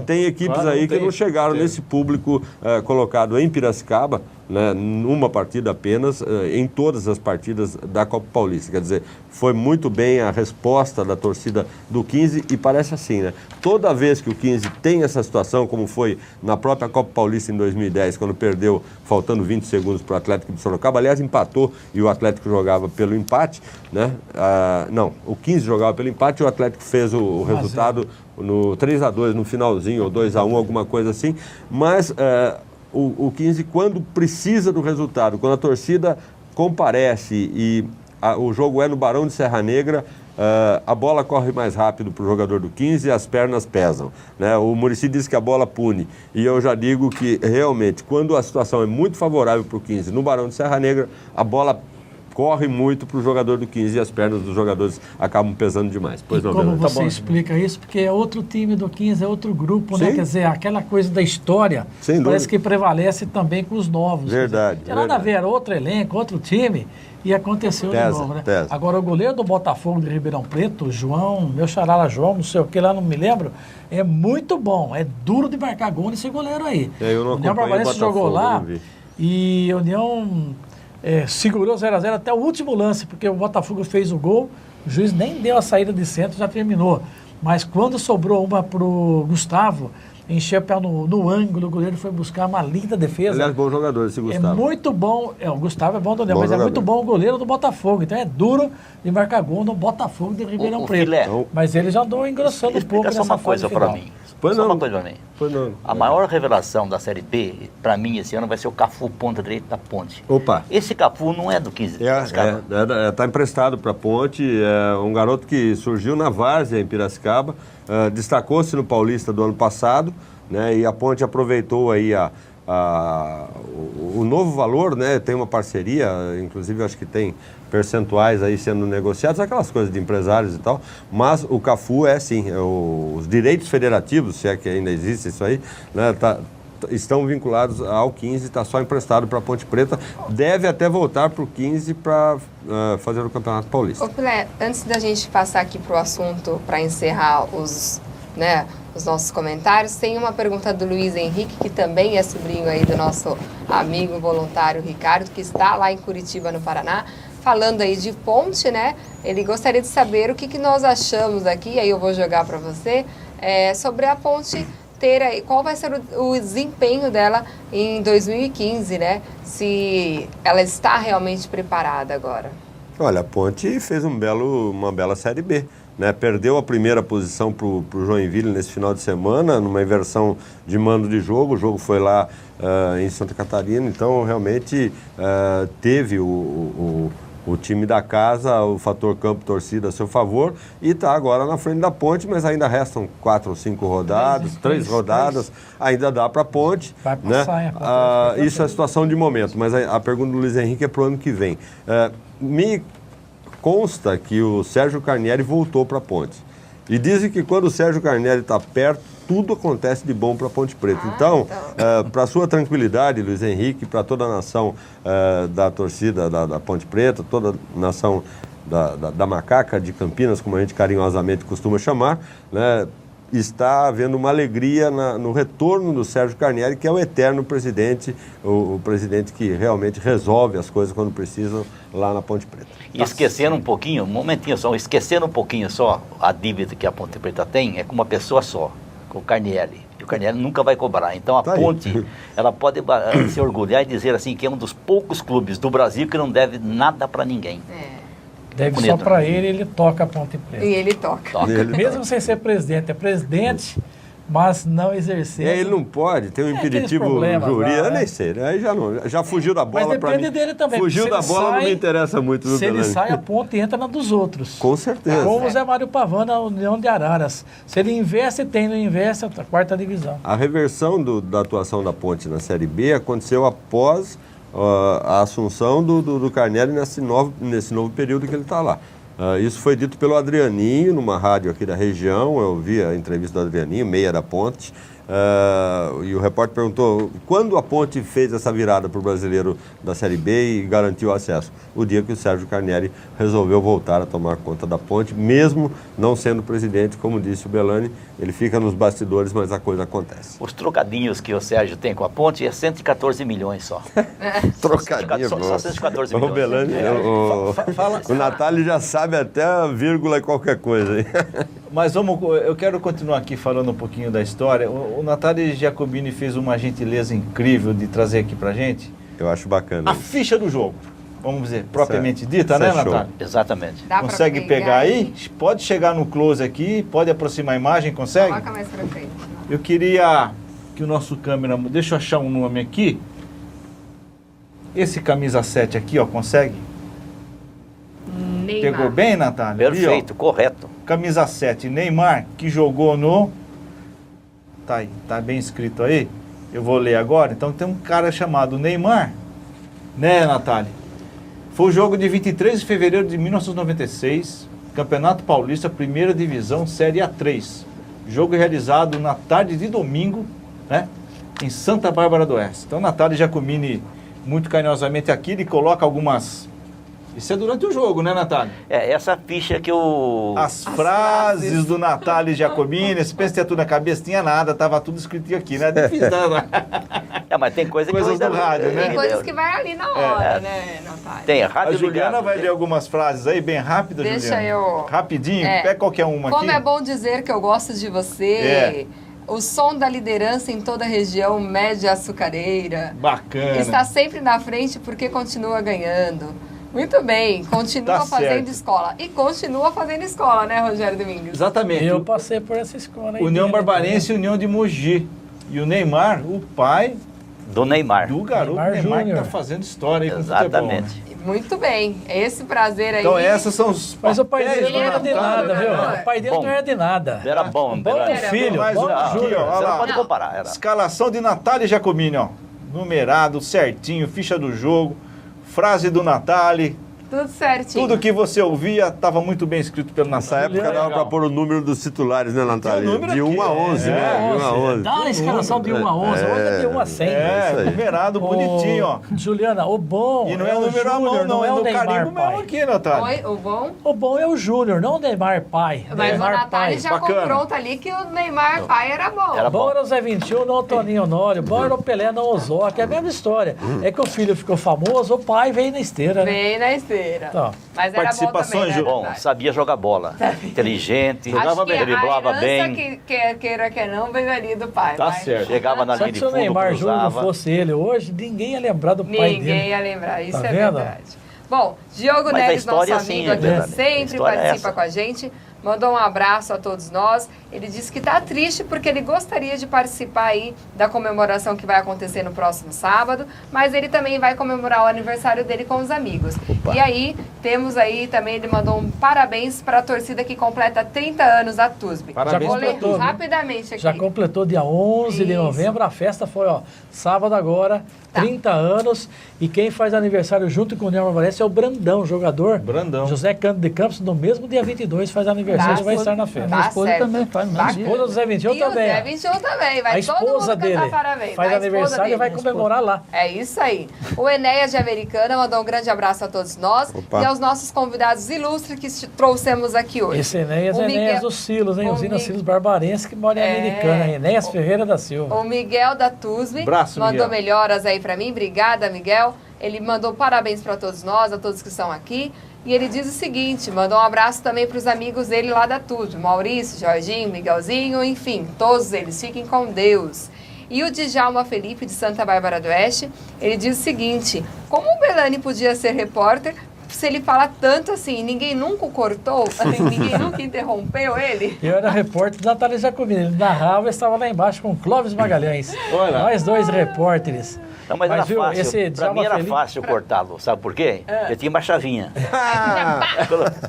tem equipes aí que não chegaram nesse público colocado em Piracicaba, né, numa partida apenas, em todas as partidas da Copa Paulista. Quer dizer, foi muito bem a resposta da torcida do 15, e parece assim, né? Toda vez que o 15 tem essa situação, como foi na própria Copa Paulista em 2010, quando perdeu faltando 20 segundos para o Atlético de Sorocaba, aliás, empatou e o Atlético jogava pelo empate, né? Não, o 15 jogava pelo empate e o Atlético fez o resultado no 3-2 no finalzinho, ou 2-1, alguma coisa assim, mas... O 15, quando precisa do resultado, quando a torcida comparece e o jogo é no Barão de Serra Negra, a bola corre mais rápido para o jogador do 15 e as pernas pesam, né? O Muricy diz que a bola pune, e eu já digo que realmente, quando a situação é muito favorável para o 15 no Barão de Serra Negra, a bola corre muito para o jogador do 15 e as pernas dos jogadores acabam pesando demais. Pois não, como você explica isso? Porque é outro time do 15, é outro grupo, né? Quer dizer, aquela coisa da história parece que prevalece também com os novos. Verdade. Tem nada a ver, era outro elenco, outro time, e aconteceu de novo, né? Agora, o goleiro do Botafogo de Ribeirão Preto, João, meu xarala João, não sei o que lá, não me lembro, é muito bom, é duro de marcar gol nesse goleiro aí. Eu não União Barbarense jogou lá e a União... segurou 0-0 até o último lance, porque o Botafogo fez o gol, o juiz nem deu a saída de centro, já terminou. Mas quando sobrou uma para o Gustavo, encheu o pé no ângulo, o goleiro foi buscar uma linda defesa. Aliás, bom jogador esse Gustavo. É muito bom, o Gustavo é bom do União, mas jogador. É muito bom o goleiro do Botafogo. Então é duro de marcar gol no Botafogo de Ribeirão Preto. Mas ele já andou engrossando um pouco nessa fase final. Só uma coisa para mim. A maior revelação da Série B, para mim, esse ano, vai ser o Cafu, ponta direita da Ponte. Opa! Esse Cafu não é do 15. Está emprestado para a Ponte, é um garoto que surgiu na várzea em Piracicaba, destacou-se no Paulista do ano passado, né, e a Ponte aproveitou aí o novo valor, né? Tem uma parceria, inclusive acho que tem percentuais aí sendo negociados, aquelas coisas de empresários e tal, mas o Cafu os direitos federativos, se é que ainda existe isso aí, né, estão vinculados ao 15, está só emprestado para a Ponte Preta, deve até voltar para o 15 para fazer o Campeonato Paulista. Ô Pelé, antes da gente passar aqui para o assunto, para encerrar os nossos comentários. Tem uma pergunta do Luiz Henrique, que também é sobrinho aí do nosso amigo voluntário Ricardo, que está lá em Curitiba, no Paraná, falando aí de ponte, né? Ele gostaria de saber o que nós achamos aqui, aí eu vou jogar para você, sobre a ponte ter aí, qual vai ser o desempenho dela em 2015, né? Se ela está realmente preparada agora. Olha, a Ponte fez uma bela Série B. Né, perdeu a primeira posição para o Joinville nesse final de semana, numa inversão de mando de jogo. O jogo foi lá em Santa Catarina, então realmente teve o time da casa, o fator campo-torcida a seu favor, e está agora na frente da Ponte, mas ainda restam 4 ou 5 rodadas, 3 rodadas, ainda dá para a Ponte. Vai passar, né? Isso é a situação de momento, mas a pergunta do Luiz Henrique é para o ano que vem. Me consta que o Sérgio Carnieri voltou para a Ponte. E dizem que quando o Sérgio Carnieri está perto, tudo acontece de bom para a Ponte Preta. Então, para sua tranquilidade, Luiz Henrique, para toda a nação da torcida da Ponte Preta, toda a nação da Macaca de Campinas, como a gente carinhosamente costuma chamar, né, está havendo uma alegria no retorno do Sérgio Carnieri, que é o eterno presidente, o presidente que realmente resolve as coisas quando precisam lá na Ponte Preta. E esquecendo um pouquinho, um momentinho só, esquecendo um pouquinho só a dívida que a Ponte Preta tem, é com uma pessoa só, com o Carnieri. E o Carnieri nunca vai cobrar. Então a Ponte, ela pode se orgulhar e dizer assim que é um dos poucos clubes do Brasil que não deve nada para ninguém. Deve bonito, só para né? ele toca a Ponte Preta. E ele toca. Mesmo sem ser presidente, é presidente, mas não exercer. Ele não pode, tem um impeditivo jurídico, eu nem sei, aí já fugiu da bola para mim. Mas depende dele também. Fugiu da bola, não me interessa muito. Se ele sai, a Ponte entra na dos outros. Com certeza. Como o Zé Mário Pavão na União de Araras. Se ele investe, não investe, a 4ª divisão. A reversão da atuação da Ponte na Série B aconteceu após a assunção do Carnieri nesse novo período que ele está lá. Isso foi dito pelo Adrianinho, numa rádio aqui da região. Eu vi a entrevista do Adrianinho, meia da Ponte. E o repórter perguntou quando a Ponte fez essa virada para o brasileiro da Série B e garantiu o acesso. O dia que o Sérgio Carnieri resolveu voltar a tomar conta da Ponte, mesmo não sendo presidente, como disse o Belani, ele fica nos bastidores, mas a coisa acontece. Os trocadinhos que o Sérgio tem com a Ponte é 114 milhões só. Trocadinho, só 114 milhões. O Belani, o Natália já sabe até a vírgula e qualquer coisa. Hein? Mas eu quero continuar aqui falando um pouquinho da história. O Natália Giacobini fez uma gentileza incrível de trazer aqui pra gente. Eu acho bacana. A ficha do jogo, vamos dizer, propriamente dita, né, Natália? Exatamente. Consegue pegar aí? Pode chegar no close aqui, pode aproximar a imagem, consegue? Coloca mais pra frente. Eu queria que o nosso câmera... Deixa eu achar um nome aqui. Esse camisa 7 aqui, ó, consegue? Neymar. Pegou bem, Natália? Perfeito, ali, correto. Camisa 7, Neymar, que jogou no... Tá aí, tá bem escrito aí. Eu vou ler agora. Então tem um cara chamado Neymar, né, Natália? Foi o jogo de 23 de fevereiro de 1996, Campeonato Paulista, Primeira Divisão, Série A3. Jogo realizado na tarde de domingo, né, em Santa Bárbara do Oeste. Então, Natália Giacomini, muito carinhosamente aqui, ele coloca algumas... Isso é durante o jogo, né, Natália? Essa ficha que eu... As frases do Natália Giacomini, se pensa que tinha tudo na cabeça, tinha nada, tava tudo escrito aqui, né? Difícil, né? Mas tem coisa Coisas que eu do rádio, né? Tem coisas que vai ali na hora, né, Natália? Tem, rádio A Juliana ligado. vai ler algumas frases aí, bem rápidas, Deixa Juliana. eu... Rapidinho, pega qualquer uma aqui. Como é bom dizer que eu gosto de você. O som da liderança em toda a região média açucareira. Bacana. Está sempre na frente porque continua ganhando. Muito bem, continua Tá fazendo certo. escola. E continua fazendo escola, né, Rogério Domingos? Exatamente. Eu passei por essa escola aí. União Barbarense e União de Mogi. E o Neymar, o pai Do Neymar. do garoto Neymar Neymar que Júnior. tá fazendo história aí com o futebol, Exatamente. né? Muito bem, esse prazer aí. Então essas são os Mas o pai papéis dele não do era de Natália, nada, viu? né? O pai dele Bom. não era de nada. Era bom. Bom era- filho, mais bom um aqui, Júnior. ó. Olha Você lá. não pode comparar. Era. Escalação de Natália Giacomini, ó. Numerado, certinho, ficha do jogo, frase do Natália. Tudo certinho. Tudo que você ouvia estava muito bem escrito pelo Nessa Natália. época dava para pôr o número dos titulares, né, Natália? Tem o número De 1 a aqui, 11, né? De 1 a 11. Dá a escalação de 1 a 11, hoje é de 1 a 100. É, numerado, bonitinho, ó. Juliana, o bom E não é o número à mão, Júnior, não, é o no Neymar carimbo mesmo pai. aqui, Natália. Oi, o bom? O bom é o Júnior, não o Neymar pai. Mas o Neymar Natália pai. já Bacana. confronta ali que o Neymar pai era bom. Era Bom bom. era o Zé 21, não o Toninho Honório. Bom era o Pelé, não o Zoc. É a mesma história. É que o filho ficou famoso, o pai veio na esteira, né? Bem na esteira. Então, Mas era bom participações, também, né, Ju? Bom, Natália? sabia jogar bola. Inteligente, Acho que driblava a bem. herança que queira que não veio ali do pai. Tá vai. certo. Chegava na só linha que de se o fundo, Neymar Júnior não cruzava. fosse ele hoje, ninguém ia lembrar do pai Ninguém dele. ia lembrar, isso Tá é vendo? verdade. Bom, Diogo Mas a Neres, nosso história, assim, amigo é aqui, verdade. A sempre história é participa essa. com a gente, mandou um abraço a todos nós. Ele disse que está triste porque ele gostaria de participar aí da comemoração que vai acontecer no próximo sábado, mas ele também vai comemorar o aniversário dele com os amigos. Opa. E aí, temos aí também, ele mandou um parabéns para a torcida que completa 30 anos da TUSB. Parabéns Vou ler pra todos, né? rapidamente aqui. Já completou dia 11 de Isso. novembro, a festa foi, ó, sábado agora, Tá. 30 anos, e quem faz aniversário junto com o Neymar Valencia é o Brandão, jogador. Brandão. José Cândido de Campos, no mesmo dia 22, faz aniversário Tá, e vai sim. estar na A festa. minha Tá esposa certo. também faz no A mesmo dia. esposa do Zé 21 E também. o Zé 21 também, vai A todo mundo esposa cantar dele parabéns. faz A esposa aniversário e dele. vai comemorar lá. É isso aí. O Enéas de Americana mandou um grande abraço a todos nós Opa. e aos nossos convidados ilustres que trouxemos aqui hoje. Esse Enéas O é Miguel- Enéas dos Silos, hein? o Usina Mi- Silos Barbarense, que mora em É. Americana. Enéas Ferreira da Silva. O Miguel da TUSB Abraço, mandou Miguel. melhoras aí pra mim. Obrigada, Miguel. Ele mandou parabéns para todos nós, a todos que estão aqui. E ele diz o seguinte, mandou um abraço também para os amigos dele lá da TUSB. Maurício, Jorginho, Miguelzinho, enfim, todos eles. Fiquem com Deus. E o Djalma Felipe, de Santa Bárbara do Oeste, ele diz o seguinte, como o Belani podia ser repórter se ele fala tanto assim, ninguém nunca o cortou, ninguém nunca interrompeu ele? Eu era repórter da Natália Jacobini. Ele narrava e estava lá embaixo com o Clóvis Magalhães. Olha. Nós dois repórteres. Não, mas era viu, fácil. esse Pra mim Djalma era Felipe- fácil cortá-lo. Sabe por quê? Eu tinha uma chavinha.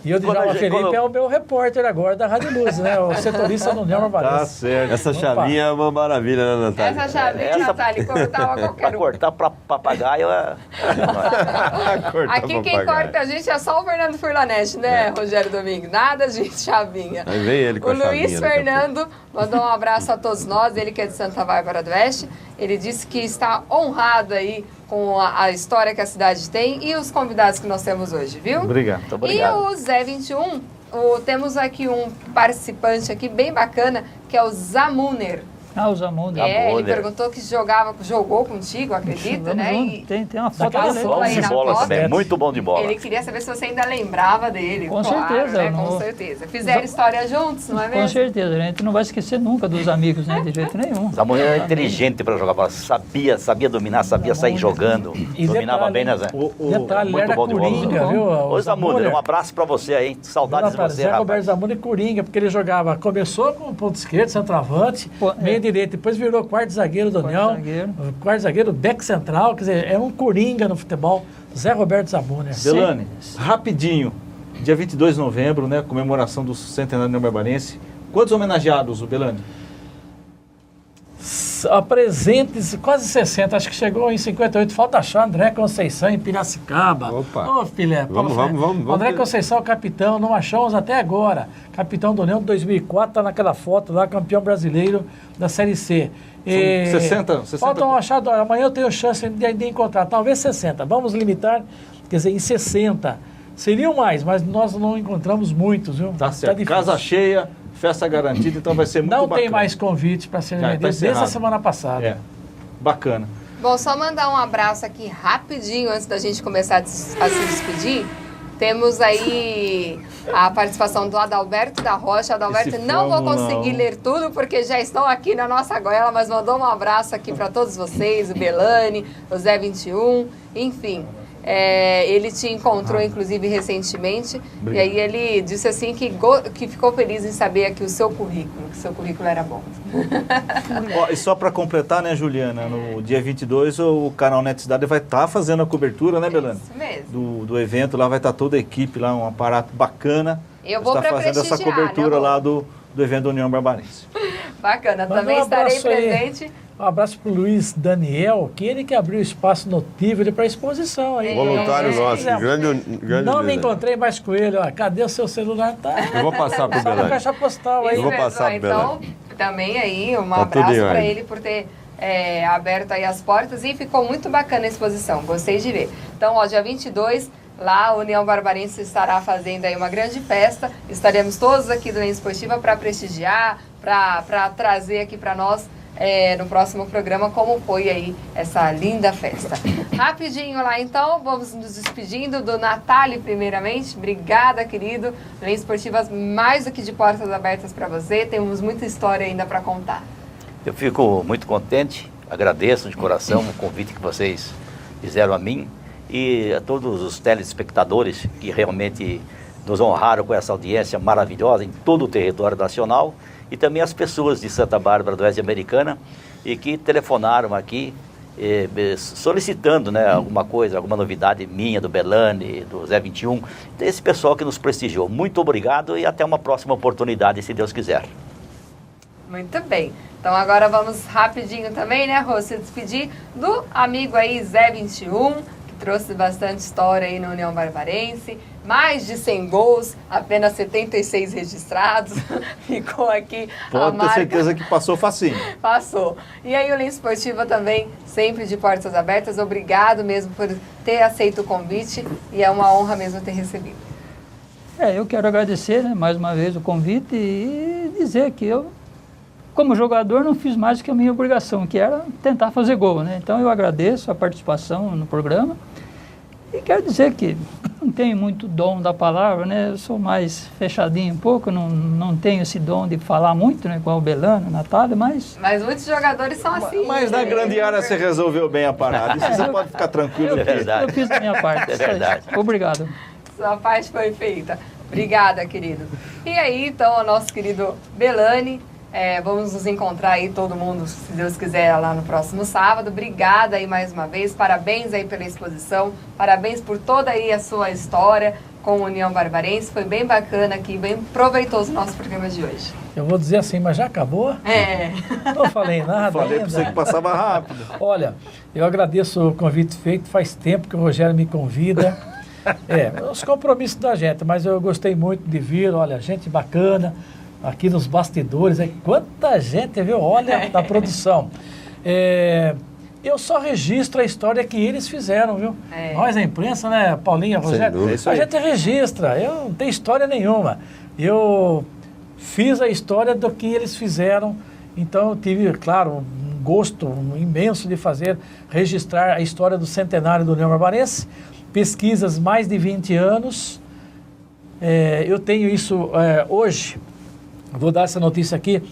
E o Djalma Felipe é o meu repórter agora da Rádio Luz, né? O setorista do Neymar Tá Valencia. certo. Essa Opa. chavinha é uma maravilha, né, Natália? Essa chavinha, Essa- Natália, cortava Pra qualquer um. cortar pra papagaio é... Corta Aqui quem papagaio. corta a gente é só o Fernando Furlanete, né, Rogério Domingo? Nada de chavinha. Aí vem ele com O a chavinha Luiz daqui a Fernando mandou um abraço a todos nós, ele que é de Santa Bárbara do Oeste. Ele disse que está honrado aí com a história que a cidade tem e os convidados que nós temos hoje, viu? Obrigado. Muito obrigado. E o Zé 21, temos aqui um participante aqui bem bacana, que é o Zamuner. Ah, o Zamundo. É, ele Zamuner. perguntou que jogou contigo, acredito, Vamos né? junto. E Tem uma foto Daquela dele. foto Bom aí de na bola foto. também, muito bom de bola. Ele queria saber se você ainda lembrava dele. Com claro, certeza, né? eu não Com vou- certeza. Fizeram história juntos, não é Com mesmo? certeza, a gente não vai esquecer nunca dos amigos, né? De jeito nenhum. Samuel era inteligente para jogar bola, sabia dominar, sabia sair jogando. E Dominava detalhe, bem, né, Zé? Detalhe, ele Muito era bom de bola. coringa, viu? Ô, Zamuner, Zamuner. um abraço para você aí. Saudades de Natália, você, Zé Roberto rapaz. Zamuner coringa, porque ele jogava, começou com ponto esquerdo, centroavante, Pô, meio é. direito, depois virou quarto zagueiro do União, zagueiro. quarto zagueiro, back central, quer dizer, é um coringa no futebol, Zé Roberto Zamuner. Belani, rapidinho, dia 22 de novembro, né, comemoração do centenário do Neymar Valencia. Quantos homenageados, o Belani? Presentes, quase 60, acho que chegou em 58. Falta achar André Conceição em Piracicaba. Opa. Ô, filé, Vamos. André Conceição, capitão, não achamos até agora. Capitão do União de 2004, está naquela foto lá, campeão brasileiro da Série C. São 60. Faltam achar, amanhã eu tenho chance de encontrar, talvez 60. Vamos limitar, quer dizer, em 60. Seriam mais, mas nós não encontramos muitos, viu? Tá certo. difícil. Casa cheia, festa garantida, então vai ser muito Não bacana. tem mais convites para serem Já, tá vendidos desde a encerrado. semana passada. É, bacana. Bom, só mandar um abraço aqui rapidinho antes da gente começar a se despedir. Temos aí a participação do Adalberto da Rocha. Adalberto, Esse não vou famo, conseguir não. ler tudo porque já estão aqui na nossa goela, mas mandou um abraço aqui para todos vocês, o Belani, o Zé 21, enfim. Ele te encontrou, inclusive, recentemente, Obrigado. e aí ele disse assim que ficou feliz em saber aqui o seu currículo, que o seu currículo era bom. Ó, e só para completar, né, Juliana, no dia 22 o canal Net Cidade vai estar fazendo a cobertura, né, Belani? Isso mesmo. Do evento, lá vai estar toda a equipe, lá um aparato bacana. Eu vou Está pra fazendo essa prestigiar, cobertura né, lá do evento da União Barbarense. Bacana, Manda também um estarei abraço aí. presente Um abraço para o Luiz Daniel, que ele que abriu espaço no Tivoli para exposição. Aí. Voluntário nosso, grande Não me líder. encontrei mais com ele. Ó. Cadê o seu celular? Tá. Eu vou passar pro Só na Belânio. caixa postal aí. Eu vou passar pro Então, também aí, um Tá tudo abraço em para ordem. ele por ter aberto aí as portas e ficou muito bacana a exposição, gostei de ver. Então, ó, dia 22, lá a União Barbarense estará fazendo aí uma grande festa, estaremos todos aqui do Lens Esportiva para prestigiar, para trazer aqui para nós no próximo programa como foi aí essa linda festa. Rapidinho lá então, vamos nos despedindo do Natália primeiramente. Obrigada, querido. Lens Esportivas mais do que de portas abertas para você. Temos muita história ainda para contar. Eu fico muito contente, agradeço de coração o convite que vocês fizeram a mim e a todos os telespectadores que realmente nos honraram com essa audiência maravilhosa em todo o território nacional e também as pessoas de Santa Bárbara do Oeste Americana e que telefonaram aqui solicitando, né, alguma coisa, alguma novidade minha, do Belânio, do Zé 21, esse pessoal que nos prestigiou. Muito obrigado e até uma próxima oportunidade, se Deus quiser. Muito bem. Então agora vamos rapidinho também, né, Rô, se despedir do amigo aí Zé 21, que trouxe bastante história aí na União Barbarense, mais de 100 gols, apenas 76 registrados, ficou aqui Pode a ter marca. certeza que passou facinho. Passou. E aí o Lens Esportiva também, sempre de portas abertas, obrigado mesmo por ter aceito o convite e é uma honra mesmo ter recebido. Eu quero agradecer, né, mais uma vez o convite e dizer que eu, como jogador, não fiz mais do que a minha obrigação, que era tentar fazer gol, né? Então eu agradeço a participação no programa e quero dizer que não tenho muito dom da palavra, né? Eu sou mais fechadinho um pouco, não tenho esse dom de falar muito, né? Igual o Belânio, Natália, mas... Mas muitos jogadores são assim. Mas na grande área você resolveu bem a parada. Isso você pode ficar tranquilo. É verdade. Eu fiz a minha parte. É verdade. Obrigado. Sua parte foi feita. Obrigada, querido. E aí, então, o nosso querido Belânio, vamos nos encontrar aí todo mundo, se Deus quiser, lá no próximo sábado. Obrigada aí mais uma vez, parabéns aí pela exposição, parabéns por toda aí a sua história com a União Barbarense. Foi bem bacana aqui, bem proveitoso o nosso programa de hoje. Eu vou dizer assim, mas já acabou? Não falei nada Falei pra ainda. você que passava rápido. Olha, eu agradeço o convite feito, faz tempo que o Rogério me convida. Os compromissos da gente, mas eu gostei muito de vir, olha, gente bacana, aqui nos bastidores, quanta gente, viu? Olha, da produção. Eu só registro a história que eles fizeram, viu? Nós, a imprensa, né, Paulinha, Rogério, dúvida. É isso a aí. gente registra, eu não tenho história nenhuma. Eu fiz a história do que eles fizeram, então eu tive, claro, um gosto imenso de registrar a história do centenário do União Barbarense, pesquisas mais de 20 anos, eu tenho isso hoje, vou dar essa notícia aqui,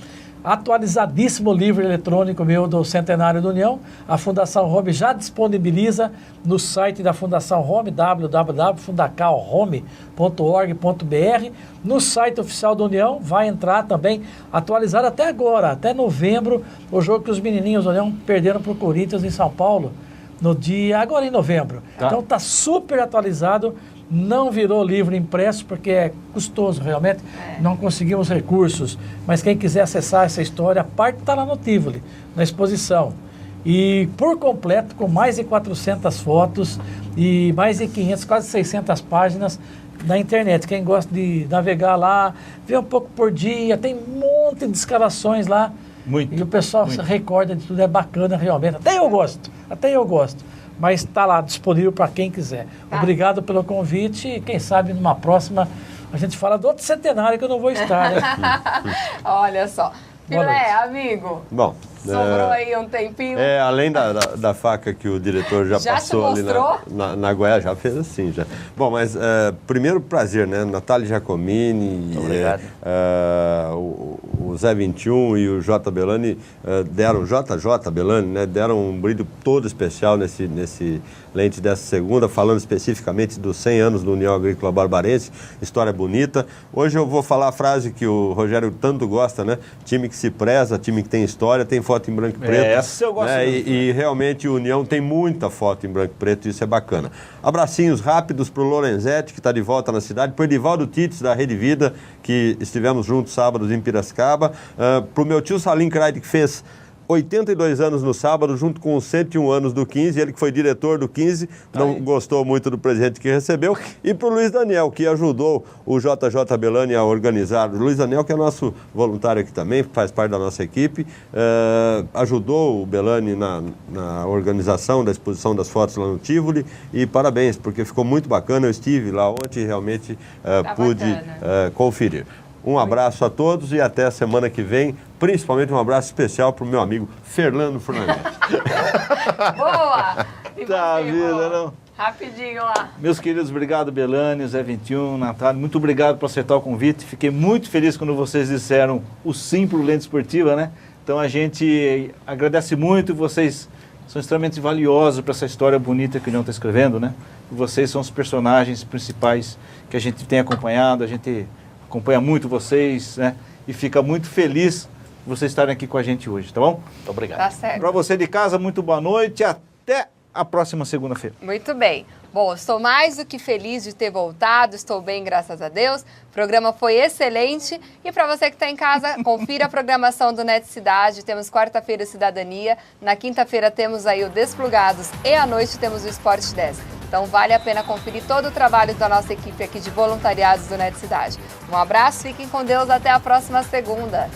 atualizadíssimo livro eletrônico meu do Centenário da União. A Fundação Home já disponibiliza no site da Fundação Home, www.fundacalhome.org.br. No site oficial da União vai entrar também, atualizado até agora, até novembro, o jogo que os menininhos da União perderam para o Corinthians em São Paulo, agora em novembro. Tá. Então está super atualizado. Não virou livro impresso porque é custoso realmente, não conseguimos recursos, mas quem quiser acessar essa história, a parte está lá no Tivoli, na exposição. E por completo, com mais de 400 fotos e mais de 500, quase 600 páginas na internet. Quem gosta de navegar lá, ver um pouco por dia, tem um monte de escalações lá. Muito, E o pessoal se recorda de tudo, é bacana realmente. Até eu gosto. Mas está lá disponível para quem quiser. Obrigado pelo convite e quem sabe numa próxima a gente fala do outro centenário que eu não vou estar, né? Olha só. Boa Filé, noite. amigo, Bom, sobrou aí um tempinho. além da faca que o diretor já Já te passou ali mostrou? na Goiás, já fez assim, já. Bom, mas primeiro prazer, né? Natália Giacomini, Obrigado. o Zé 21 e o J. Belânio deram, JJ Belânio, né? Deram um brilho todo especial nesse lente dessa segunda, falando especificamente dos 100 anos do União Agrícola Barbarense, história bonita. Hoje eu vou falar a frase que o Rogério tanto gosta, né? Time que se preza, time que tem história, tem foto em branco e preto. Essa eu gosto né? mesmo. E realmente o União tem muita foto em branco e preto, isso é bacana. Abracinhos rápidos para o Lorenzetti, que está de volta na cidade, para o Edivaldo Tites, da Rede Vida, que estivemos juntos sábados em Piracicaba, para o meu tio Salim Kreide, que fez 82 anos no sábado, junto com os 101 anos do 15, ele que foi diretor do 15, não gostou muito do presente que recebeu, e para o Luiz Daniel, que ajudou o JJ Bellani a organizar. O Luiz Daniel, que é nosso voluntário aqui também, faz parte da nossa equipe, ajudou o Bellani na organização da exposição das fotos lá no Tivoli, e parabéns, porque ficou muito bacana. Eu estive lá ontem e realmente pude conferir. Um abraço a todos e até a semana que vem. Principalmente um abraço especial para o meu amigo Fernando Fernandes. Boa! E Tá, você, vida, Rô? não. Rapidinho lá. Meus queridos, obrigado, Bellani, Zé 21, Natália. Muito obrigado por aceitar o convite. Fiquei muito feliz quando vocês disseram o sim para o Lente Esportiva, né? Então a gente agradece muito. Vocês são extremamente valiosos para essa história bonita que o União está escrevendo, né? E vocês são os personagens principais que a gente tem acompanhado. A gente acompanha muito vocês, né? E fica muito feliz de vocês estarem aqui com a gente hoje, tá bom? Muito obrigado. Tá certo. Para você de casa, muito boa noite e até a próxima segunda-feira. Muito bem. Bom, estou mais do que feliz de ter voltado, estou bem, graças a Deus. O programa foi excelente. E para você que está em casa, confira a programação do Net Cidade. Temos quarta-feira Cidadania, na quinta-feira temos aí o Desplugados e à noite temos o Esporte 10. Então vale a pena conferir todo o trabalho da nossa equipe aqui de voluntariados do Net Cidade. Um abraço, fiquem com Deus, até a próxima segunda.